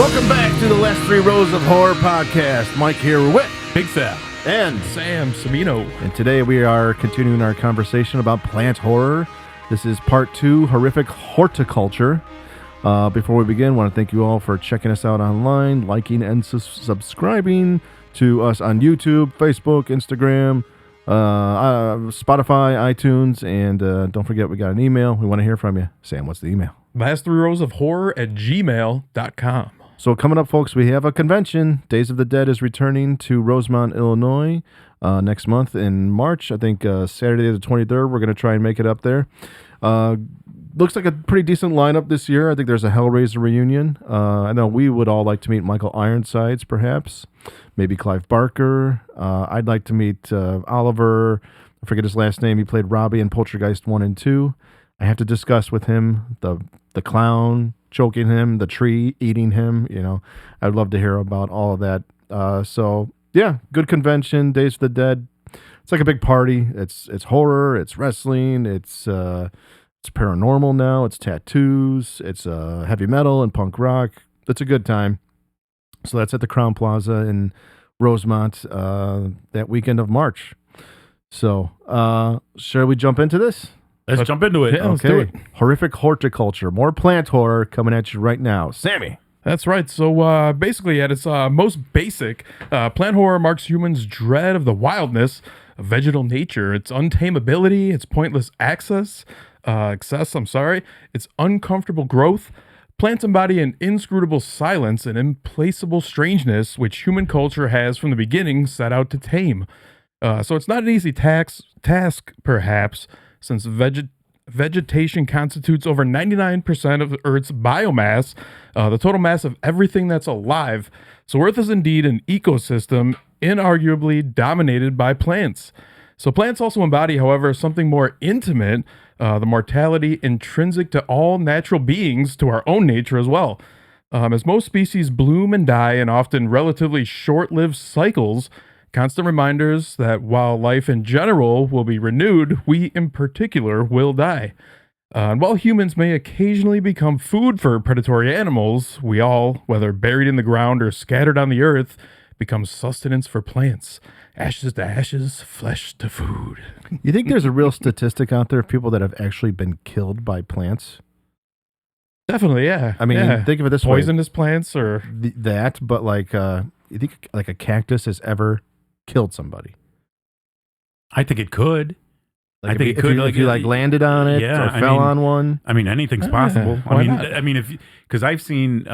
Welcome back to the Last Three Rows of Horror podcast. Mike here with Big Sal and Sam Sabino. And today we are continuing our conversation about plant horror. This is part 2, Horrific Horticulture. Before we begin, I want to thank you all for checking us out online, liking and subscribing to us on YouTube, Facebook, Instagram, Spotify, iTunes, and don't forget we got an email. We want to hear from you. Sam, what's the email? last3rowsofhorror@gmail.com. So coming up, folks, we have a convention. Days of the Dead is returning to Rosemont, Illinois next month in March. I think Saturday the 23rd, we're going to try and make it up there. Looks like a pretty decent lineup this year. I think there's a Hellraiser reunion. I know we would all like to meet Michael Ironsides, perhaps. Maybe Clive Barker. I'd like to meet Oliver. I forget his last name. He played Robbie in Poltergeist 1 and 2. I have to discuss with him the clown choking him, the tree eating him. You know, I'd love to hear about all of that. So, yeah, good convention. Days of the Dead. It's like a big party. It's horror. It's wrestling. It's paranormal now. It's tattoos. It's heavy metal and punk rock. It's a good time. So that's at the Crown Plaza in Rosemont that weekend of March. So shall we jump into this? Let's jump into it. Yeah, let's do it. Horrific Horticulture. More plant horror coming at you right now. Sammy. That's right. So basically, at its most basic, plant horror marks humans' dread of the wildness of vegetal nature, its untamability, its pointless excess, its uncomfortable growth. Plants embody an inscrutable silence and implacable strangeness which human culture has from the beginning set out to tame. So it's not an easy task, perhaps, since vegetation constitutes over 99% of Earth's biomass, the total mass of everything that's alive. So Earth is indeed an ecosystem inarguably dominated by plants. So plants also embody, however, something more intimate, the mortality intrinsic to all natural beings, to our own nature as well. As most species bloom and die in often relatively short-lived cycles, constant reminders that while life in general will be renewed, we in particular will die. And while humans may occasionally become food for predatory animals, we all, whether buried in the ground or scattered on the earth, become sustenance for plants. Ashes to ashes, flesh to food. You think there's a real statistic out there of people that have actually been killed by plants? Definitely, yeah. I mean, think of it this poisonous plants or that, but like, you think like a cactus has ever killed somebody? I think it could. Like I think it could. If you landed on it or fell on one. I mean, anything's possible. Why not? Because I've seen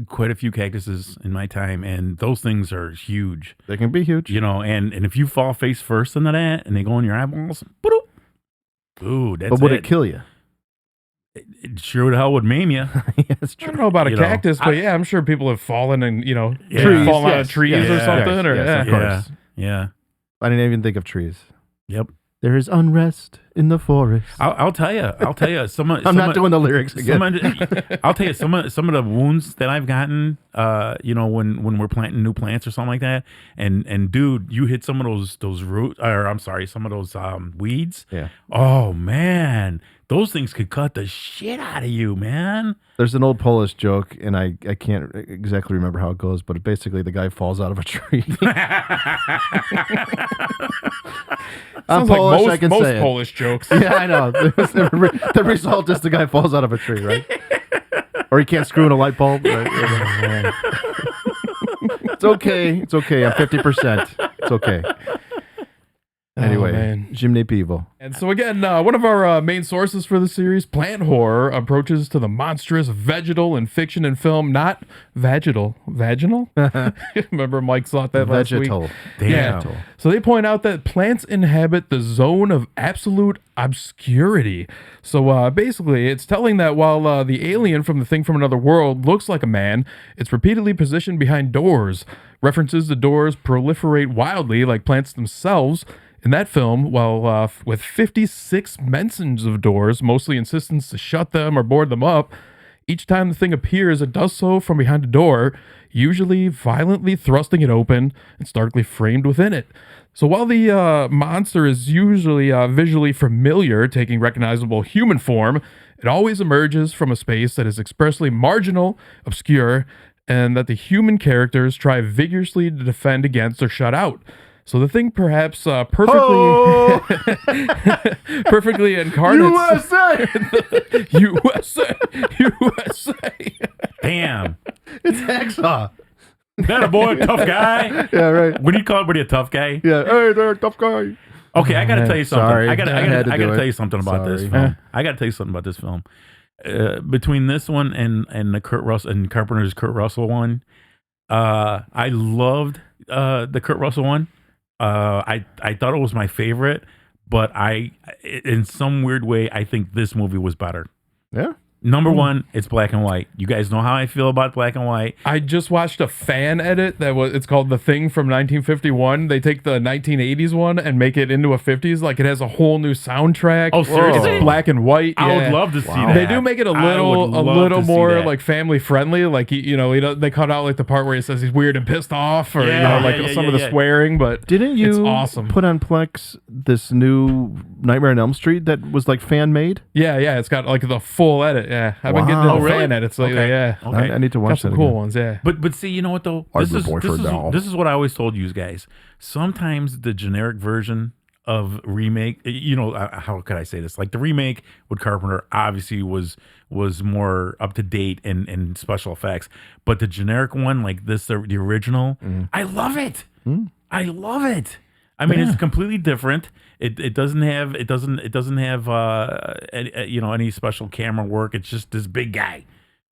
quite a few cactuses in my time, and those things are huge. They can be huge. You know, and if you fall face first into that, and they go in your eyeballs, ooh, that's but would it kill you? It sure the hell would maim you. That's I true. don't know about a cactus, but yeah, I'm sure people have fallen and Trees, fallen out of trees or something. Yes, of course. Yeah. I didn't even think of trees. Yep. There is unrest in the forest. I'll tell you. I'm not doing the lyrics again. I'll tell you some of the wounds that I've gotten. When we're planting new plants or something like that, and dude, you hit some of those some of those weeds. Yeah. Oh man, those things could cut the shit out of you, man. There's an old Polish joke, and I can't exactly remember how it goes, but basically the guy falls out of a tree. I'm Sounds Polish, like I can most say it. Polish jokes. Yeah, I know. The result is the guy falls out of a tree, right? Or he can't screw in a light bulb. Right? It's okay. It's okay. I'm 50%. It's okay. Anyway, Jimny Pivo. And so again, one of our main sources for the series, plant horror, approaches to the monstrous vegetal in fiction and film, not vaginal. Vaginal? Remember Mike thought that last week? Vegetal. Yeah. So they point out that plants inhabit the zone of absolute obscurity. So basically, it's telling that while the alien from the thing from another world looks like a man, it's repeatedly positioned behind doors. References to doors proliferate wildly like plants themselves. In that film, while with 56 mentions of doors, mostly insistence to shut them or board them up, each time the thing appears, it does so from behind a door, usually violently thrusting it open and starkly framed within it. So while the monster is usually visually familiar, taking recognizable human form, it always emerges from a space that is expressly marginal, obscure, and that the human characters try vigorously to defend against or shut out. So the thing perhaps perfectly incarnates USA. Damn. It's Hacksaw. That a boy, tough guy. Yeah, right. When you call everybody a tough guy. Yeah. Hey there, tough guy. Okay, I gotta tell you something. Sorry. I gotta tell you something about Sorry. this film. I gotta tell you something about this film. Between this one and the Kurt Russell and Carpenter's Kurt Russell one, I loved the Kurt Russell one. I thought it was my favorite, but in some weird way, I think this movie was better. Yeah. Number one, it's black and white. You guys know how I feel about black and white. I just watched a fan edit it's called The Thing from 1951. They take the 1980s one and make it into a 50s. Like it has a whole new soundtrack. Oh, seriously? It's black and white. I Yeah. would love to see that. They do make it a little more like family friendly. Like they cut out like the part where he says he's weird and pissed off, or some of the swearing. But Didn't you it's awesome. put on Plex this new Nightmare on Elm Street that was like fan made? Yeah, it's got like the full edit. Yeah, I've been getting into the fan edits lately. Okay. Yeah, Okay. I need to got watch some that cool again. ones. Yeah, But see, you know what though? This is This is what I always told you guys. Sometimes the generic version of remake, how could I say this? Like the remake with Carpenter obviously was more up to date and special effects, but the generic one like this, the original, I love it. I love it. I mean, it's completely different. It doesn't have any special camera work. It's just this big guy,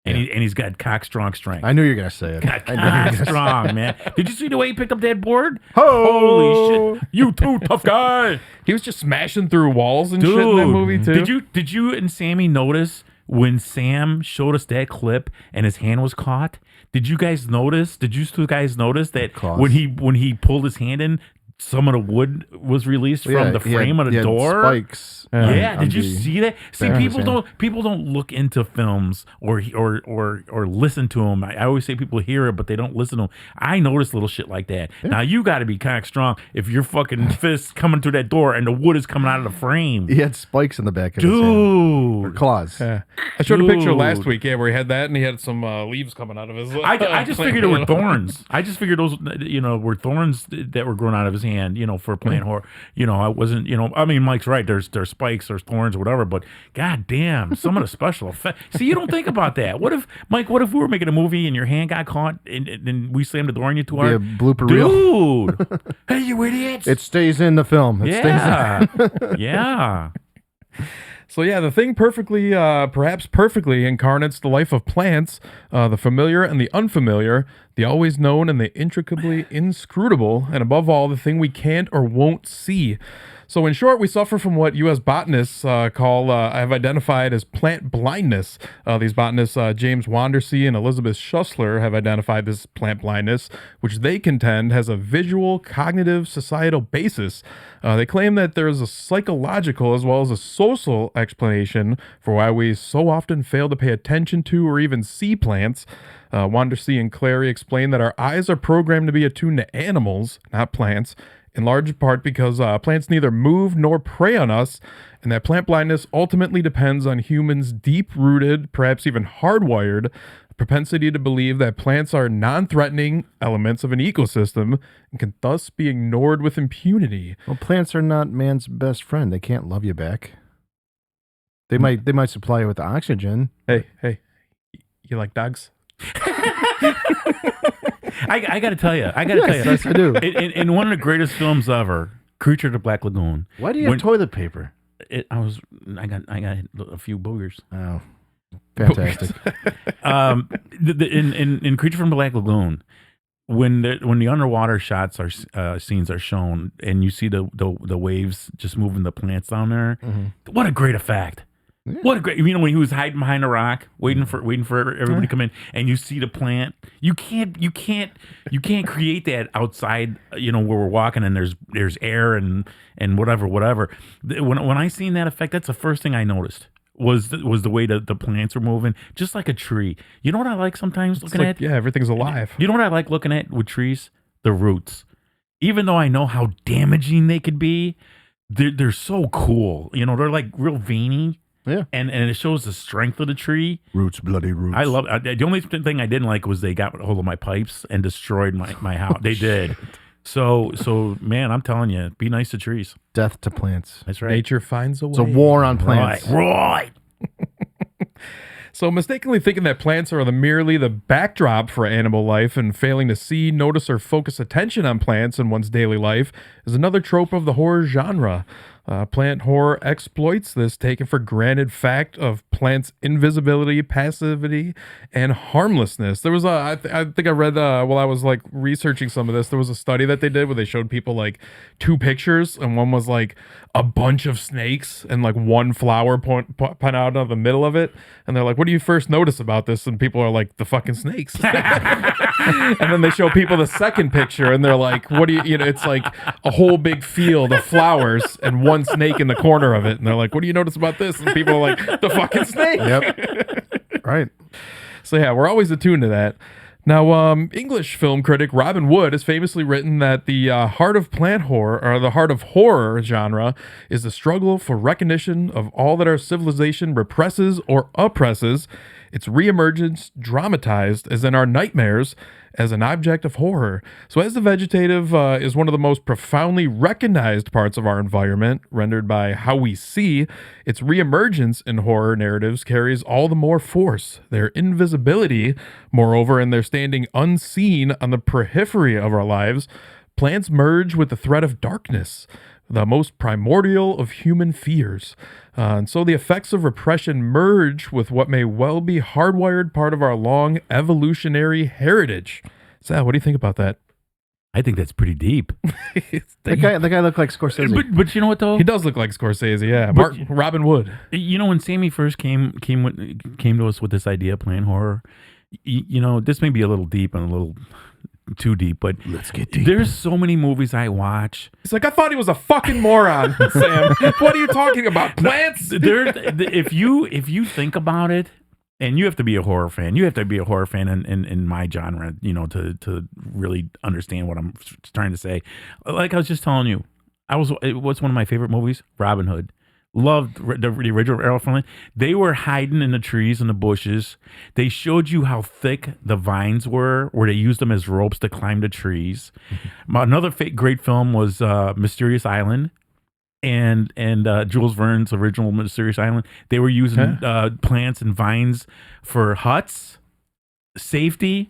and he's got cock strong strength. I knew you were gonna say it. Cock strong, man. Did you see the way he picked up that board? Ho! Holy shit! You too, tough guy. he was just smashing through walls and Dude, shit in that movie too. Did you and Sammy notice when Sam showed us that clip and his hand was caught? Did you guys notice? Did you two guys notice that when he pulled his hand in, some of the wood was released from the frame of the door? Spikes. Did you see that? See, people don't look into films or listen to them. I always say people hear it, but they don't listen to them. I notice little shit like that. Yeah. Now you got to be cock strong if your fucking fist coming through that door and the wood is coming out of the frame. He had spikes in the back of his hand. Or claws. Yeah. I showed a picture last week, where he had that and he had some leaves coming out of his. I just figured it were thorns. I just figured those were thorns that were growing out of his hand. For plant horror. I wasn't. I mean, Mike's right. There's spikes, there's thorns, whatever. But god damn, some of the special effects. See, you don't think about that. What if we were making a movie and your hand got caught and we slammed the door on you too hard? Be a blooper reel. Dude, hey, you idiots! It stays in the film. Yeah. So yeah, the thing perhaps perfectly incarnates the life of plants, the familiar and the unfamiliar, the always known and the intricately inscrutable, and above all, the thing we can't or won't see. So in short, we suffer from what U.S. botanists have identified as plant blindness. These botanists, James Wandersee and Elizabeth Schussler, have identified this plant blindness, which they contend has a visual, cognitive, societal basis. They claim that there is a psychological as well as a social explanation for why we so often fail to pay attention to or even see plants. Wandersee and Clary explain that our eyes are programmed to be attuned to animals, not plants, in large part because plants neither move nor prey on us, and that plant blindness ultimately depends on humans' deep-rooted, perhaps even hardwired, propensity to believe that plants are non-threatening elements of an ecosystem and can thus be ignored with impunity. Well, plants are not man's best friend. They can't love you back. They might supply you with oxygen. Hey, you like dogs? I got to tell you. Yes, I do. In one of the greatest films ever, Creature of the Black Lagoon. Why do you have toilet paper? I got a few boogers. Oh, fantastic. In Creature from the Black Lagoon, when the underwater shots scenes are shown, and you see the waves just moving the plants down there, what a great effect! Yeah. What a great, when he was hiding behind a rock, waiting for everybody to come in, and you see the plant. You can't create that outside, where we're walking and there's air and whatever. When I seen that effect, that's the first thing I noticed was the way the plants were moving, just like a tree. You know what I like sometimes looking at? Yeah, everything's alive. You know what I like looking at with trees? The roots. Even though I know how damaging they could be, they're so cool. They're like real veiny. Yeah. And it shows the strength of the tree. Roots, bloody roots. I love the only thing I didn't like was they got a hold of my pipes and destroyed my house. They did. So man, I'm telling you, be nice to trees. Death to plants. That's right. Nature finds a way. It's a war on plants. Right. So mistakenly thinking that plants are merely the backdrop for animal life and failing to see, notice, or focus attention on plants in one's daily life is another trope of the horror genre. Plant horror exploits this taken for granted fact of plants' invisibility, passivity, and harmlessness. There was I think I read while I was like researching some of this, there was a study that they did where they showed people like two pictures, and one was like a bunch of snakes and like one flower point out of the middle of it, and they're like, "What do you first notice about this?" And people are like, "The fucking snakes." And then they show people the second picture, and they're like, "What do you know?" It's like a whole big field of flowers and one snake in the corner of it, and they're like, "What do you notice about this?" And people are like, "The fucking snake." Yep. Right. So yeah, we're always attuned to that. Now, English film critic Robin Wood has famously written that the heart of plant horror, or the heart of horror genre, is the struggle for recognition of all that our civilization represses or oppresses, its reemergence dramatized as in our nightmares as an object of horror. So as the vegetative is one of the most profoundly recognized parts of our environment, rendered by how we see, its reemergence in horror narratives carries all the more force. Their invisibility, moreover, and their standing unseen on the periphery of our lives, plants merge with the threat of darkness, the most primordial of human fears. And so the effects of repression merge with what may well be hardwired part of our long evolutionary heritage. Sal, what do you think about that? I think that's pretty deep. The guy looked like Scorsese. But you know what though? He does look like Scorsese, yeah. Robin Wood. You know, when Sammy first came to us with this idea of plant horror, you know, this may be a little deep and a little too deep, but let's get deep. There's so many movies I watch. It's like, I thought he was a fucking moron, Sam. What are you talking about? Plants? If you think about it, and you have to be a horror fan. You have to be a horror fan in my genre, you know, to really understand what I'm trying to say. Like I was just telling you, what's one of my favorite movies? Robin Hood. Loved the original Errol Flynn. They were hiding in the trees and the bushes. They showed you how thick the vines were, where they used them as ropes to climb the trees. Another great film was Mysterious Island. And Jules Verne's original Mysterious Island, they were using plants and vines for huts, safety.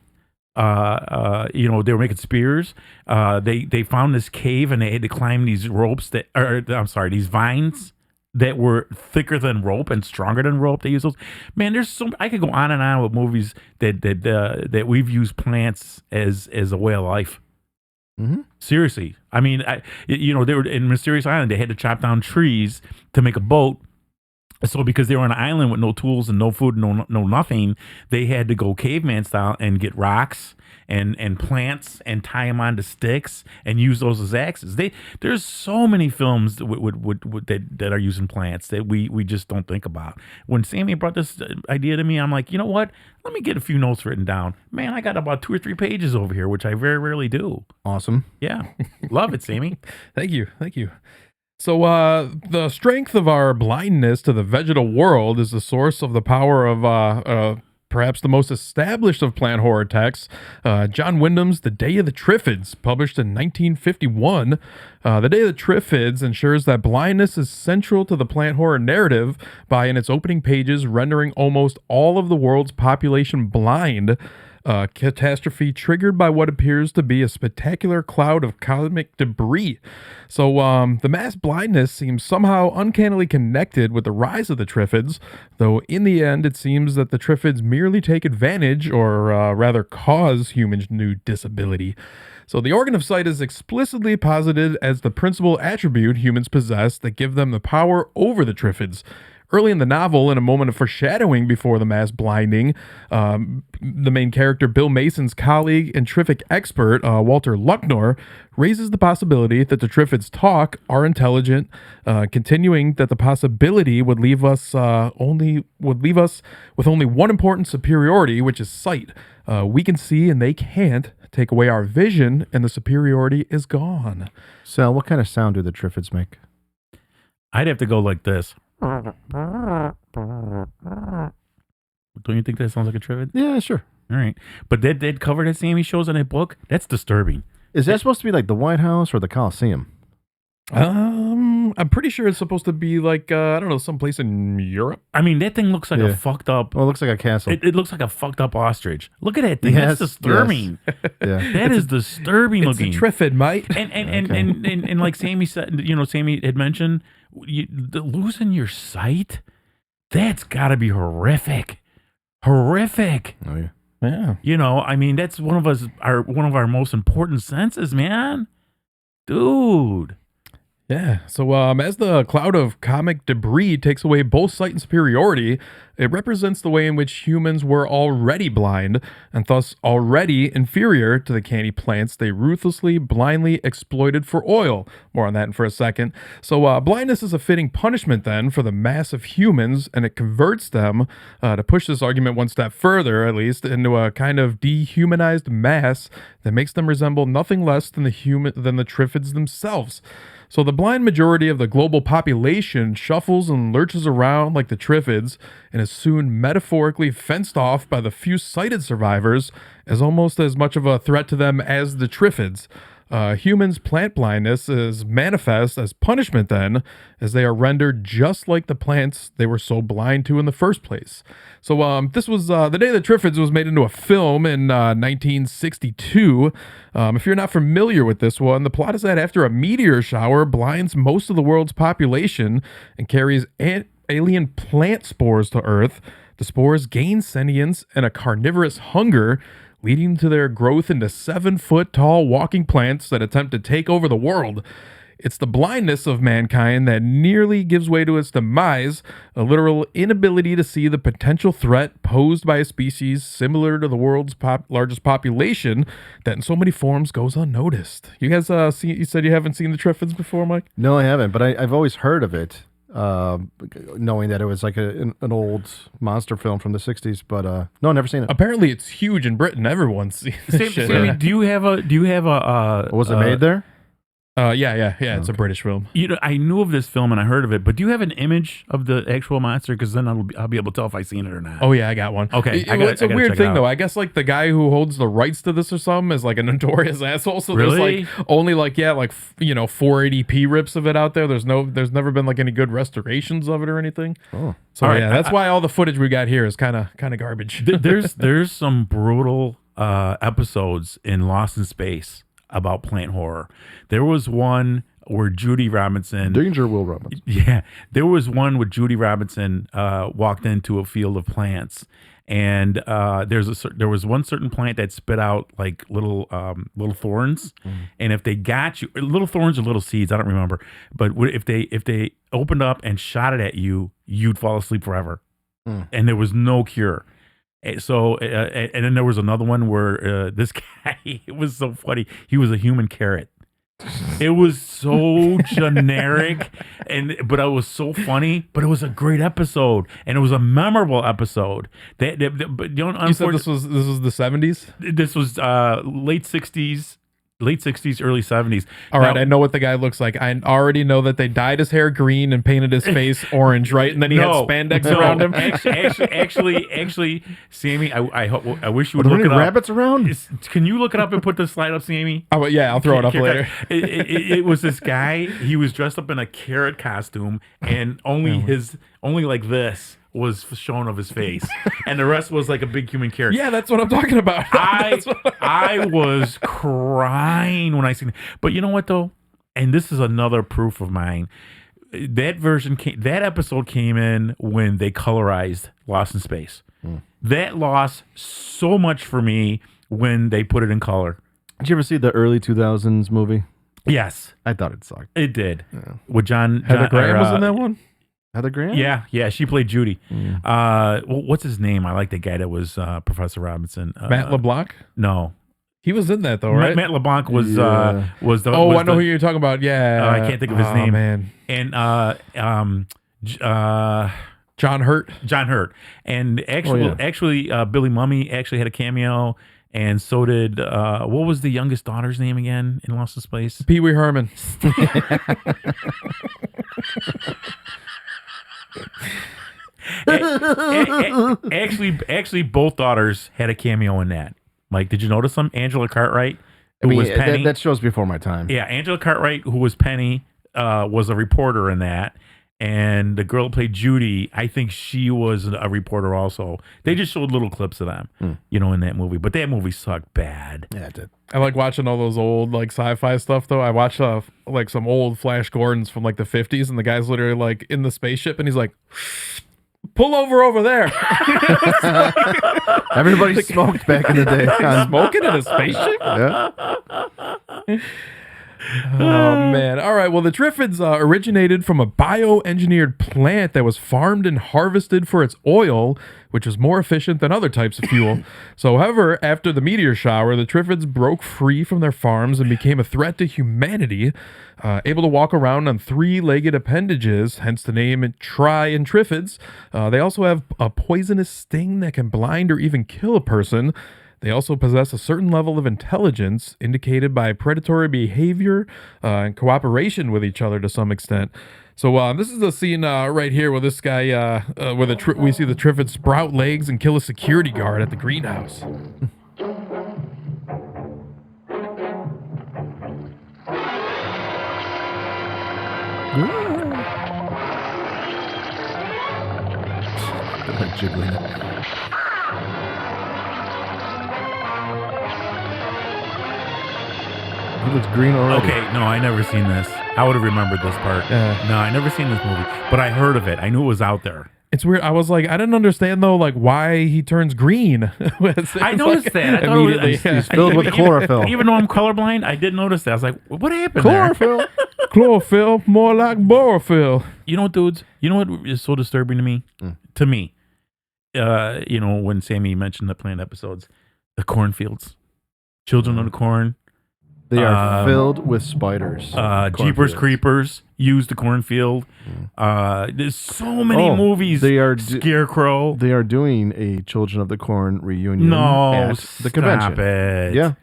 You know, they were making spears. They found this cave and they had to climb these ropes these vines that were thicker than rope and stronger than rope. They use those. Man, I could go on and on with movies that we've used plants as a way of life. Mm-hmm. Seriously, I mean, they were in Mysterious Island. They had to chop down trees to make a boat. So because they were on an island with no tools and no food, no nothing, they had to go caveman style and get rocks and plants and tie them onto sticks and use those as axes. There's so many films that are using plants that we just don't think about. When Sammy brought this idea to me, I'm like, you know what? Let me get a few notes written down. Man, I got about 2 or 3 pages over here, which I very rarely do. Awesome. Yeah. Love it, Sammy. Thank you. So the strength of our blindness to the vegetal world is the source of the power of perhaps the most established of plant horror texts, John Wyndham's The Day of the Triffids, published in 1951. The Day of the Triffids ensures that blindness is central to the plant horror narrative by, in its opening pages, rendering almost all of the world's population blind. Catastrophe triggered by what appears to be a spectacular cloud of cosmic debris. So the mass blindness seems somehow uncannily connected with the rise of the Triffids, though in the end it seems that the Triffids merely take advantage, or rather cause, humans' new disability. So the organ of sight is explicitly posited as the principal attribute humans possess that give them the power over the Triffids. Early in the novel, in a moment of foreshadowing before the mass blinding, the main character, Bill Mason's colleague and Triffic expert, Walter Lucknor, raises the possibility that the Triffids talk, are intelligent, continuing that the possibility would leave us with only one important superiority, which is sight. We can see and they can't. Take away our vision and the superiority is gone. Sal, what kind of sound do the Triffids make? I'd have to go like this. Don't you think that sounds like a Trifid? Yeah, sure. All right. But that cover that Sammy shows in that book, that's disturbing. Is that supposed to be like the White House or the Coliseum? I'm pretty sure it's supposed to be like I don't know, someplace in Europe. I mean, that thing looks like a fucked up. Well, it looks like a castle. It looks like a fucked up ostrich. Look at that thing. Yes, That's disturbing. Yeah. That is disturbing It's looking. a Triffid, mate. And like Sammy said, Sammy had mentioned, losing your sight, that's got to be horrific. Horrific. Oh yeah. Yeah. I mean, that's one of our most important senses, man. Dude. Yeah. So as the cloud of comic debris takes away both sight and superiority, it represents the way in which humans were already blind and thus already inferior to the candy plants they ruthlessly, blindly exploited for oil. More on that in for a second. So blindness is a fitting punishment then for the mass of humans, and it converts them, to push this argument one step further at least, into a kind of dehumanized mass that makes them resemble nothing less than the Triffids themselves. So the blind majority of the global population shuffles and lurches around like the Triffids and is soon metaphorically fenced off by the few sighted survivors as almost as much of a threat to them as the Triffids. Humans' plant blindness is manifest as punishment then, as they are rendered just like the plants they were so blind to in the first place. So this was the day that Triffids was made into a film in 1962. If you're not familiar with this one, the plot is that after a meteor shower blinds most of the world's population and carries alien plant spores to Earth, the spores gain sentience and a carnivorous hunger, leading to their growth into 7-foot-tall walking plants that attempt to take over the world. It's the blindness of mankind that nearly gives way to its demise, a literal inability to see the potential threat posed by a species similar to the world's largest population that in so many forms goes unnoticed. You guys you said you haven't seen the Triffids before, Mike? No, I haven't, but I've always heard of it, knowing that it was like an old monster film from the 60s, but no, never seen it. Apparently it's huge in Britain. Everyone's seen this shit. Sammy, do you have a Was it made there? Yeah. It's a British film. I knew of this film and I heard of it, but do you have an image of the actual monster? Because then I'll be able to tell if I've seen it or not. Oh yeah, I got one. Okay, It's a weird thing though. I guess like the guy who holds the rights to this or something is like a notorious asshole. So Really? there's like only like 480p rips of it out there. There's never been like any good restorations of it or anything. Oh, So All right, yeah, that's why all the footage we got here is kind of garbage. there's some brutal episodes in Lost in Space about plant horror. There was one where Judy Robinson, Danger, Will Robinson. yeah, there was one where Judy Robinson walked into a field of plants, and there was one certain plant that spit out like little thorns, and if they got you, little thorns or little seeds, I don't remember, but if they opened up and shot it at you, you'd fall asleep forever, and there was no cure. So, and then there was another one where this guy, it was so funny. He was a human carrot. It was so generic, but it was so funny. But it was a great episode, and it was a memorable episode. But You said this was the 70s? This was late 60s, early 70s. All right, Now- I know what the guy looks like. I already know that they dyed his hair green and painted his face orange, right? And then he had spandex around him. Actually, Sammy, I wish you Were would there look any it up. rabbits around? Can you look it up and put the slide up, Sammy? Oh, yeah, I'll throw it up later. It was this guy. He was dressed up in a carrot costume, and only like this was shown of his face, and the rest was like a big human carrot. Yeah, that's what I'm talking about. I was crying when I seen it. But you know what though? And this is another proof of mine. That episode came in when they colorized Lost in Space. That lost so much for me when they put it in color. Did you ever see the early 2000s movie? Yes, I thought it sucked. it did. Yeah. With Heather Graham was in that one? Heather Graham? Yeah, she played Judy. What's his name? I like the guy that was Professor Robinson. Matt LeBlanc? No, He was in that though, right? Matt LeBlanc was Yeah. was the. Oh, was I know the- who you're talking about. Yeah, I can't think of his name. Man, And John Hurt. John Hurt, and actually, Billy Mummy actually had a cameo, and so did what was the youngest daughter's name again in Lost in Space? Pee Wee Herman. Actually, both daughters had a cameo in that. Mike, did you notice them? Angela Cartwright, who was Penny. That shows before my time. Yeah, Angela Cartwright, who was Penny, was a reporter in that. And the girl who played Judy, I think she was a reporter also. They just showed little clips of them, in that movie. But that movie sucked bad. Yeah, it did. I like watching all those old like sci-fi stuff though. I watched like some old Flash Gordons from like the 50s, and the guy's literally like in the spaceship, and he's like, "Pull over there." Everybody smoked back in the day. Smoking in a spaceship? Yeah. Oh man. All right, well, the Triffids originated from a bioengineered plant that was farmed and harvested for its oil, which was more efficient than other types of fuel. So, however, after the meteor shower, the Triffids broke free from their farms and became a threat to humanity, able to walk around on three-legged appendages, hence the name Tri and Triffids. They also have a poisonous sting that can blind or even kill a person. They also possess a certain level of intelligence indicated by predatory behavior and cooperation with each other to some extent. So this is the scene right here where this guy, where we see the Triffids sprout legs and kill a security guard at the greenhouse. They're jiggling it. He looks green already. Okay, no, I never seen this. I would have remembered this part. No, I never seen this movie, but I heard of it. I knew it was out there. It's weird. I was like, I didn't understand though, like why he turns green. I noticed that. I thought immediately. He's filled with chlorophyll. Even though I'm colorblind, I did notice that. I was like, what happened Chlorophyll. There? Chlorophyll, more like borophyll. You know what, dudes? You know what is so disturbing to me? To me, when Sammy mentioned the plant episodes, the cornfields, children of the corn. They are filled with spiders. Jeepers Creepers use the cornfield. There's so many movies. They are Scarecrow. They are doing a Children of the Corn reunion at the convention. Stop it. Yeah.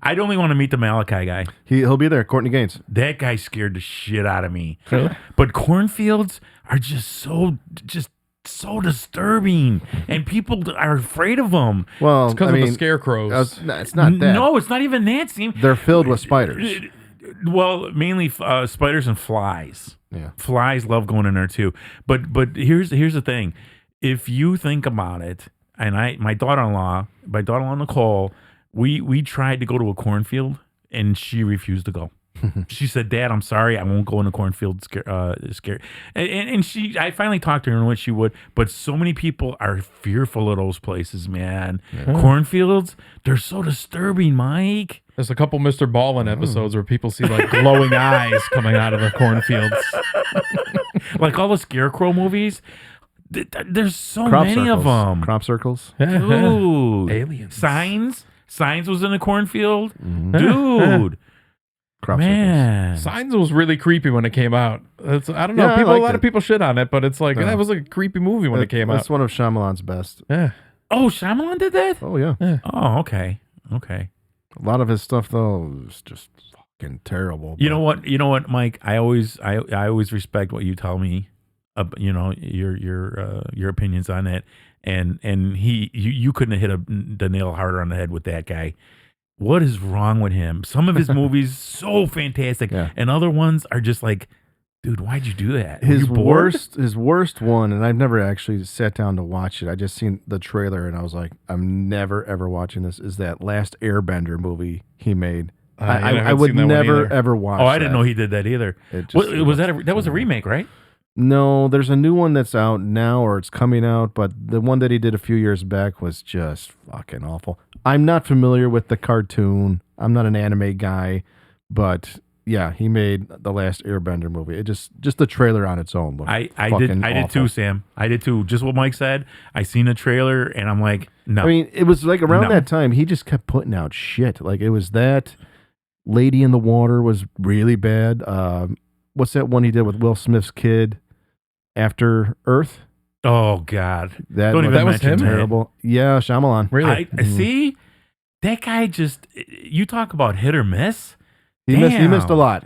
I'd only want to meet the Malachi guy. He'll be there. Courtney Gaines. That guy scared the shit out of me. But cornfields are just so disturbing, and people are afraid of them. Well, it's because of the scarecrows. It's not that. No, it's not even that. They're filled with spiders. Well, mainly spiders and flies. Yeah, flies love going in there too. But here's the thing: if you think about it, and my daughter-in-law Nicole, we tried to go to a cornfield, and she refused to go. She said, "Dad, I'm sorry, I won't go in the cornfield." Scared, and I finally talked to her and what she would. But so many people are fearful of those places, man. Yeah. Cornfields, they're so disturbing, Mike. There's a couple Mr. Ballin episodes where people see like glowing eyes coming out of the cornfields. Like all the Scarecrow movies. There's so many of them. Crop circles. Dude. Aliens. Signs was in the cornfield. Dude. Crop circles. Signs was really creepy when it came out. I don't know. Yeah, a lot of people shit on it, but it's like that was like a creepy movie when it came out. It's one of Shyamalan's best. Yeah. Oh, Shyamalan did that? Oh yeah. Oh, okay. A lot of his stuff though is just fucking terrible. You know what, Mike? I always respect what you tell me. Your opinions on it, and you couldn't have hit the nail harder on the head with that guy. What is wrong with him? Some of his movies so fantastic, and other ones are just like, dude, why'd you do that? His worst one, and I've never actually sat down to watch it. I just seen the trailer, and I was like, I'm never ever watching this. Is that Last Airbender movie he made? I would never ever watch. Oh, I didn't know he did that either. That was a remake, right? No, there's a new one that's out now, or it's coming out, but the one that he did a few years back was just fucking awful. I'm not familiar with the cartoon. I'm not an anime guy, but yeah, he made the Last Airbender movie. It just the trailer on its own looked I did too, Sam. I did too. Just what Mike said. I seen the trailer and I'm like, no. I mean, it was like around that time he just kept putting out shit. Like it was that Lady in the Water was really bad. What's that one he did with Will Smith's kid? After Earth. Oh God, that was him. Terrible. Yeah, Shyamalan. Really? See, that guy just. You talk about hit or miss. He missed a lot.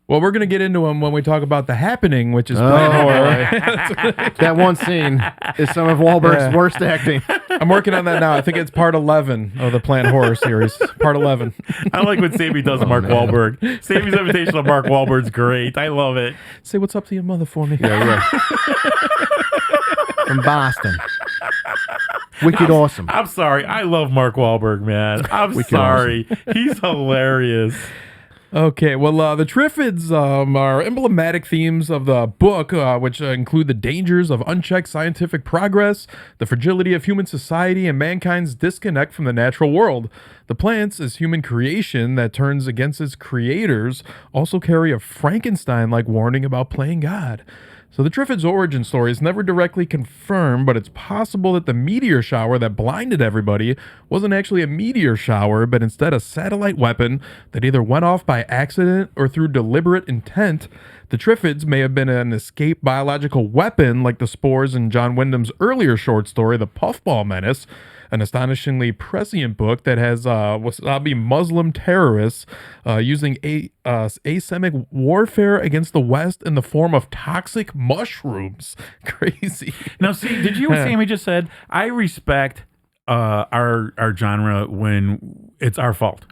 Well, we're going to get into them when we talk about The Happening, which is plant horror. That one scene is some of Wahlberg's worst acting. I'm working on that now. I think it's part 11 of the plant horror series. Part 11. I like when Sammy does Mark Wahlberg. Sammy's imitation of Mark Wahlberg's great. I love it. Say what's up to your mother for me. Yeah. From Boston. Wicked awesome. I'm sorry. I love Mark Wahlberg, man. I'm Wicked sorry. He's hilarious. Okay, well, the Triffids are emblematic themes of the book, which include the dangers of unchecked scientific progress, the fragility of human society, and mankind's disconnect from the natural world. The plants, as human creation that turns against its creators, also carry a Frankenstein-like warning about playing God. So the Triffids' origin story is never directly confirmed, but it's possible that the meteor shower that blinded everybody wasn't actually a meteor shower, but instead a satellite weapon that either went off by accident or through deliberate intent. The Triffids may have been an escaped biological weapon like the spores in John Wyndham's earlier short story, The Puffball Menace, an astonishingly prescient book that has wasabi Muslim terrorists using asemic warfare against the West in the form of toxic mushrooms. Crazy. Now, see, did you hear what Sammy just said? I respect our genre when it's our fault.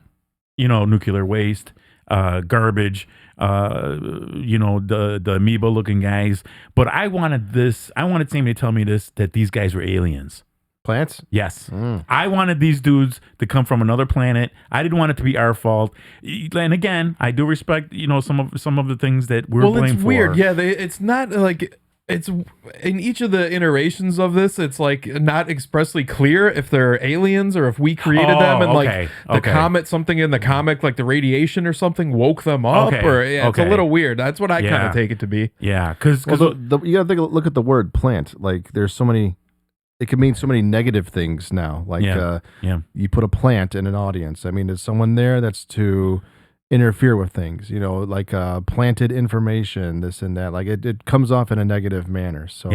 You know, nuclear waste, garbage, the amoeba looking guys. But I wanted Sammy to tell me that these guys were aliens. Plants? Yes. I wanted these dudes to come from another planet. I didn't want it to be our fault. And again, I do respect, some of the things that we're blamed for. Well, it's weird. Yeah, it's not like it's in each of the iterations of this, it's like not expressly clear if they're aliens or if we created them and like the comet, something in the comic, like the radiation or something woke them up it's a little weird. That's what I kind of take it to be. Yeah, because you gotta look at the word plant. Like there's so many. It can mean so many negative things now. Like you put a plant in an audience. I mean, is someone there that's to interfere with things? Like planted information, this and that. Like it comes off in a negative manner. So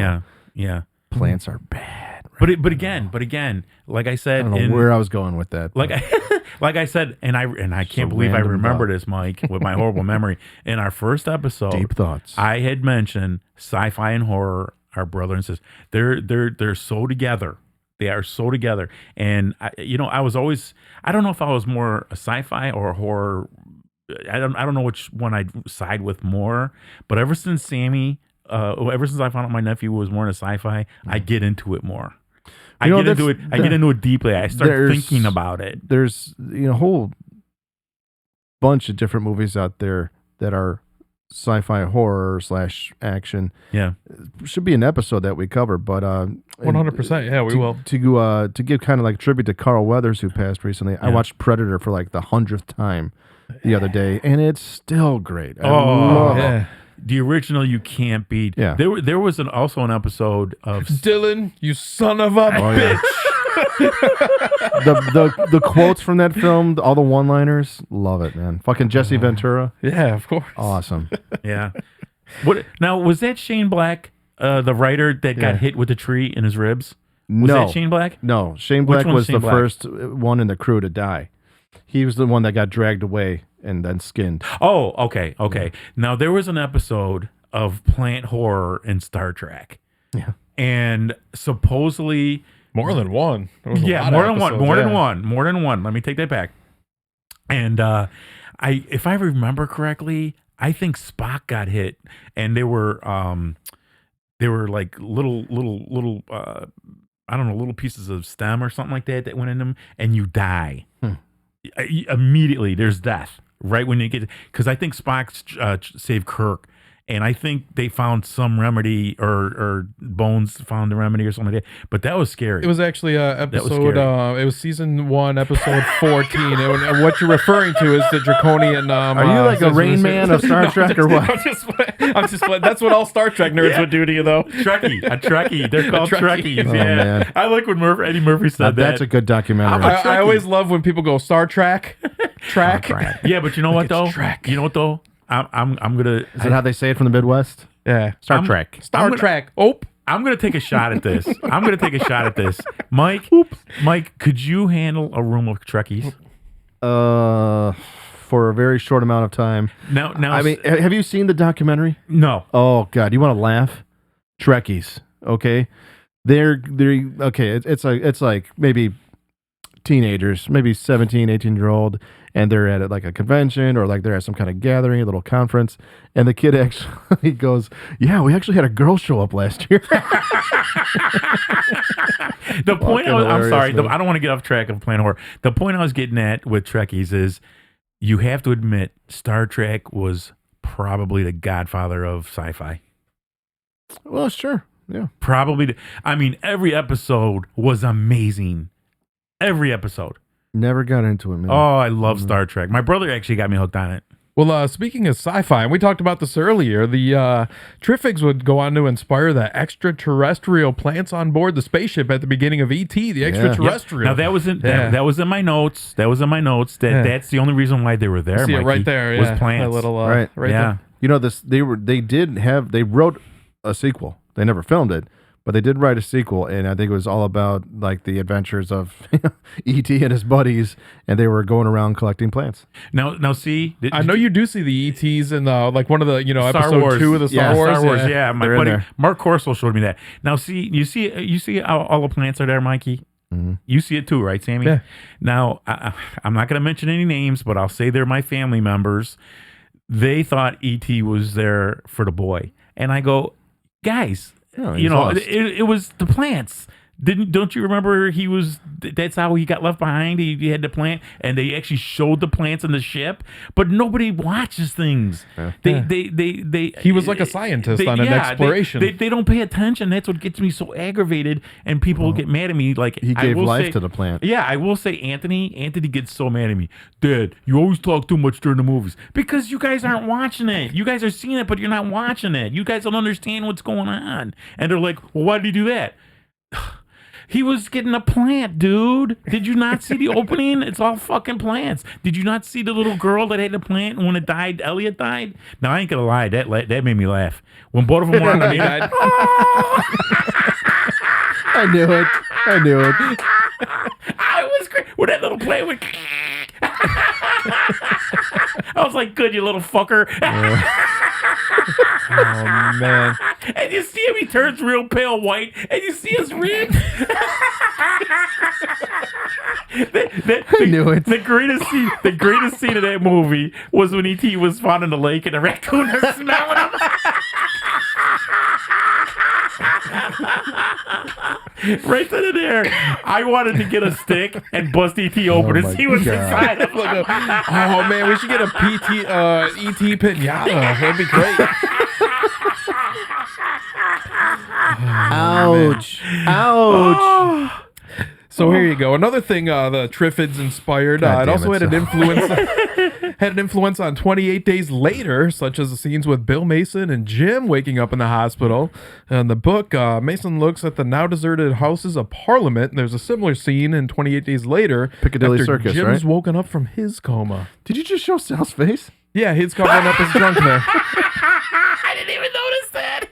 yeah, plants are bad. Right? But again, like I said, I don't know where I was going with that. Like I said, and I can't believe I remember this, Mike, with my horrible memory. In our first episode, Deep Thoughts, I had mentioned sci-fi and horror. Our brother and sister, they're so together. They are so together. And I was always, I don't know if I was more a sci-fi or a horror. I don't know which one I'd side with more. But ever since I found out my nephew was more into sci-fi, I get into it more. I get into it deeply. I start thinking about it. There's a whole bunch of different movies out there that are sci-fi horror / action. Yeah, should be an episode that we cover. But 100%. Yeah, we will. To give kind of like tribute to Carl Weathers, who passed recently. I watched Predator for like the 100th time the other day, and it's still great. I love it. The original you can't beat. Yeah. There was also an episode of Dylan, you son of a bitch. the quotes from that film, all the one-liners, love it, man. Fucking Jesse Ventura. Yeah, of course. Awesome. Yeah. What now, was that Shane Black, the writer that got hit with a tree in his ribs? Was that Shane Black? No, Shane Black was the first one in the crew to die. He was the one that got dragged away and then skinned. Oh, okay. Yeah. Now there was an episode of plant horror in Star Trek. Yeah. And supposedly more than one. Yeah, more than one. Let me take that back. And if I remember correctly, I think Spock got hit, and they were like little I don't know, little pieces of stem or something like that went in them, and you die immediately. There's death right when you get, because I think Spock saved Kirk. And I think they found some remedy, or Bones found the remedy or something like that. But that was scary. It was actually episode. It was season 1, episode 14. And what you're referring to is the draconian. Are you like a Rain Man of Star Trek or what? I'm just. That's what all Star Trek nerds would do to you, though. A Trekkie. They're called Trekkies. Oh, yeah, man. I like when Eddie Murphy said that. That's a good documentary. I always love when people go Star Trek. Track. Yeah, but you know what though? You know what though? I'm gonna. Is that how they say it from the Midwest? Yeah, Star Trek. I'm gonna take a shot at this. Mike, could you handle a room of Trekkies? for a very short amount of time. Now, I mean, have you seen the documentary? no. Oh God, you want to laugh? Trekkies, okay? They're okay. It's like maybe teenagers, maybe 17, 18-year-old, and they're at like a convention or like they're at some kind of gathering, a little conference, and the kid actually goes, "Yeah, we actually had a girl show up last year." The point I'm sorry, man. I don't want to get off track of Planet Horror. The point I was getting at with Trekkies is you have to admit Star Trek was probably the godfather of sci-fi. Well, sure, yeah. Probably. I mean, every episode was amazing. Every episode. Never got into it, man. Oh, I love Star Trek. My brother actually got me hooked on it. Well, speaking of sci-fi, and we talked about this earlier, the Triffids would go on to inspire the extraterrestrial plants on board the spaceship at the beginning of E.T., the extraterrestrial. Now that was in that was in my notes. That was in my notes. That's the only reason why they were there. See it Mikey, right there. was Yeah. plants. A little, Right. right yeah. there. You know this. They wrote a sequel. They never filmed it, but they did write a sequel, and I think it was all about like the adventures of E.T. and his buddies, and they were going around collecting plants. Now see. I know you do see the ETs in like one of the Star episode Wars. 2 of the Star Wars. Star Wars. Yeah, my They're in buddy there. Mark Corso showed me that. Now see, you see how all the plants are there, Mikey. Mm-hmm. You see it too, right, Sammy? Yeah. Now I'm not going to mention any names, but I'll say they're my family members. They thought E.T. was there for the boy, and I go, guys. Yeah, You he's know, lost. it was the plants. Don't you remember he was? That's how he got left behind. He had the plant, and they actually showed the plants in the ship. But nobody watches things. Yeah. They He was like a scientist on an exploration. They don't pay attention. That's what gets me so aggravated, and people get mad at me. Like He I gave will life say- to the plant. Yeah, I will say Anthony. Anthony gets so mad at me. Dad, you always talk too much during the movies because you guys aren't watching it. You guys are seeing it, but you're not watching it. You guys don't understand what's going on. And they're like, well, why did he do that? He was getting a plant, dude. Did you not see the opening? It's all fucking plants. Did you not see the little girl that had the plant and when it died? Elliot died. Now I ain't gonna lie, that made me laugh when both of them were on the He died. I knew it. I was great. When that little plant went. I was like, good, you little fucker. Oh, man. And you see him, he turns real pale white, and you see his ribs. I knew it. The greatest scene of that movie was when E.T. was found in the lake and the raccoon was smelling him. Right then and there, I wanted to get a stick and bust E.T. open and my see what's God. inside of him. Oh, man, we should get a ET pinata. That'd be great. Ouch. Ouch. So here you go. Another thing the Triffids inspired. God It damn also it, had an so- influence had an influence on 28 Days Later, such as the scenes with Bill Mason and Jim waking up in the hospital. In the book, Mason looks at the now deserted houses of Parliament. There's a similar scene in 28 Days Later. Piccadilly after Circus, Jim's right? woken up from his coma. Did you just show Sal's face? Yeah, he's covering up his drunk there. I didn't even notice that.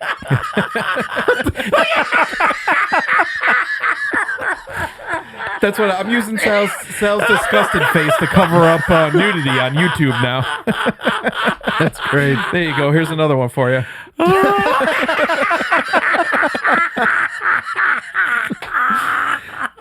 That's what I'm using. Sal's disgusted face to cover up nudity on YouTube now. That's great. There you go. Here's another one for you.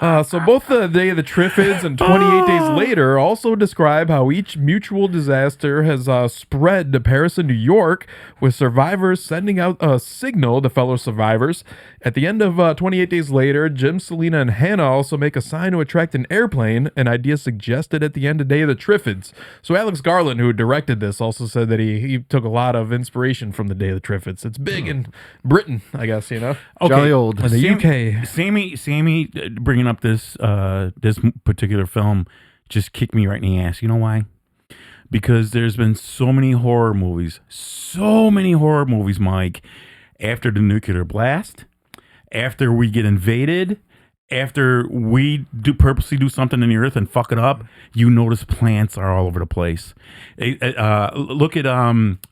So both the Day of the Triffids and 28 Days Later also describe how each mutual disaster has spread to Paris and New York, with survivors sending out a signal to fellow survivors. At the end of 28 Days Later, Jim, Selena, and Hannah also make a sign to attract an airplane, an idea suggested at the end of Day of the Triffids. So Alex Garland, who directed this, also said that he took a lot of inspiration from the Day of the Triffids. It's big in Britain, I guess, you know? Jolly old. In the UK. Sammy bringing up this particular film just kicked me right in the ass. You know why? Because there's been so many horror movies, Mike, after the nuclear blast, after we get invaded, after we purposely do something in the earth and fuck it up, you notice plants are all over the place. Look at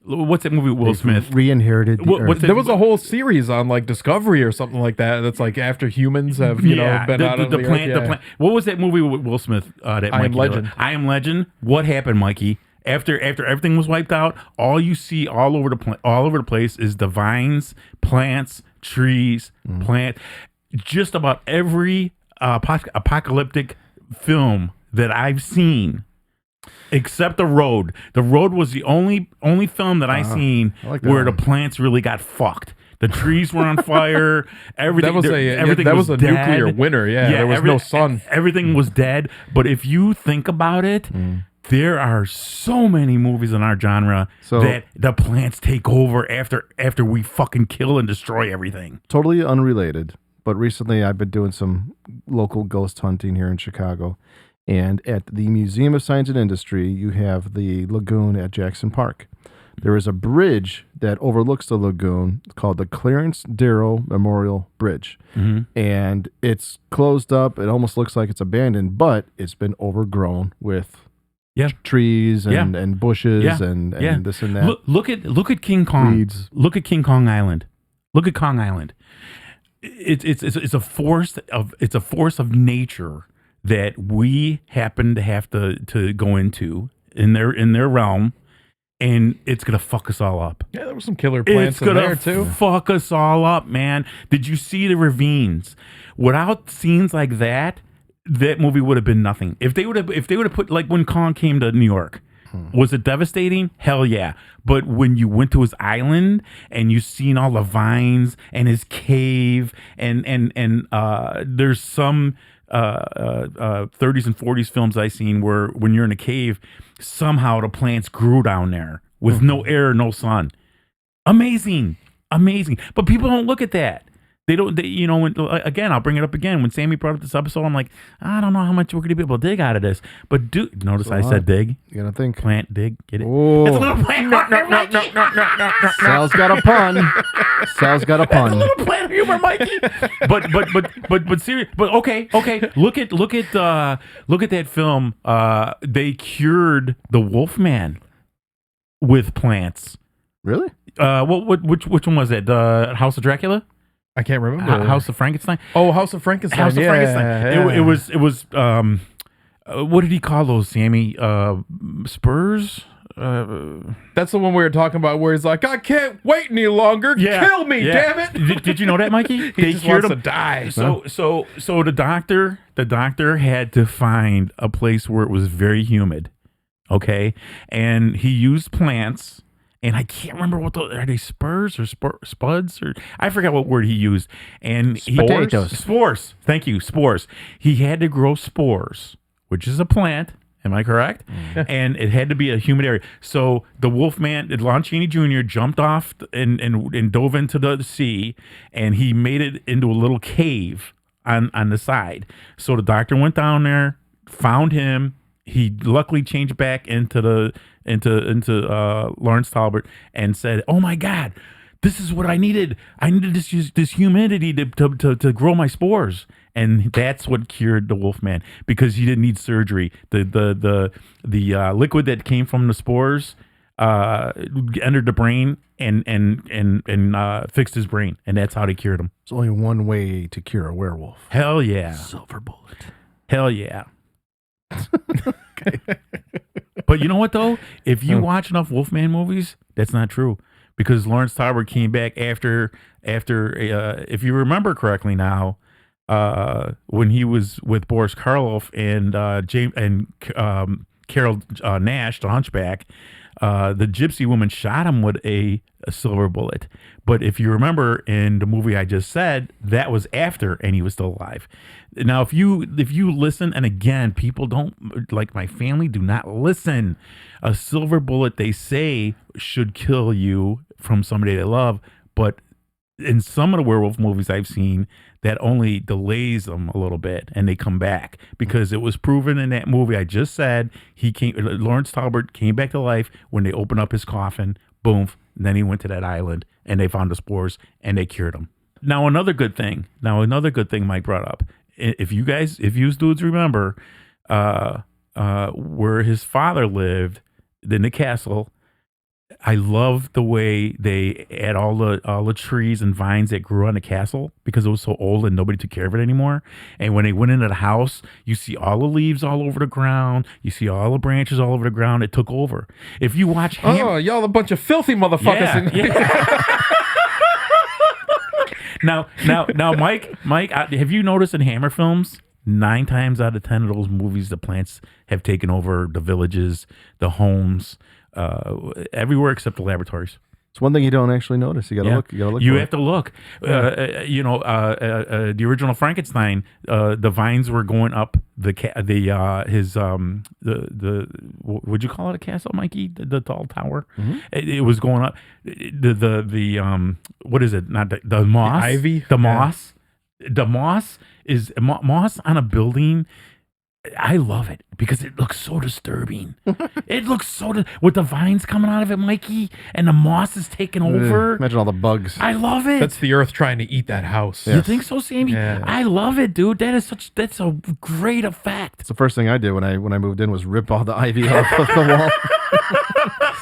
what's that movie with Will Smith? Re-inherited. the earth. What's There was a whole series on like Discovery or something like that. That's like after humans have been out of the plant. earth. The plant. What was that movie with Will Smith? That I Am Mikey Legend. I Am Legend. What happened, Mikey? After everything was wiped out, all you see all over the place is the vines, plants, trees, plant. Just about every apocalyptic film that I've seen, except The Road. The Road was the only film that I seen like that where the one. plants really got fucked. The trees were on fire. Everything That was a dead. nuclear winter. Yeah, there was no sun. Everything was dead. But if you think about it, there are so many movies in our genre that the plants take over after we fucking kill and destroy everything. Totally unrelated, but recently I've been doing some local ghost hunting here in Chicago. And at the Museum of Science and Industry, you have the lagoon at Jackson Park. There is a bridge that overlooks the lagoon called the Clarence Darrow Memorial Bridge. And it's closed up. It almost looks like it's abandoned, but it's been overgrown with trees and bushes and this and that. Look at King Kong. Weeds. Look at King Kong Island. Look at Kong Island. It's a force of nature that we happen to have to go into in their realm. And it's gonna fuck us all up. Yeah, there were some killer plants in there too. Fuck us all up, man. Did you see the ravines? Without scenes like that movie would have been nothing. If they would have put, like, when Kong came to New York, was it devastating? Hell yeah. But when you went to his island and you seen all the vines and his cave and there's some 30s and 40s films I seen where when you're in a cave, somehow the plants grew down there with no air, no sun. Amazing. But people don't look at that. Again, I'll bring it up again. When Sammy brought up this episode, I'm like, I don't know how much we're going to be able to dig out of this. But notice I said dig. You gotta think. Plant, dig, get it? Oh. It's a little plant. No. Sal's got a pun. Sal's got a That's a pun. little plant humor, Mikey. but serious. But okay. Look at that film. They cured the Wolfman with plants. Really? Which one was it? The House of Dracula? I can't remember. House of Frankenstein. Oh, House of Frankenstein. House of Frankenstein. It was. What did he call those, Sammy? Spurs. That's the one we were talking about, where he's like, I can't wait any longer. Kill me, damn it. Did you know that, Mikey? He just wants to die. So the doctor had to find a place where it was very humid. Okay, and he used plants. And I can't remember are they spurs or spuds, or I forgot what word he used. And spores. Thank you, spores. He had to grow spores, which is a plant. Am I correct? And it had to be a humid area. So the Wolfman, Lon Chaney Jr., jumped off and dove into the sea, and he made it into a little cave on the side. So the doctor went down there, found him. He luckily changed back into Lawrence Talbot and said, "Oh my God, this is what I needed. I needed this humidity to grow my spores." And that's what cured the Wolfman, because he didn't need surgery. The liquid that came from the spores entered the brain and fixed his brain, and that's how they cured him. There's only one way to cure a werewolf. Hell yeah. Silver bullet. Hell yeah. But you know what, though? If you watch enough Wolfman movies, that's not true. Because Lawrence Talbot came back after if you remember correctly now, when he was with Boris Karloff and Carol Nash, the Hunchback, the gypsy woman shot him with a silver bullet. But if you remember in the movie I just said, that was after, and he was still alive. Now, if you listen, and again, people don't, like my family, do not listen. A silver bullet, they say, should kill you from somebody they love, but in some of the werewolf movies I've seen, that only delays them a little bit, and they come back, because it was proven in that movie I just said, Lawrence Talbot came back to life when they opened up his coffin, boom, and then he went to that island, and they found the spores, and they cured him. Now another good thing Mike brought up, if you dudes remember, where his father lived in the castle, I love the way they add all the trees and vines that grew on the castle because it was so old and nobody took care of it anymore. And when they went into the house, you see all the leaves all over the ground. You see all the branches all over the ground. It took over. If you watch, y'all a bunch of filthy motherfuckers. Now, Mike, have you noticed in Hammer films? 9 times out of 10 of those movies, the plants have taken over the villages, the homes. Everywhere except the laboratories. It's one thing you don't actually notice. You gotta look. You gotta look. You have to look. The original Frankenstein, the vines were going up would you call it a castle, Mikey? The tall tower. Mm-hmm. It was going up. What is it? Not the moss. The ivy. The moss. The moss is moss on a building. I love it because it looks so disturbing. It looks so with the vines coming out of it, Mikey, and the moss is taking over. Imagine all the bugs. I love it. That's the earth trying to eat that house. You think so, Sammy? Yeah. I love it, dude. That's a great effect. It's the first thing I did when I moved in was rip all the ivy off of the wall.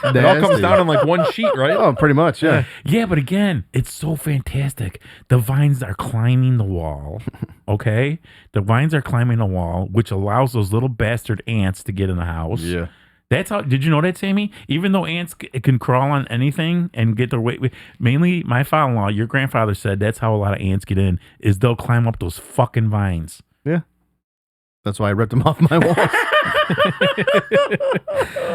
It all comes down on like one sheet, right? Oh, pretty much, yeah. Yeah, but again, it's so fantastic. The vines are climbing the wall, okay? The vines are climbing the wall, which allows those little bastard ants to get in the house. Yeah. That's how, did you know that, Sammy? Even though ants can crawl on anything and get their weight, mainly my father-in-law, your grandfather said that's how a lot of ants get in, is they'll climb up those fucking vines. Yeah. That's why I ripped them off my walls.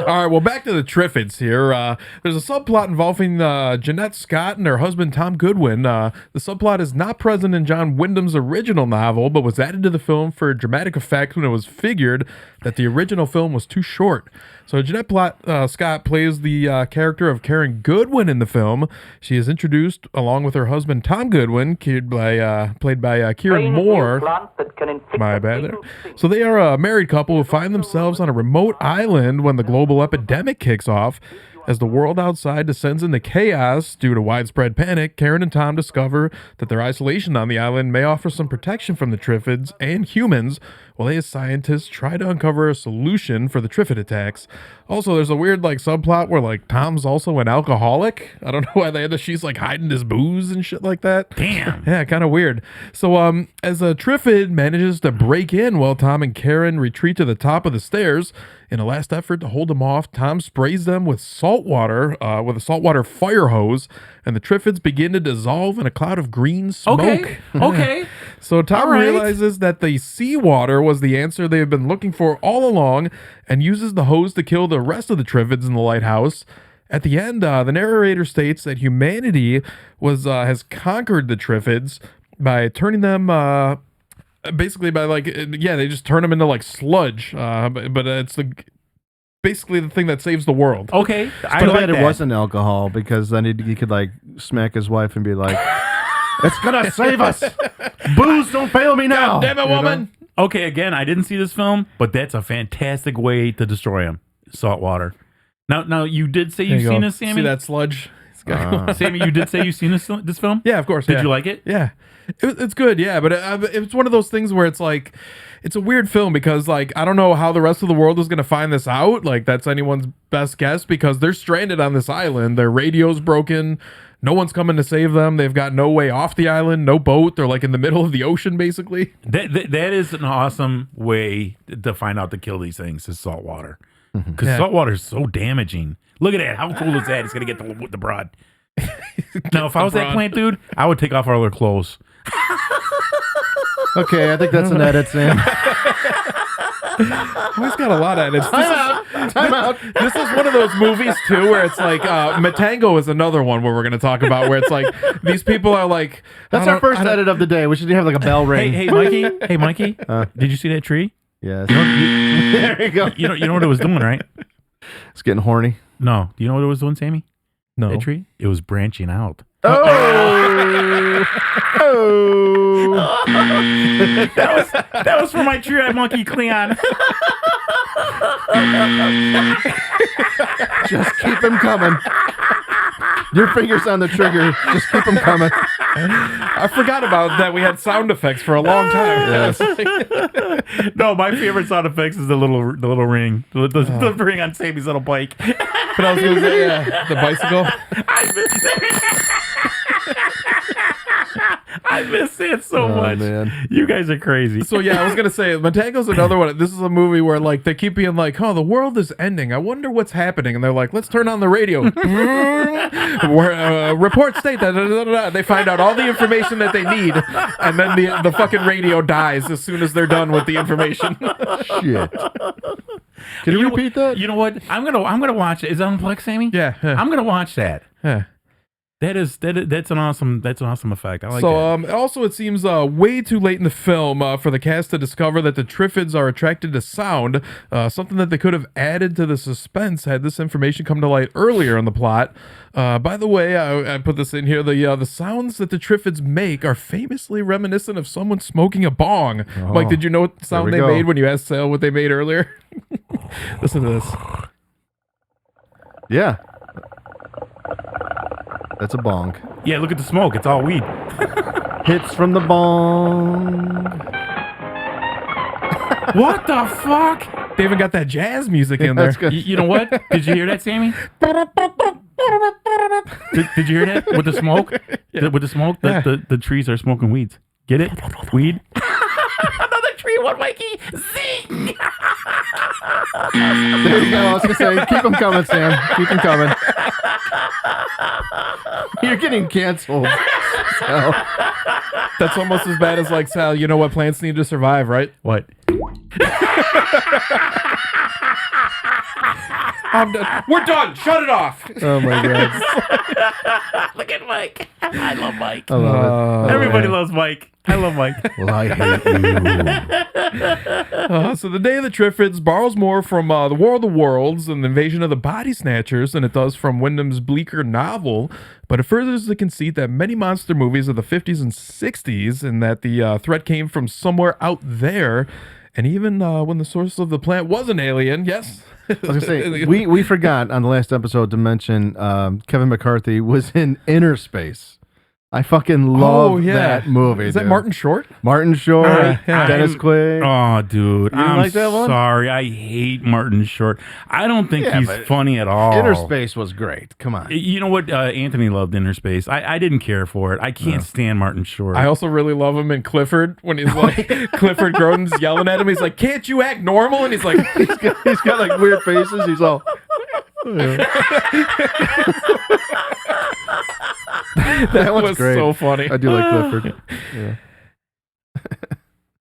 All right, well, back to the Triffids here. There's a subplot involving Jeanette Scott and her husband, Tom Goodwin. The subplot is not present in John Wyndham's original novel, but was added to the film for dramatic effect when it was figured that the original film was too short. So Jeanette Scott plays the character of Karen Goodwin in the film. She is introduced along with her husband, Tom Goodwin, played by Kieran Moore. My bad there. So they are a married couple who find themselves on a remote island when the global epidemic kicks off. As the world outside descends into chaos due to widespread panic, Karen and Tom discover that their isolation on the island may offer some protection from the Triffids and humans, while they as scientists try to uncover a solution for the Triffid attacks. Also, there's a weird subplot where Tom's also an alcoholic. I don't know why she's hiding his booze and shit like that. Damn. Yeah, kind of weird. So as a Triffid manages to break in while Tom and Karen retreat to the top of the stairs, in a last effort to hold them off, Tom sprays them with salt water, with a saltwater fire hose, and the Triffids begin to dissolve in a cloud of green smoke. Okay. So Tom realizes that the seawater was the answer they have been looking for all along, and uses the hose to kill the rest of the Triffids in the lighthouse. At the end, the narrator states that humanity has conquered the Triffids by turning them... basically by they just turn them into sludge, but it's basically the thing that saves the world. Okay, I like that it wasn't alcohol, because then he could smack his wife and be like, "It's gonna save us. Booze don't fail me now." God damn it, woman. Okay, again, I didn't see this film, but that's a fantastic way to destroy him. Salt water. Now you did say you've seen this, Sammy. See that sludge? Sammy, you did say you've seen this film? Yeah, of course. Did you like it? Yeah. It's good, yeah, but it's one of those things where it's it's a weird film because I don't know how the rest of the world is going to find this out. That's anyone's best guess because they're stranded on this island. Their radio's broken. No one's coming to save them. They've got no way off the island, no boat. They're in the middle of the ocean, basically. That is an awesome way to find out to kill these things is salt water. Because salt water is so damaging. Look at that. How cool is that? It's going to get the broad. Now, if I was that plant dude, I would take off all their clothes. Okay, I think that's an edit, Sam. He's got a lot of edits. Time out. This is one of those movies, too, where it's Matango is another one where we're going to talk about where it's these people are That's our first edit of the day. We should have a bell ring. Hey, Mikey. Hey, Mikey. Did you see that tree? Yes. There you go. You know what it was doing, right? It's getting horny. No. Do you know what it was doing, Sammy? No. That tree? It was branching out. Oh! that was for my tree-eyed monkey, Cleon. Just keep him coming. Your fingers on the trigger. Just keep them coming. I forgot about that. We had sound effects for a long time. Yes. No, my favorite sound effects is the little ring, the ring on Sammy's little bike. But I was going to say, the bicycle. I miss it so much. Man. You guys are crazy. So yeah, I was gonna say Matango's another one. This is a movie where like they keep being like, "Oh, the world is ending. I wonder what's happening." And they're like, "Let's turn on the radio." Where reports state that they find out all the information that they need, and then the fucking radio dies as soon as they're done with the information. Shit. Can you repeat that? You know what? I'm gonna watch it. Is that on Plex, Sammy? Yeah. I'm gonna watch that. Yeah. That's an awesome effect. I like So that. also it seems way too late in the film for the cast to discover that the Triffids are attracted to sound, something that they could have added to the suspense had this information come to light earlier in the plot. By the way, I put this in here. The sounds that the Triffids make are famously reminiscent of someone smoking a bong. Mike, did you know what sound they made when you asked Sal what they made earlier? Listen to this. Yeah. That's a bong. Yeah, look at the smoke. It's all weed. Hits from the bong. What the fuck? They even got that jazz music in there. That's good. You know what? Did you hear that, Sammy? Did you hear that? With the smoke? With the smoke, the trees are smoking weeds. Get it? Weed? Another tree, one Mikey. Zing! There you go. I was going to say, keep them coming, Sam. Keep them coming. You're getting canceled. So. That's almost as bad as like, Sal, you know what plants need to survive, right? What? I'm done. We're done. Shut it off. Oh, my God. Look at Mike. I love Mike. I love it. Everybody loves Mike. I love Mike. Well, I hate you. So the Day of the Triffids borrows more from the War of the Worlds and the Invasion of the Body Snatchers than it does from Wyndham's bleaker novel, but it furthers the conceit that many monster movies of the 50s and 60s and that the threat came from somewhere out there, and even when the source of the plant was an alien, yes. I was going to say, we forgot on the last episode to mention Kevin McCarthy was in Inner Space. I fucking love that movie. Is that dude. Martin Short? Martin Short, Dennis Quaid. Oh, dude. You didn't like that one? Sorry. I hate Martin Short. I don't think he's but funny at all. Inner Space was great. Come on. You know what? Anthony loved Inner Space. I didn't care for it. I can't stand Martin Short. I also really love him in Clifford when he's like, Clifford Grodin's yelling at him. He's like, "Can't you act normal?" And he's like, he's got like weird faces. He's all. that was great. so funny. I do like Clifford. Yeah.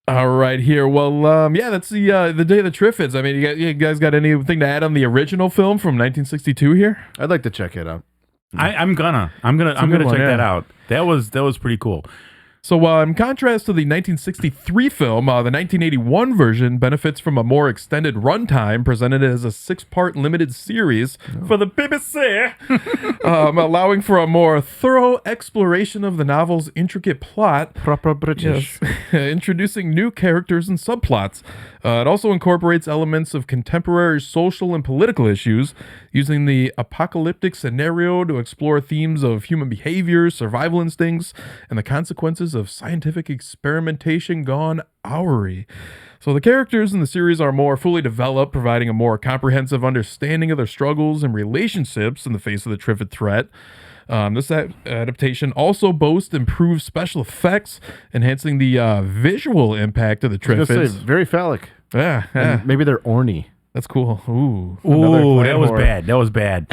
All right, here. Well, that's the Day of the Triffids. I mean, you guys got anything to add on the original film from 1962 here? I'd like to check it out. I'm gonna check that out. That was pretty cool. So, in contrast to the 1963 film, the 1981 version benefits from a more extended runtime, presented as a 6-part limited series for the BBC, allowing for a more thorough exploration of the novel's intricate plot. Proper British. Yes. Introducing new characters and subplots. It also incorporates elements of contemporary social and political issues, using the apocalyptic scenario to explore themes of human behavior, survival instincts, and the consequences of scientific experimentation gone awry. So the characters in the series are more fully developed, providing a more comprehensive understanding of their struggles and relationships in the face of the Triffid threat. This adaptation also boasts improved special effects, enhancing the visual impact of the I was gonna Triffids. say, very phallic. Yeah. And maybe they're orny. That's cool. Ooh, That was bad. That was bad.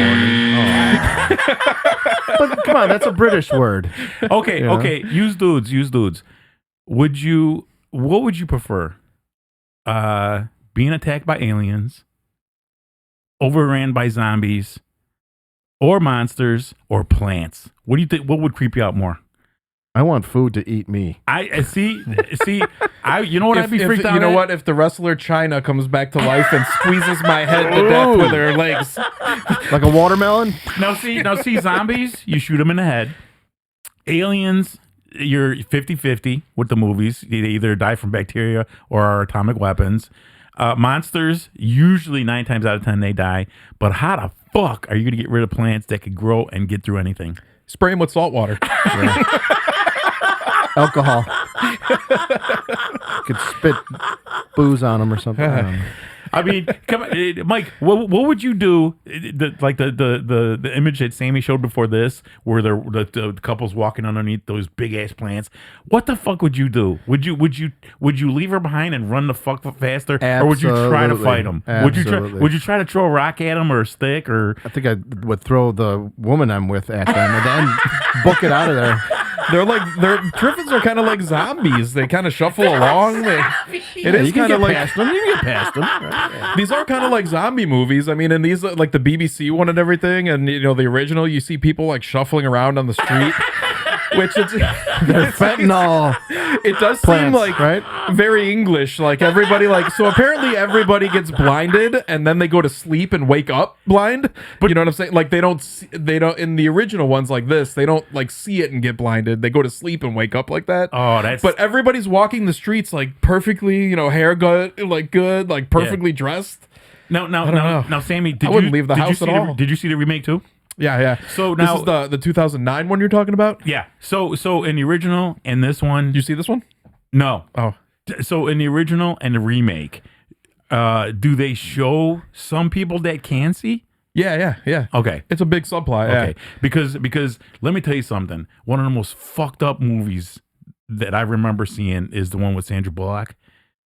But come on, that's a British word. Okay, You know? okay. Use dudes. What would you prefer? Being attacked by aliens, overran by zombies, or monsters, or plants? What do you think? What would creep you out more? I want food to eat me. I see. You know what? I'd be freaked out. You know at? what? If the wrestler China comes back to life and squeezes my head to death with her legs. Like a watermelon? Now see, zombies, you shoot them in the head. Aliens, you're 50-50 with the movies. They either die from bacteria or are atomic weapons. Monsters, usually 9 times out of 10 they die. But how the fuck are you going to get rid of plants that could grow and get through anything? Spray them with salt water. Yeah. Alcohol. Could spit booze on them or something. I don't know. I mean, come on, Mike. What would you do? The image that Sammy showed before this, where the couple's walking underneath those big ass plants. What the fuck would you do? Would you leave her behind and run the fuck faster, or would you try to fight them? Would you try to throw a rock at them or a stick or? I think I would throw the woman I'm with at them and then book it out of there. Triffids are kind of like zombies. They kind of shuffle along. It is kind of like past them. You can get past them. Right? Yeah. these are kind of like zombie movies. I mean, in these like the BBC one and everything, and the original, you see people like shuffling around on the street. Which they're fentanyl. It does plants, seem like right? very English. Like everybody so apparently everybody gets blinded and then they go to sleep and wake up blind. But you know what I'm saying? Like they don't in the original ones like this, they don't like see it and get blinded. They go to sleep and wake up like that. Oh, that's. But everybody's walking the streets like perfectly, hair good, like perfectly dressed. Now, Sammy, I wouldn't leave the house at all. Did you see the remake too? Yeah. So now this is the 2009 one you're talking about? Yeah. So in the original and this one, Did you see this one? no. Oh. So in the original and the remake, do they show some people that can see? Yeah. Okay. It's a big subplot. Okay. Because let me tell you something. One of the most fucked up movies that I remember seeing is the one with Sandra Bullock.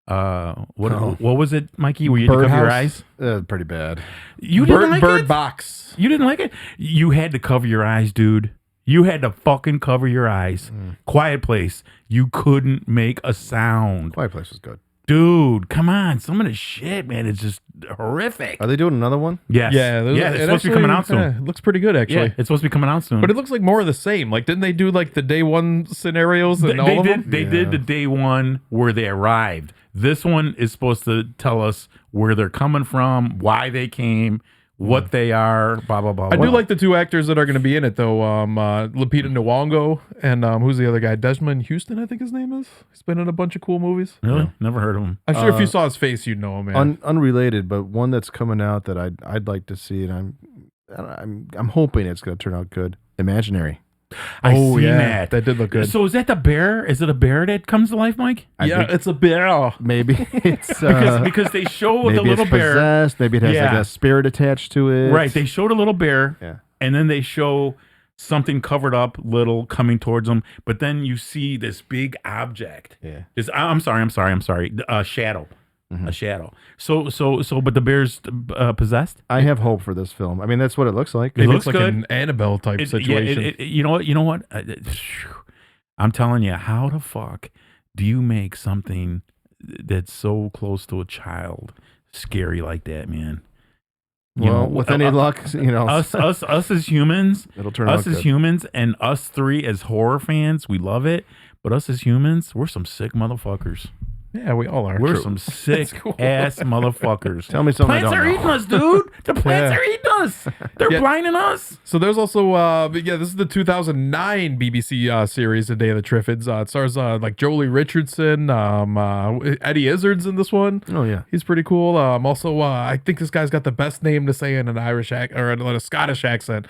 What was it, Mikey? Where you had to cover your eyes? Pretty bad. Yeah. Didn't like Bird it? Box. You didn't like it? You had to cover your eyes, dude. You had to fucking cover your eyes. Quiet Place. You couldn't make a sound. Quiet Place was good. Dude, come on. Some of the shit, man, it's just horrific. Are they doing another one? Yes. Yeah, it's supposed to be coming out soon. It looks pretty good, actually. Yeah, it's supposed to be coming out soon. But it looks like more of the same. Like, didn't they do like the day one scenarios and all of them? They did the day one where they arrived. This one is supposed to tell us where they're coming from, why they came, what they are, blah, blah, blah. I do like the two actors that are going to be in it, though. Lupita Nyong'o and who's the other guy? Desmond Houston, I think his name is. He's been in a bunch of cool movies. Really? Yeah. Never heard of him. I'm sure if you saw his face, you'd know him, man. Unrelated, but one that's coming out that I'd like to see, and I'm hoping it's going to turn out good. Imaginary. I seen that. That did look good. So is that the bear? Is it a bear that comes to life, Mike? It's a bear. Maybe it's because they show maybe the little it's bear. Possessed. Maybe it has like a spirit attached to it. Right. They showed a little bear. Yeah. And then they show something covered up, little coming towards them. But then you see this big object. Yeah. I'm sorry. A shadow. A shadow. So, but the bear's possessed. I have hope for this film. I mean, that's what it looks like. It looks looks like good. an Annabelle type situation. You know what? I'm telling you, how the fuck do you make something that's so close to a child scary like that, man? With any luck, us as humans, it'll turn out us as good. humans, and us three as horror fans, we love it. But us as humans, we're some sick motherfuckers. Yeah, we all are. We're some sick ass motherfuckers. Tell me something Plants I don't are know. eating us, dude. The plants are eating us. They're blinding us. So there's also, this is the 2009 BBC series, The Day of the Triffids. It stars like Jolie Richardson, Eddie Izzard's in this one. Oh yeah, he's pretty cool. Also, I think this guy's got the best name to say in an Irish or in a Scottish accent.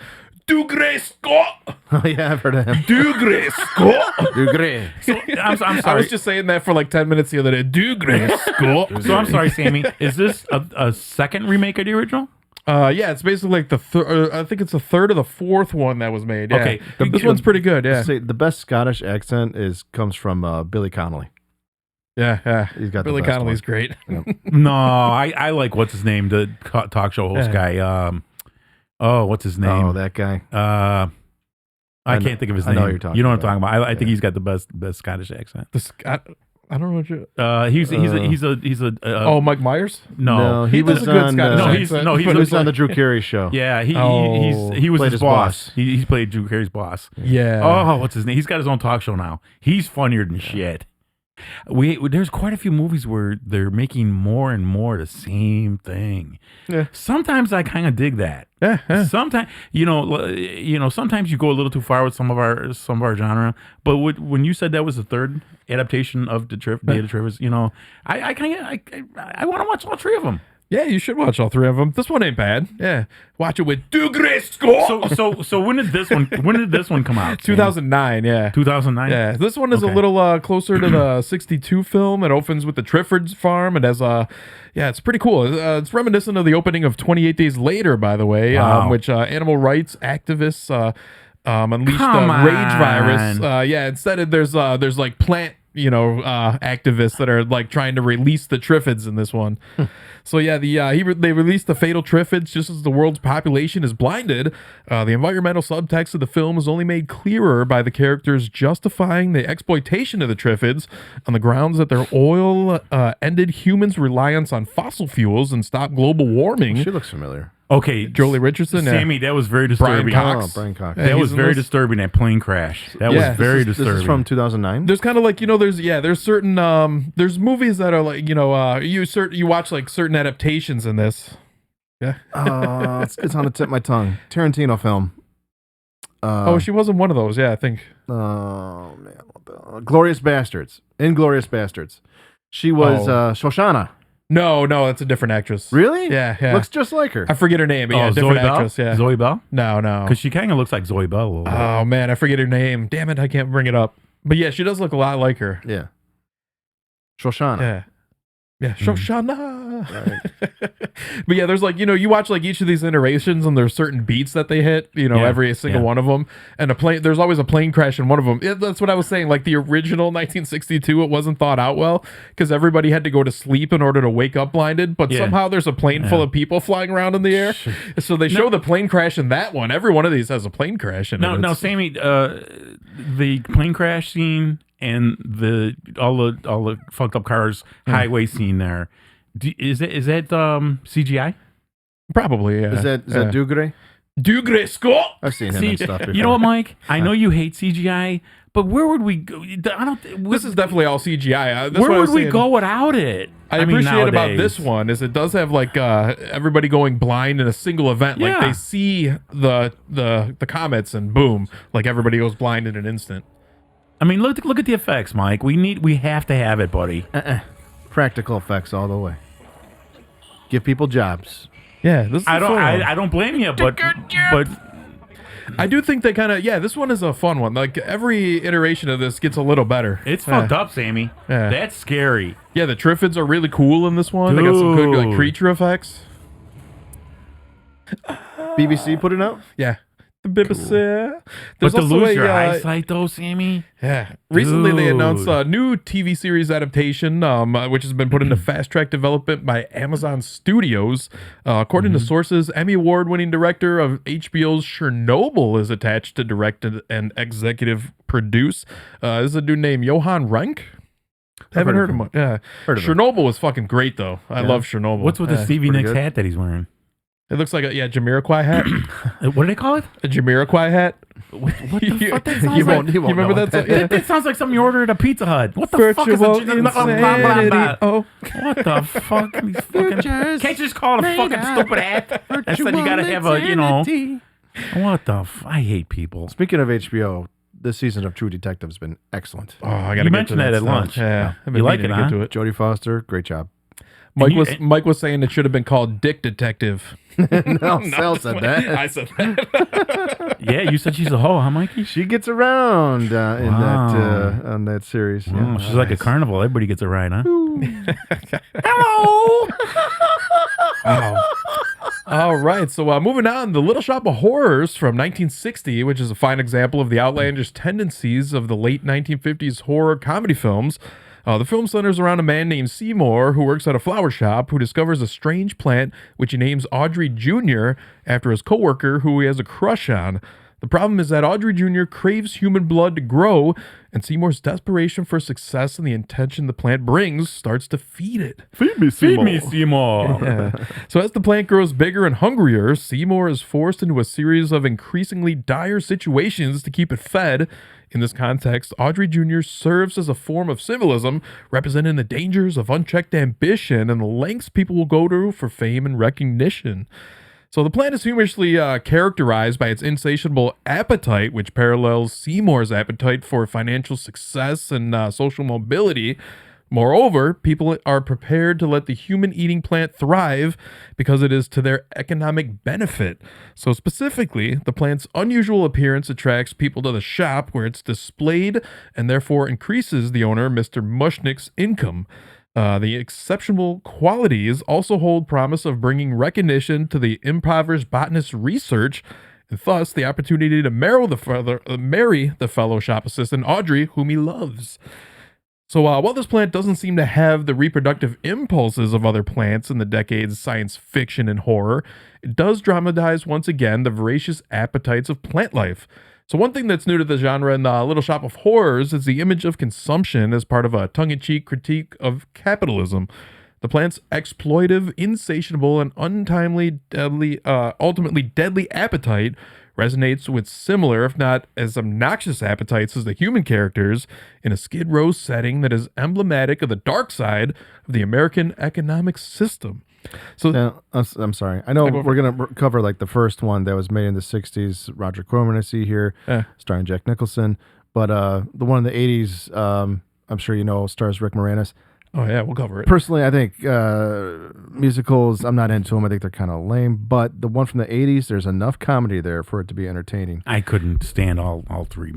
Dougray Scott. Oh yeah, I've heard of him. Dougray Scott. Dougray. So, I'm sorry. I was just saying that for like 10 minutes the other day. Dougray Scott. So I'm sorry, Sammy. Is this a second remake of the original? Yeah, it's basically like I think it's the third or the fourth one that was made. Yeah. Okay. This one's pretty good. Yeah. Say the best Scottish accent comes from Billy Connolly. Yeah. He's got Billy the best Connolly's one. great. No, I like what's his name, the talk show host guy. What's his name? Oh, that guy. I can't think of his I name. know what you're talking You know what I'm about. talking about. I think he's got the best Scottish accent. I don't know what you. He's a. Mike Myers? No, he does was a good on. Scottish He was on the Drew Carey show. Yeah, he Oh. was Played his his boss. boss. He played Drew Carey's boss. Yeah. Oh, what's his name? He's got his own talk show now. He's funnier than shit. There's quite a few movies where they're making more and more the same thing. Yeah. Sometimes I kind of dig that. Yeah. Sometimes sometimes you go a little too far with some of our genre. But when you said that was the third adaptation of the Day of the Triffids, I want to watch all three of them. Yeah, you should watch all 3 of them. This one ain't bad. Yeah, watch it with Dugresco. So when did this one come out? 2009. Yeah. 2009. Yeah, this one is a Okay. little closer to the 62 film. It opens with the Triffids farm. It has yeah, it's pretty cool. It's reminiscent of the opening of 28 Days Later, by the way, Wow. which animal rights activists unleashed Come a rage virus. on. Yeah, instead there's like plant activists that are like trying to release the Triffids in this one. So yeah, they released the fatal Triffids just as the world's population is blinded. The environmental subtext of the film is only made clearer by the characters justifying the exploitation of the Triffids on the grounds that their oil ended humans' reliance on fossil fuels and stopped global warming. She looks familiar. Okay, Jolie Richardson, yeah. Sammy, that was very disturbing. Cox. Brian Cox. That he's was in very this. disturbing. That plane crash. That Yeah. was very This disturbing. is from 2009. There's kind of like there's certain there's movies that are like you watch like certain adaptations in this. Yeah. It's on the tip of my tongue. Tarantino film. Oh, she wasn't one of those. Yeah, I think. Oh man, Glorious Bastards. Inglorious Bastards. She was Shoshana. No, that's a different actress. Really? Yeah. Looks just like her. I forget her name, but yeah, Zoe different Bell? actress. Yeah. Zoe Bell? No. Because she kind of looks like Zoe Bell a little bit. Oh man, I forget her name. Damn it, I can't bring it up. But yeah, she does look a lot like her. Yeah. Shoshana. Yeah. Yeah, Shoshana. But yeah, there's like, you watch like each of these iterations and there's certain beats that they hit, every single one of them. And there's always a plane crash in one of them. Yeah, that's what I was saying. Like the original 1962, it wasn't thought out well because everybody had to go to sleep in order to wake up blinded. But somehow there's a plane full of people flying around in the air. So they show the plane crash in that one. Every one of these has a plane crash in it. No, Sammy, the plane crash scene and all the fucked up cars highway scene there. Is that CGI? Probably, yeah. Is that Dugre? Dugresco. I've seen him and stuff before. You know what, Mike? I know you hate CGI, but where would we go? This is definitely all CGI. That's where what I would was we saying. go without it? I mean, appreciate about nowadays. this one is it does have like everybody going blind in a single event. Like Yeah. they see the comets and boom, like everybody goes blind in an instant. I mean, look at the effects, Mike. We have to have it, buddy. Practical effects all the way. Give people jobs. Yeah, this is I don't a fun one. I don't blame you, but I do think they kind of this one is a fun one. Like every iteration of this gets a little better. it's fucked up, Sammy. Yeah. That's scary. Yeah, the Triffids are really cool in this one. They got some good like Dude. creature effects. BBC put it out? Yeah. The BBC. But to also lose your eyesight, though, Sammy. Yeah. Recently, they Dude. announced a new TV series adaptation, which has been put into fast track development by Amazon Studios. According to sources, Emmy Award winning director of HBO's Chernobyl is attached to direct and executive produce. This is a dude named Johan Renck. Haven't heard of him. Yeah. Heard of him. Chernobyl was fucking great, though. I love Chernobyl. What's with the Stevie pretty Nicks good. hat that he's wearing? It looks like a Jamiroquai hat. What do they call it? A Jamiroquai hat. What the fuck? That sounds You like, won't You remember know that? what song? Yeah. That sounds like something you ordered at a Pizza Hut. What the Virtual fuck is a insanity. Oh. What the fuck? These fucking, can't you just call it a fucking stupid hat? Instead, you gotta have a, what the I hate people. Speaking of HBO, this season of True Detective has been excellent. Oh, I gotta You get mentioned to that at stuff. lunch. Yeah, I've been You like meaning it, to get huh? to it. Jodie Foster, great job. Mike was saying it should have been called Dick Detective. No, Sal said that. I said that. Yeah, you said she's a hoe, huh, Mikey? She gets around in Wow. that on that series. Oh, she's like a carnival. Everybody gets a ride, huh? Hello. All right, so moving on, The Little Shop of Horrors from 1960, which is a fine example of the outlandish tendencies of the late 1950s horror comedy films. The film centers around a man named Seymour who works at a flower shop who discovers a strange plant which he names Audrey Jr. after his coworker who he has a crush on. The problem is that Audrey Jr. craves human blood to grow, and Seymour's desperation for success and the intention the plant brings starts to feed it. Feed me, Feed me, Seymour. Yeah. So as the plant grows bigger and hungrier, Seymour is forced into a series of increasingly dire situations to keep it fed. In this context, Audrey Jr. serves as a form of symbolism, representing the dangers of unchecked ambition and the lengths people will go to for fame and recognition. So the plant is humorously characterized by its insatiable appetite, which parallels Seymour's appetite for financial success and social mobility. Moreover, people are prepared to let the human-eating plant thrive because it is to their economic benefit. So specifically, the plant's unusual appearance attracts people to the shop where it's displayed and therefore increases the owner, Mr. Mushnick's, income. The exceptional qualities also hold promise of bringing recognition to the impoverished botanist's research, and thus the opportunity to marry the fellow shop assistant, Audrey, whom he loves. So while this plant doesn't seem to have the reproductive impulses of other plants in the decade's science fiction and horror, it does dramatize once again the voracious appetites of plant life. So one thing that's new to the genre in Little Shop of Horrors is the image of consumption as part of a tongue-in-cheek critique of capitalism. The plant's exploitive, insatiable, and ultimately deadly appetite resonates with similar, if not as obnoxious appetites as the human characters in a Skid Row setting that is emblematic of the dark side of the American economic system. So now, I'm sorry. I know we're going to cover like the first one that was made in the 60s, Roger Corman I see here, starring Jack Nicholson. But the one in the 80s, I'm sure you know, stars Rick Moranis. Oh, yeah, we'll cover it. Personally, I think musicals, I'm not into them. I think they're kind of lame. But the one from the 80s, there's enough comedy there for it to be entertaining. I couldn't stand all three.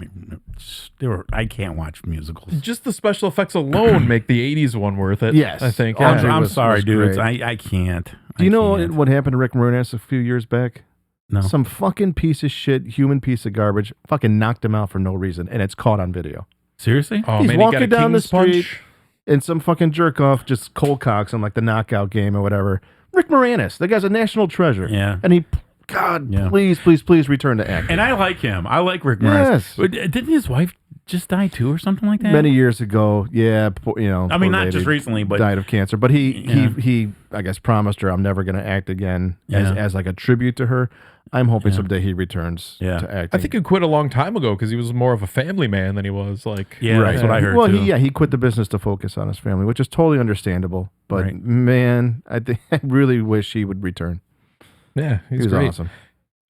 I can't watch musicals. Just the special effects alone make the 80s one worth it. Yes. I think. I'm sorry, dudes. I can't. Do you know what happened to Rick Moranis a few years back? No. Some fucking piece of shit, human piece of garbage, fucking knocked him out for no reason. And it's caught on video. Seriously? Oh, He's man, walking he got a down the king's street. punch. And some fucking jerk off just cold cocks him like the knockout game or whatever. Rick Moranis, that guy's a national treasure. Yeah. And please return to acting. And I like him. I like Rick Moranis. Yes. Didn't his wife just die too or something like that? Many years ago, yeah. I mean, not just recently, but died of cancer. But he I guess promised her I'm never going to act again as like a tribute to her. I'm hoping someday he returns to acting. I think he quit a long time ago because he was more of a family man than he was like. Yeah, that's what I heard. Well, too. he quit the business to focus on his family, which is totally understandable. But man, I really wish he would return. Yeah, he was great. Awesome.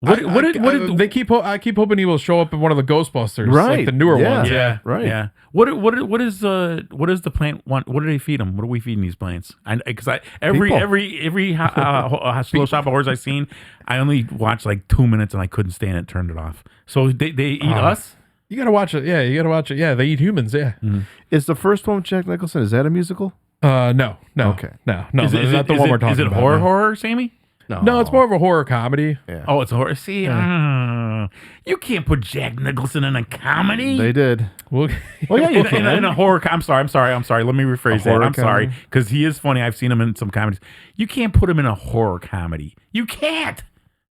I keep hoping he will show up in one of the Ghostbusters, right? Like the newer ones. Yeah, right. Yeah. What is the plant want? What do they feed them? What are we feeding these plants? Because every slow shop of horrors I've seen, I only watched like 2 minutes and I couldn't stand it. Turned it off. So they eat us. You gotta watch it. Yeah, you gotta watch it. Yeah, they eat humans. Yeah. Mm-hmm. Is the first one with Jack Nicholson? Is that a musical? No. Okay. No. Is not the one we're talking about. Is it horror, Sammy? No, it's more of a horror comedy. Yeah. Oh, it's a horror. See, you can't put Jack Nicholson in a comedy. They did. Well, yeah, you can. In a horror. I'm sorry. Let me rephrase that. I'm sorry comedy? because he is funny. I've seen him in some comedies. You can't put him in a horror comedy. You can't.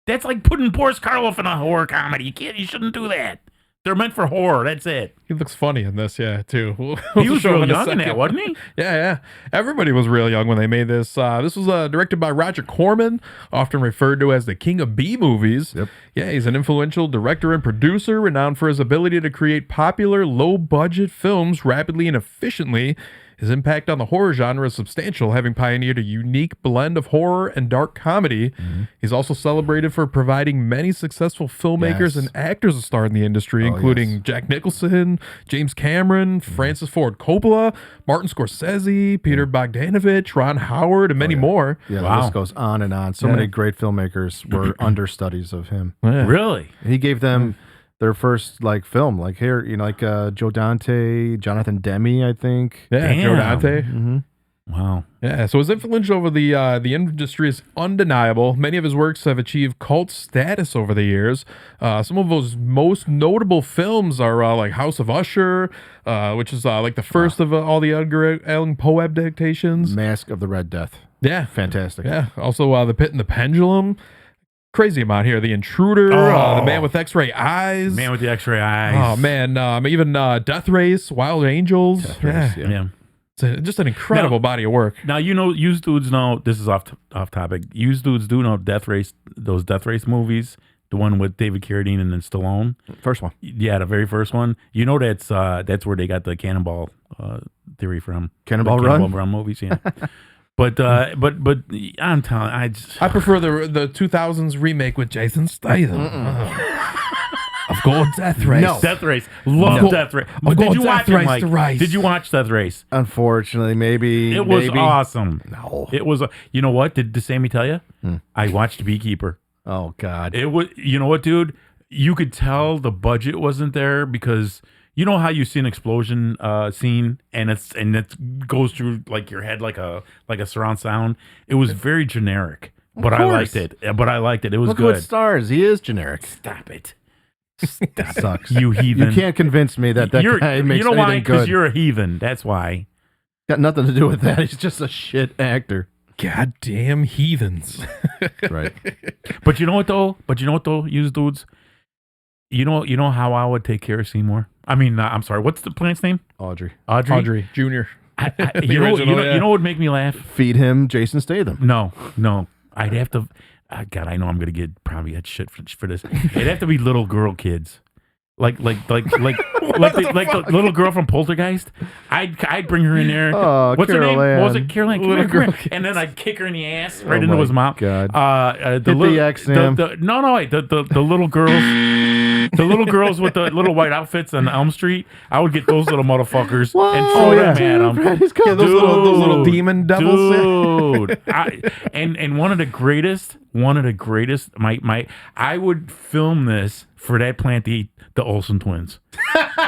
That's like putting Boris Karloff in a horror comedy. You can't. You shouldn't do that. They're meant for horror. That's it. He looks funny in this, too. He was real young in that, wasn't he? Yeah. Everybody was real young when they made this. This was directed by Roger Corman, often referred to as the king of B movies. Yep. Yeah, he's an influential director and producer, renowned for his ability to create popular, low-budget films rapidly and efficiently. His impact on the horror genre is substantial, having pioneered a unique blend of horror and dark comedy. Mm-hmm. He's also celebrated for providing many successful filmmakers and actors a start in the industry, including Jack Nicholson, James Cameron, Francis Ford Coppola, Martin Scorsese, Peter Bogdanovich, Ron Howard, and many more. Yeah, the list goes on and on. So many great filmmakers were understudies of him. Yeah. Really? And he gave them their first film, like here, Joe Dante, Jonathan Demme, I think. Yeah, Joe Dante. Mm-hmm. Wow. Yeah, so his influence over the industry is undeniable. Many of his works have achieved cult status over the years. Some of those most notable films are like House of Usher, which is like the first of all the Edgar Allan Poe adaptations. Mask of the Red Death. Yeah. Fantastic. Yeah. Also The Pit and the Pendulum. Crazy amount here. The Intruder, The Man with X-Ray Eyes. Man with the X-Ray Eyes. Oh, man. Even Death Race, Wild Angels. Yeah. It's just an incredible body of work. Now, you dudes know, this is off topic. You dudes do know those Death Race movies, the one with David Carradine and then Stallone. First one. Yeah, the very first one. You know that's where they got the cannonball theory from. Cannonball Run movies, yeah. But I'm telling, I prefer the 2000s remake with Jason Statham. Of Go Death Race. No. Death Race. Love Death Race. I'm Did going you watch Death it, Race Mike? to Rice. Did you watch Death Race? Unfortunately, maybe. It was maybe. awesome. No. It was. You know what? Did Sammy tell you? I watched Beekeeper. Oh, God. It was. You know what, dude? You could tell the budget wasn't there because you know how you see an explosion scene and it goes through like your head like a surround sound. It was very generic, but I liked it. But I liked it. It was Look good. what stars. He is generic. Stop it. That sucks. You heathen. You can't convince me that guy makes You know why? anything Because good. you're a heathen. That's why. Got nothing to do with that. He's just a shit actor. Goddamn heathens. Right. But you know what though? You dudes. You know how I would take care of Seymour. I mean, I'm sorry. What's the plant's name? Audrey. Audrey Jr. You know what would make me laugh? Feed him Jason Statham. No. I'd have to. God, I know I'm gonna get probably get shit for this. It'd have to be little girl kids, like the little girl from Poltergeist. I'd bring her in there. Oh, What's her name? Carol What was Ann. it? Carol Ann. Come Little here, girl and then I'd kick her in the ass right Oh into my his mouth. God. The Hit the X, Sam. The little girls. The little girls with the little white outfits on Elm Street, I would get those little motherfuckers and throw them at them. He's got Those little demon devils. Dude, and one of the greatest, I would film this for that plant to eat the Olsen twins.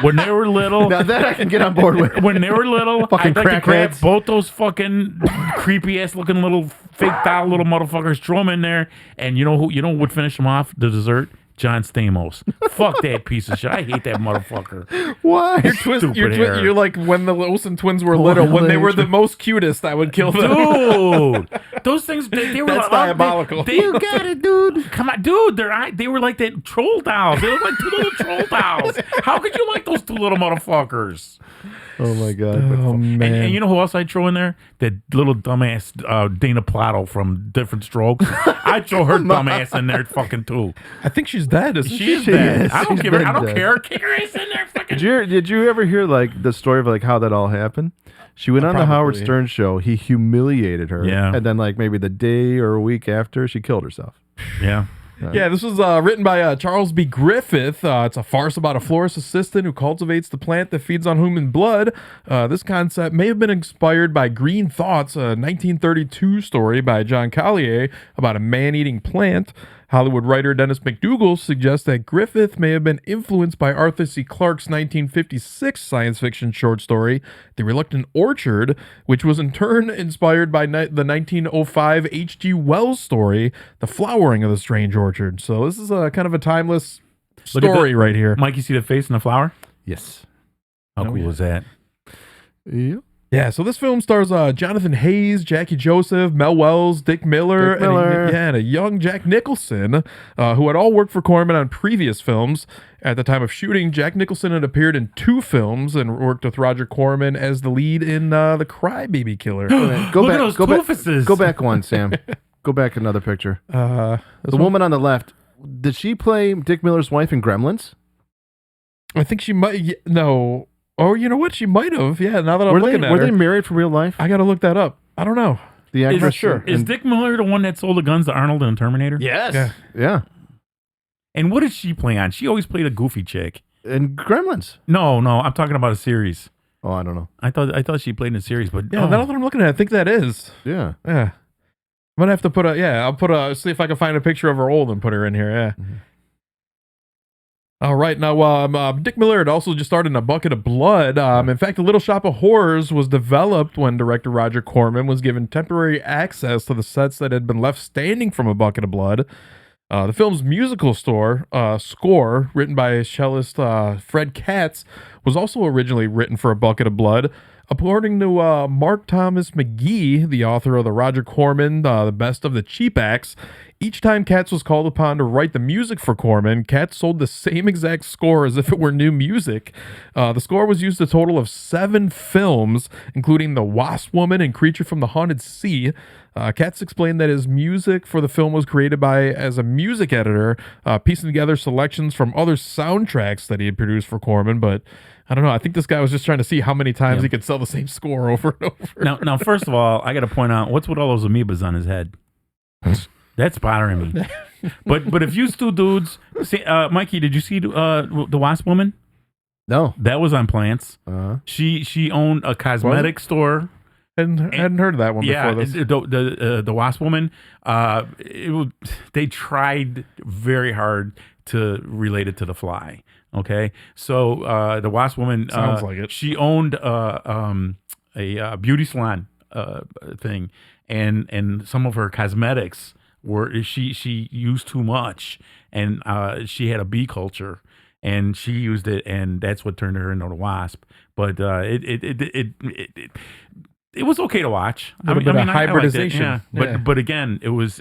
When they were little, Now that I can get on board with. when they were little, Fucking I'd like to grab crackheads. both those fucking creepy ass looking little fake doll little motherfuckers, throw them in there, and you know who would finish them off? The dessert. John Stamos. Fuck that piece of shit. I hate that motherfucker. Why? Stupid hair. You're like when the Olsen twins were little, when they were the most cutest, I would kill them. Dude, those things they were That's diabolical. You got it, dude. Come on, dude. They were like that troll dolls. They were like two little troll dolls. How could you like those two little motherfuckers? Oh my God. Oh man! And you know who else I'd throw in there? That little dumbass Dana Plato from Different Strokes. I'd throw her dumbass in there fucking too. I think she's dead. Isn't She she? is dead. is. I don't She's give her. been I don't dead. care. Kick her ass in there. Fucking. Did you ever hear like the story of like how that all happened? She went on the Howard Probably. Stern show. He humiliated her. Yeah. And then like maybe the day or a week after, she killed herself. Yeah. Yeah, this was written by Charles B. Griffith. It's a farce about a florist assistant who cultivates the plant that feeds on human blood. This concept may have been inspired by Green Thoughts, a 1932 story by John Collier about a man-eating plant. Hollywood writer Dennis McDougall suggests that Griffith may have been influenced by Arthur C. Clarke's 1956 science fiction short story, The Reluctant Orchard, which was in turn inspired by the 1905 H.G. Wells story, The Flowering of the Strange Orchard. So this is a kind of a timeless Look at story right here. Mike, you see the face in the flower? Yes. How Oh, cool yeah. is that? Yep. Yeah, so this film stars Jonathan Hayes, Jackie Joseph, Mel Wells, Dick Miller, Dick Miller. And a young Jack Nicholson, who had all worked for Corman on previous films. At the time of shooting, Jack Nicholson had appeared in 2 films and worked with Roger Corman as the lead in The Crybaby Killer. Go Look back. at those Go back. doofuses. Go back one, Sam. Go back another picture. The woman on the left. Did she play Dick Miller's wife in Gremlins? I think she might. No. Oh, you know what? She might have. Yeah, now that I'm Were looking they at were her. they married for real life? I got to look that up. I don't know. The actress. sure. Is Dick Miller the one that sold the guns to Arnold and Terminator? Yes. Yeah. Yeah. And what did she play on? She always played a goofy chick. And Gremlins. No, I'm talking about a series. Oh, I don't know. I thought she played in a series, but Yeah, now that I'm looking at it, I think that is. Yeah. Yeah. I'm going to have to put I'll put see if I can find a picture of her old and put her in here. Yeah. Mhm. All right. Now, Dick Miller had also just starred in A Bucket of Blood. In fact, A Little Shop of Horrors was developed when director Roger Corman was given temporary access to the sets that had been left standing from A Bucket of Blood. The film's musical score, written by cellist Fred Katz, was also originally written for A Bucket of Blood. According to Mark Thomas McGee, the author of the Roger Corman, The Best of the Cheap Acts, each time Katz was called upon to write the music for Corman, Katz sold the same exact score as if it were new music. The score was used a total of 7 films, including The Wasp Woman and Creature from the Haunted Sea. Katz explained that his music for the film was created as a music editor, piecing together selections from other soundtracks that he had produced for Corman, but I don't know. I think this guy was just trying to see how many times he could sell the same score over and over. now, first of all, I got to point out what's with all those amoebas on his head. That's bothering me. but if you two dudes, see, Mikey, did you see the Wasp Woman? No. That was on Plants. Uh-huh. She owned a cosmetic store. Hadn't heard of that one before this. The Wasp Woman. They tried very hard to relate it to The Fly. Okay, so the Wasp Woman Sounds like it. She owned a beauty salon thing, and some of her cosmetics were she used too much, and she had a bee culture, and she used it, and that's what turned her into a wasp. But it was okay to watch. A little bit of hybridization. I liked it, yeah. But again, it was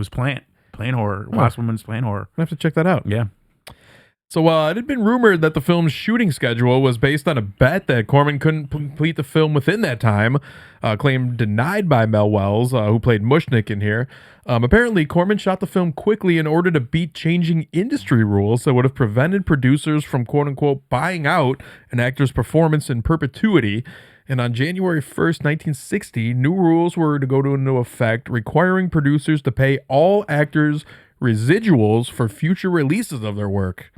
plant horror. Wasp Woman's plant horror. I have to check that out. Yeah. So it had been rumored that the film's shooting schedule was based on a bet that Corman couldn't complete the film within that time, claim denied by Mel Wells, who played Mushnick in here. Apparently, Corman shot the film quickly in order to beat changing industry rules that would have prevented producers from quote-unquote buying out an actor's performance in perpetuity. And on January 1st, 1960, new rules were to go into effect requiring producers to pay all actors residuals for future releases of their work.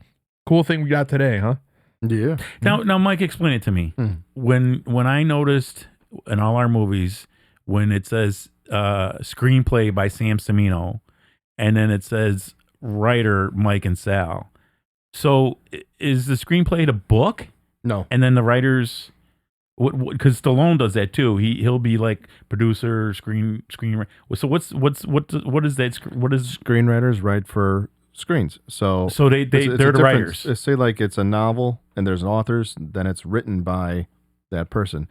Cool thing we got today, huh? Yeah. Now, Mike, explain it to me. When I noticed in all our movies, when it says screenplay by Sam Cimino, and then it says writer Mike and Sal. So is the screenplay the book? No. And then the writers, because Stallone does that too. He'll be like producer, screenwriter. So what is that? What is Screenwriters write for screens. So they're the writers. Say like it's a novel and there's authors, then it's written by that person.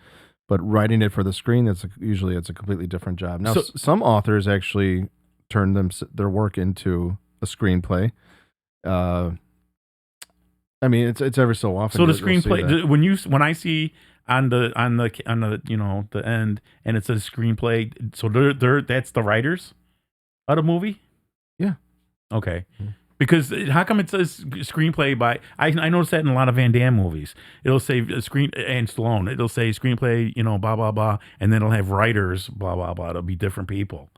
But writing it for the screen, usually it's a completely different job. Now, some authors actually turn their work into a screenplay. I mean, it's every so often. So the screenplay, when I see on the the end and it says screenplay, so that's the writers of the movie. Yeah. Okay. Because how come it says screenplay by? I noticed that in a lot of Van Damme movies. It'll say and Stallone. It'll say screenplay, blah blah blah, and then it'll have writers, blah blah blah. It'll be different people.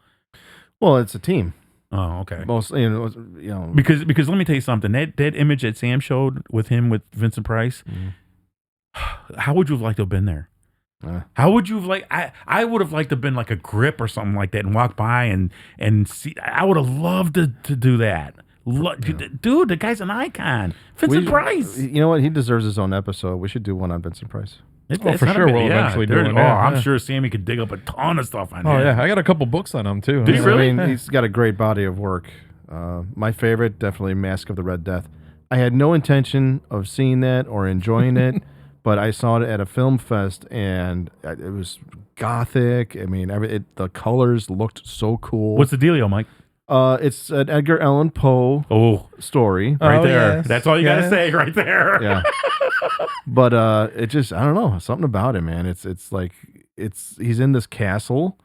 Well, it's a team. Oh, okay. Mostly, Because let me tell you something. That image that Sam showed with Vincent Price. How would you have liked to have been there? How would you have liked? I would have liked to have been like a grip or something like that and walk by and see. I would have loved to do that. Dude, the guy's an icon. Vincent Price. You know what? He deserves his own episode. We should do one on Vincent Price. For sure, we'll eventually do it. I'm sure Sammy could dig up a ton of stuff on him. Oh, yeah. I got a couple books on him, too. Do you really? I mean, he's got a great body of work. My favorite, definitely Mask of the Red Death. I had no intention of seeing that or enjoying it, but I saw it at a film fest, and it was gothic. I mean, the colors looked so cool. What's the dealio, Mike? It's an Edgar Allan Poe story. Right there. Yes. That's all you got to say right there. Yeah. But it just, I don't know, something about it, man. It's like he's in this castle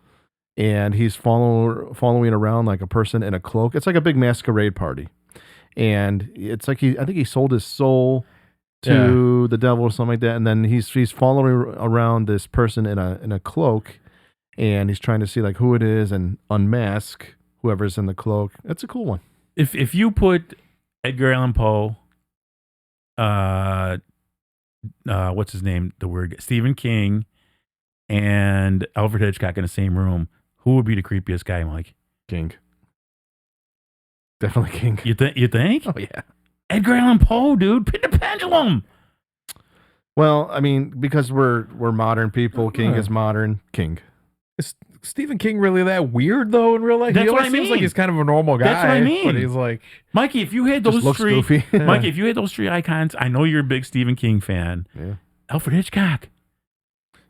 and he's following around like a person in a cloak. It's like a big masquerade party. And it's like I think he sold his soul to the devil or something like that, and then he's following around this person in a cloak, and he's trying to see like who it is and unmask whoever's in the cloak. It's a cool one. If you put Edgar Allan Poe, what's his name? Stephen King, and Alfred Hitchcock in the same room, who would be the creepiest guy, Mike? King. Definitely King. You think? Oh yeah. Edgar Allan Poe, dude, pin the pendulum. Well, I mean, because we're modern people, King is modern. King. Is Stephen King really that weird though in real life? That's he what always I mean. seems like he's kind of a normal guy. That's what I mean. But he's like, Mikey, if you had those looks three, goofy. Mikey, if you had those three icons, I know you're a big Stephen King fan. Yeah. Alfred Hitchcock.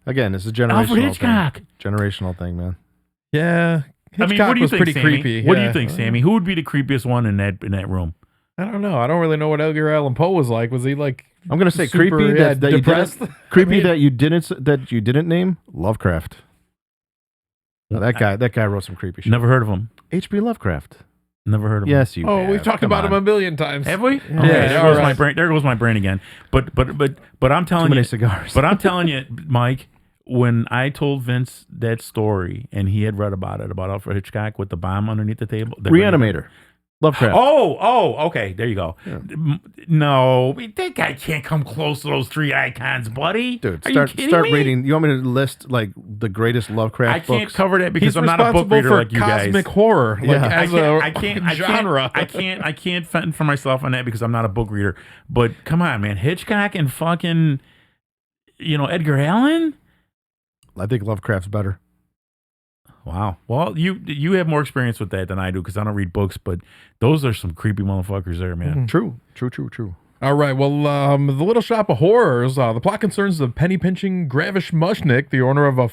Again, it's a generational Alfred Hitchcock. thing. Generational thing, man. yeah. Hitchcock I mean, what do you was think, pretty Sammy? creepy. What do yeah. you think, Sammy? Who would be the creepiest one in that room? I don't know. I don't really know what Edgar Allan Poe was like. Was he like? I'm gonna say super, creepy that depressed. you didn't, creepy that you didn't name Lovecraft. Now, that guy wrote some creepy shit. Never heard of him. H.P. Lovecraft. Never heard of him. Yes, you. Oh, we've talked about him a million times. Have we? Yeah. Okay, there goes right. my brain. There goes my brain again. But I'm telling Too many you, cigars. but I'm telling you, Mike, when I told Vince that story and he had read about it, about Alfred Hitchcock with the bomb underneath the table. Reanimator. Lovecraft. Okay. There you go. Yeah. No, that guy can't come close to those three icons, buddy. Dude, Are you kidding start me? reading. You want me to list like the greatest Lovecraft I can't books? cover that because He's I'm not a book responsible reader for like you guys. cosmic horror, like Yeah. as a genre. I can't fend for myself on that because I'm not a book reader. But come on, man, Hitchcock and fucking, Edgar Allan. I think Lovecraft's better. Wow. Well, you have more experience with that than I do because I don't read books, but those are some creepy motherfuckers there, man. True. All right. Well, the Little Shop of Horrors. The plot concerns the penny-pinching Gravish Mushnick, the owner of a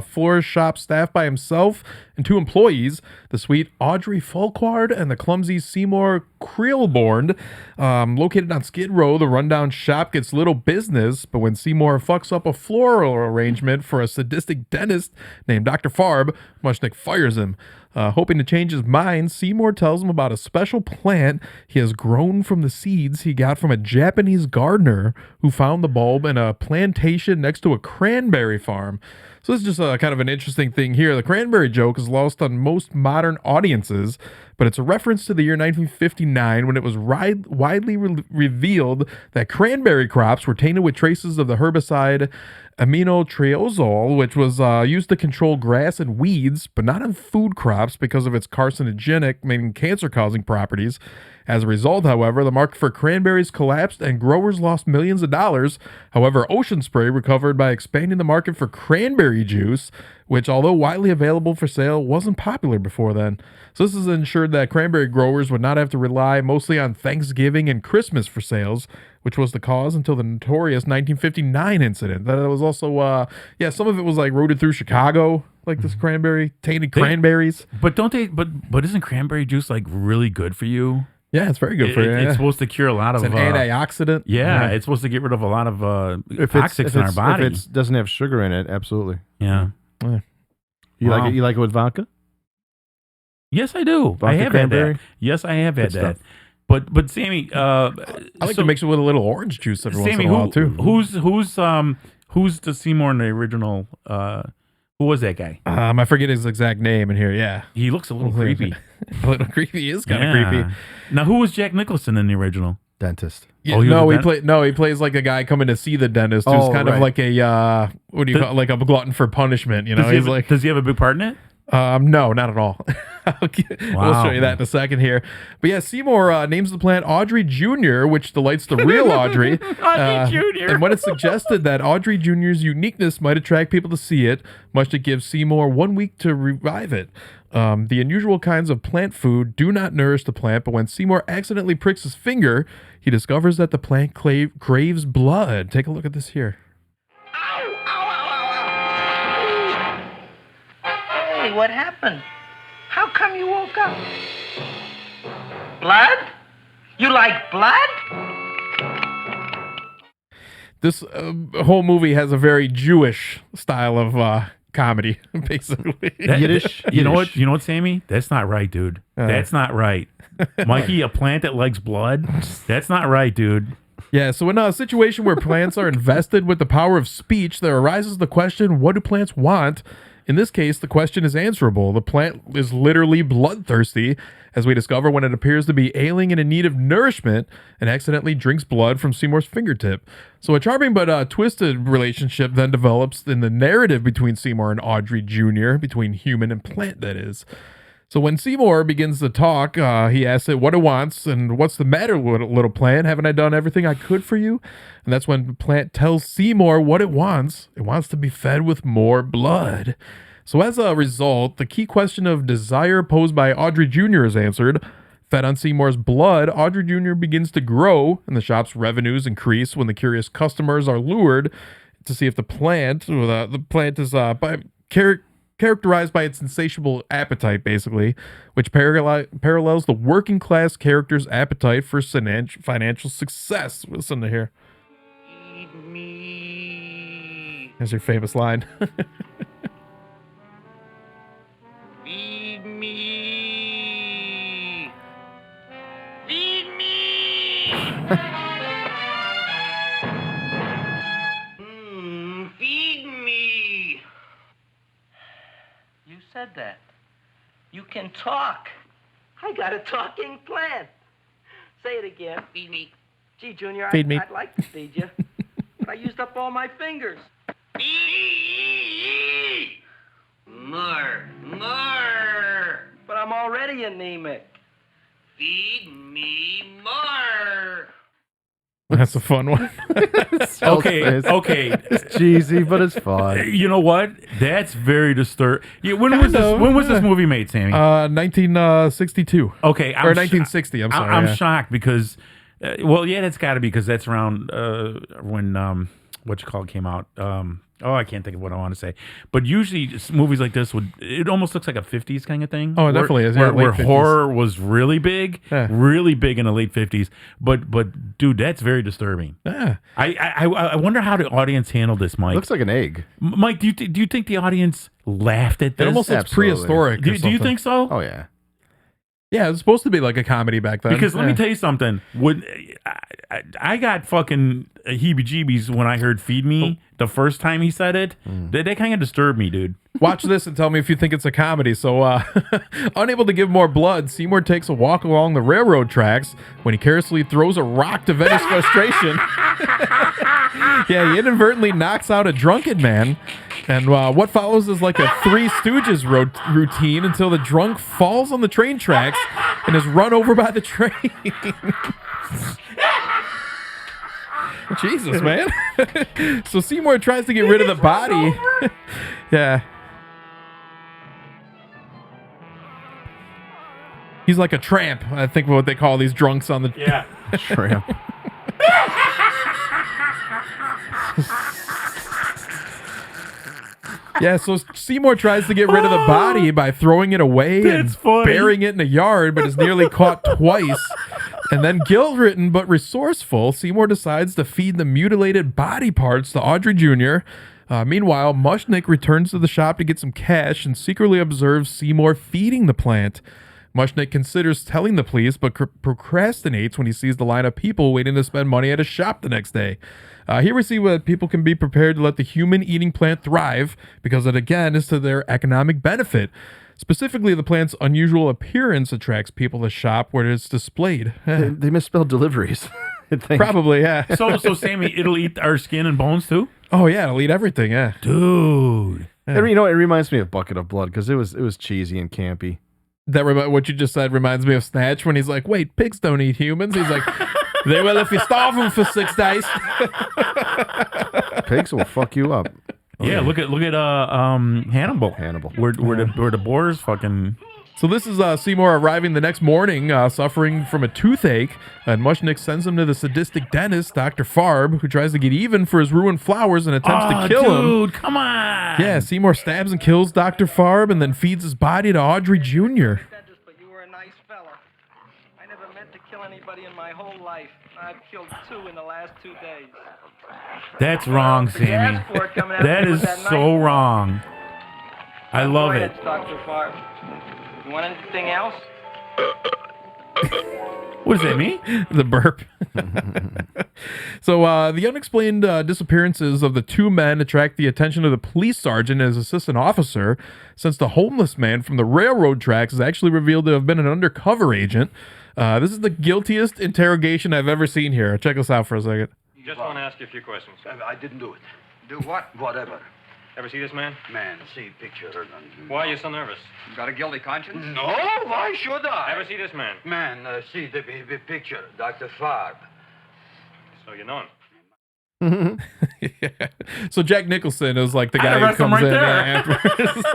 florist shop staffed by himself and 2 employees, the sweet Audrey Fulquard and the clumsy Seymour Creelborn. Located on Skid Row, the rundown shop gets little business, but when Seymour fucks up a floral arrangement for a sadistic dentist named Dr. Farb, Mushnick fires him. Hoping to change his mind, Seymour tells him about a special plant he has grown from the seeds he got from a Japanese gardener who found the bulb in a plantation next to a cranberry farm. So this is just kind of an interesting thing here. The cranberry joke is lost on most modern audiences, but it's a reference to the year 1959 when it was widely revealed that cranberry crops were tainted with traces of the herbicide aminotriazole, which was used to control grass and weeds, but not on food crops because of its carcinogenic, meaning cancer-causing properties. As a result, however, the market for cranberries collapsed and growers lost millions of dollars. However, Ocean Spray recovered by expanding the market for cranberry juice, which, although widely available for sale, wasn't popular before then. So this has ensured that cranberry growers would not have to rely mostly on Thanksgiving and Christmas for sales, which was the cause until the notorious 1959 incident. That was also, some of it was like routed through Chicago, like this tainted cranberries. But don't they? But isn't cranberry juice like really good for you? Yeah, it's very good for you. It's supposed to cure a lot It's of an antioxidant. Yeah, it's supposed to get rid of a lot of toxics in our body. If it doesn't have sugar in it, absolutely. Yeah. You like it? You like it with vodka? Yes, I do. Vodka I have cranberry? had that. Yes, I have had Good that. stuff. But Sammy, I like to mix it with a little orange juice every once in a while too. Who's the Seymour in the original? Who was that guy? I forget his exact name in here. Yeah, He looks a little creepy. a little creepy. He is kind of creepy. Now, who was Jack Nicholson in the original? Dentist. Yeah, Oh, he was he plays like a guy coming to see the dentist who's Oh, kind of right. like a what do you call it? Like a glutton for punishment. You know, Does he have a big part in it? No, not at all. We'll Wow. show you that in a second here. But yeah, Seymour names the plant Audrey Jr., which delights the real Audrey. Audrey Jr. And when it's suggested that Audrey Jr.'s uniqueness might attract people to see it, much to give Seymour 1 week to revive it. The unusual kinds of plant food do not nourish the plant, but when Seymour accidentally pricks his finger, he discovers that the plant craves blood. Take a look at this here. Hey, what happened? How come you woke up? Blood? You like blood? This whole movie has a very Jewish style of comedy, basically. Yiddish. You know what? You know what, Sammy? That's not right, dude. That's not right. Mikey, a plant that likes blood? That's not right, dude. Yeah, so in a situation where plants are invested with the power of speech, there arises the question, what do plants want? In this case, the question is answerable. The plant is literally bloodthirsty, as we discover when it appears to be ailing and in need of nourishment and accidentally drinks blood from Seymour's fingertip. So a charming but twisted relationship then develops in the narrative between Seymour and Audrey Jr., between human and plant, that is. So when Seymour begins to talk, he asks it what it wants and what's the matter, little plant? Haven't I done everything I could for you? And that's when the plant tells Seymour what it wants. It wants to be fed with more blood. So as a result, the key question of desire posed by Audrey Jr. is answered. Fed on Seymour's blood, Audrey Jr. begins to grow, and the shop's revenues increase when the curious customers are lured to see if the plant is characterized by its insatiable appetite, basically, which parallels the working class character's appetite for financial success. Listen to here. Feed me. There's your famous line. Feed me. Feed me. Feed me. You said that. You can talk. I got a talking plant. Say it again. Feed me. Gee, Junior, Feed me. I'd like to feed you, but I used up all my fingers. More. More. But I'm already anemic. Feed me more. That's a fun one. Okay. It's cheesy, but it's fun. You know what? That's very disturbing. Yeah, when was this movie made, Sammy? 1962. Okay, Or 1960, I'm sorry. I'm yeah. shocked because, that's got to be because that's around when came out. I can't think of what I want to say. But usually movies like this it almost looks like a 50s kind of thing. Oh, it definitely is. Yeah, Where late 50s. horror was really big in the late 50s. But dude, that's very disturbing. Yeah. I wonder how the audience handled this, Mike. Looks like an egg. Mike, do you think the audience laughed at this? It almost looks Absolutely. prehistoric. do you think so? Oh yeah. Yeah, it was supposed to be like a comedy back then. Because let me Yeah. tell you something. I got fucking heebie-jeebies when I heard "feed me" the first time he said it. That kind of disturbed me, dude. Watch this and tell me if you think it's a comedy. So, unable to give more blood, Seymour takes a walk along the railroad tracks when he carelessly throws a rock to vent his frustration. Yeah, he inadvertently knocks out a drunken man. And what follows is like a Three Stooges routine until the drunk falls on the train tracks and is run over by the train. Jesus, man. So Seymour tries to get rid of the body. Yeah. He's like a tramp. I think what they call these drunks on the... Yeah. Shrimp. Yeah, so Seymour tries to get rid of the body by throwing it away and That's funny. burying it in a yard, but is nearly caught twice. And then guilt-ridden but resourceful, Seymour decides to feed the mutilated body parts to Audrey Jr. Meanwhile, Mushnick returns to the shop to get some cash and secretly observes Seymour feeding the plant. Mushnick considers telling the police, but procrastinates when he sees the line of people waiting to spend money at his shop the next day. Here we see that people can be prepared to let the human-eating plant thrive because it, again, is to their economic benefit. Specifically, the plant's unusual appearance attracts people to shop where it's displayed. They misspelled deliveries. I think. Probably, yeah. So Sammy, it'll eat our skin and bones too, Oh, yeah, it'll eat everything, yeah. dude. It reminds me of Bucket of Blood because it was cheesy and campy. What you just said reminds me of Snatch when he's like, wait, pigs don't eat humans. He's like, they will if you starve them for 6 days. Pigs will fuck you up. Yeah, look at Hannibal. Hannibal. Where the boars fucking. So this is Seymour arriving the next morning, suffering from a toothache, and Mushnick sends him to the sadistic dentist, Dr. Farb, who tries to get even for his ruined flowers and attempts to kill him. Dude, come on. Yeah, Seymour stabs and kills Dr. Farb and then feeds his body to Audrey Jr. Dentist, but you were a nice fella. I never meant to kill anybody in my whole life. I've killed 2 in the last 2 days. That's wrong, But you Sammy. asked for it coming after That me is with that so knife. wrong. I love Go it. ahead, Dr. Farb. You want anything else? What does that mean? The burp. So the unexplained disappearances of the 2 men attract the attention of the police sergeant and his assistant officer, since the homeless man from the railroad tracks is actually revealed to have been an undercover agent. This is the guiltiest interrogation I've ever seen here. Check us out for a second. Just want to ask you a few questions. I didn't do it. Do what? Whatever. Ever see this man? Man, see picture. Why are you so nervous? Got a guilty conscience? No, why should I? Ever see this man? Man, see the picture, Dr. Farb. So you know him. Yeah. So Jack Nicholson is like the I'd guy who arrest him comes right in there. afterwards.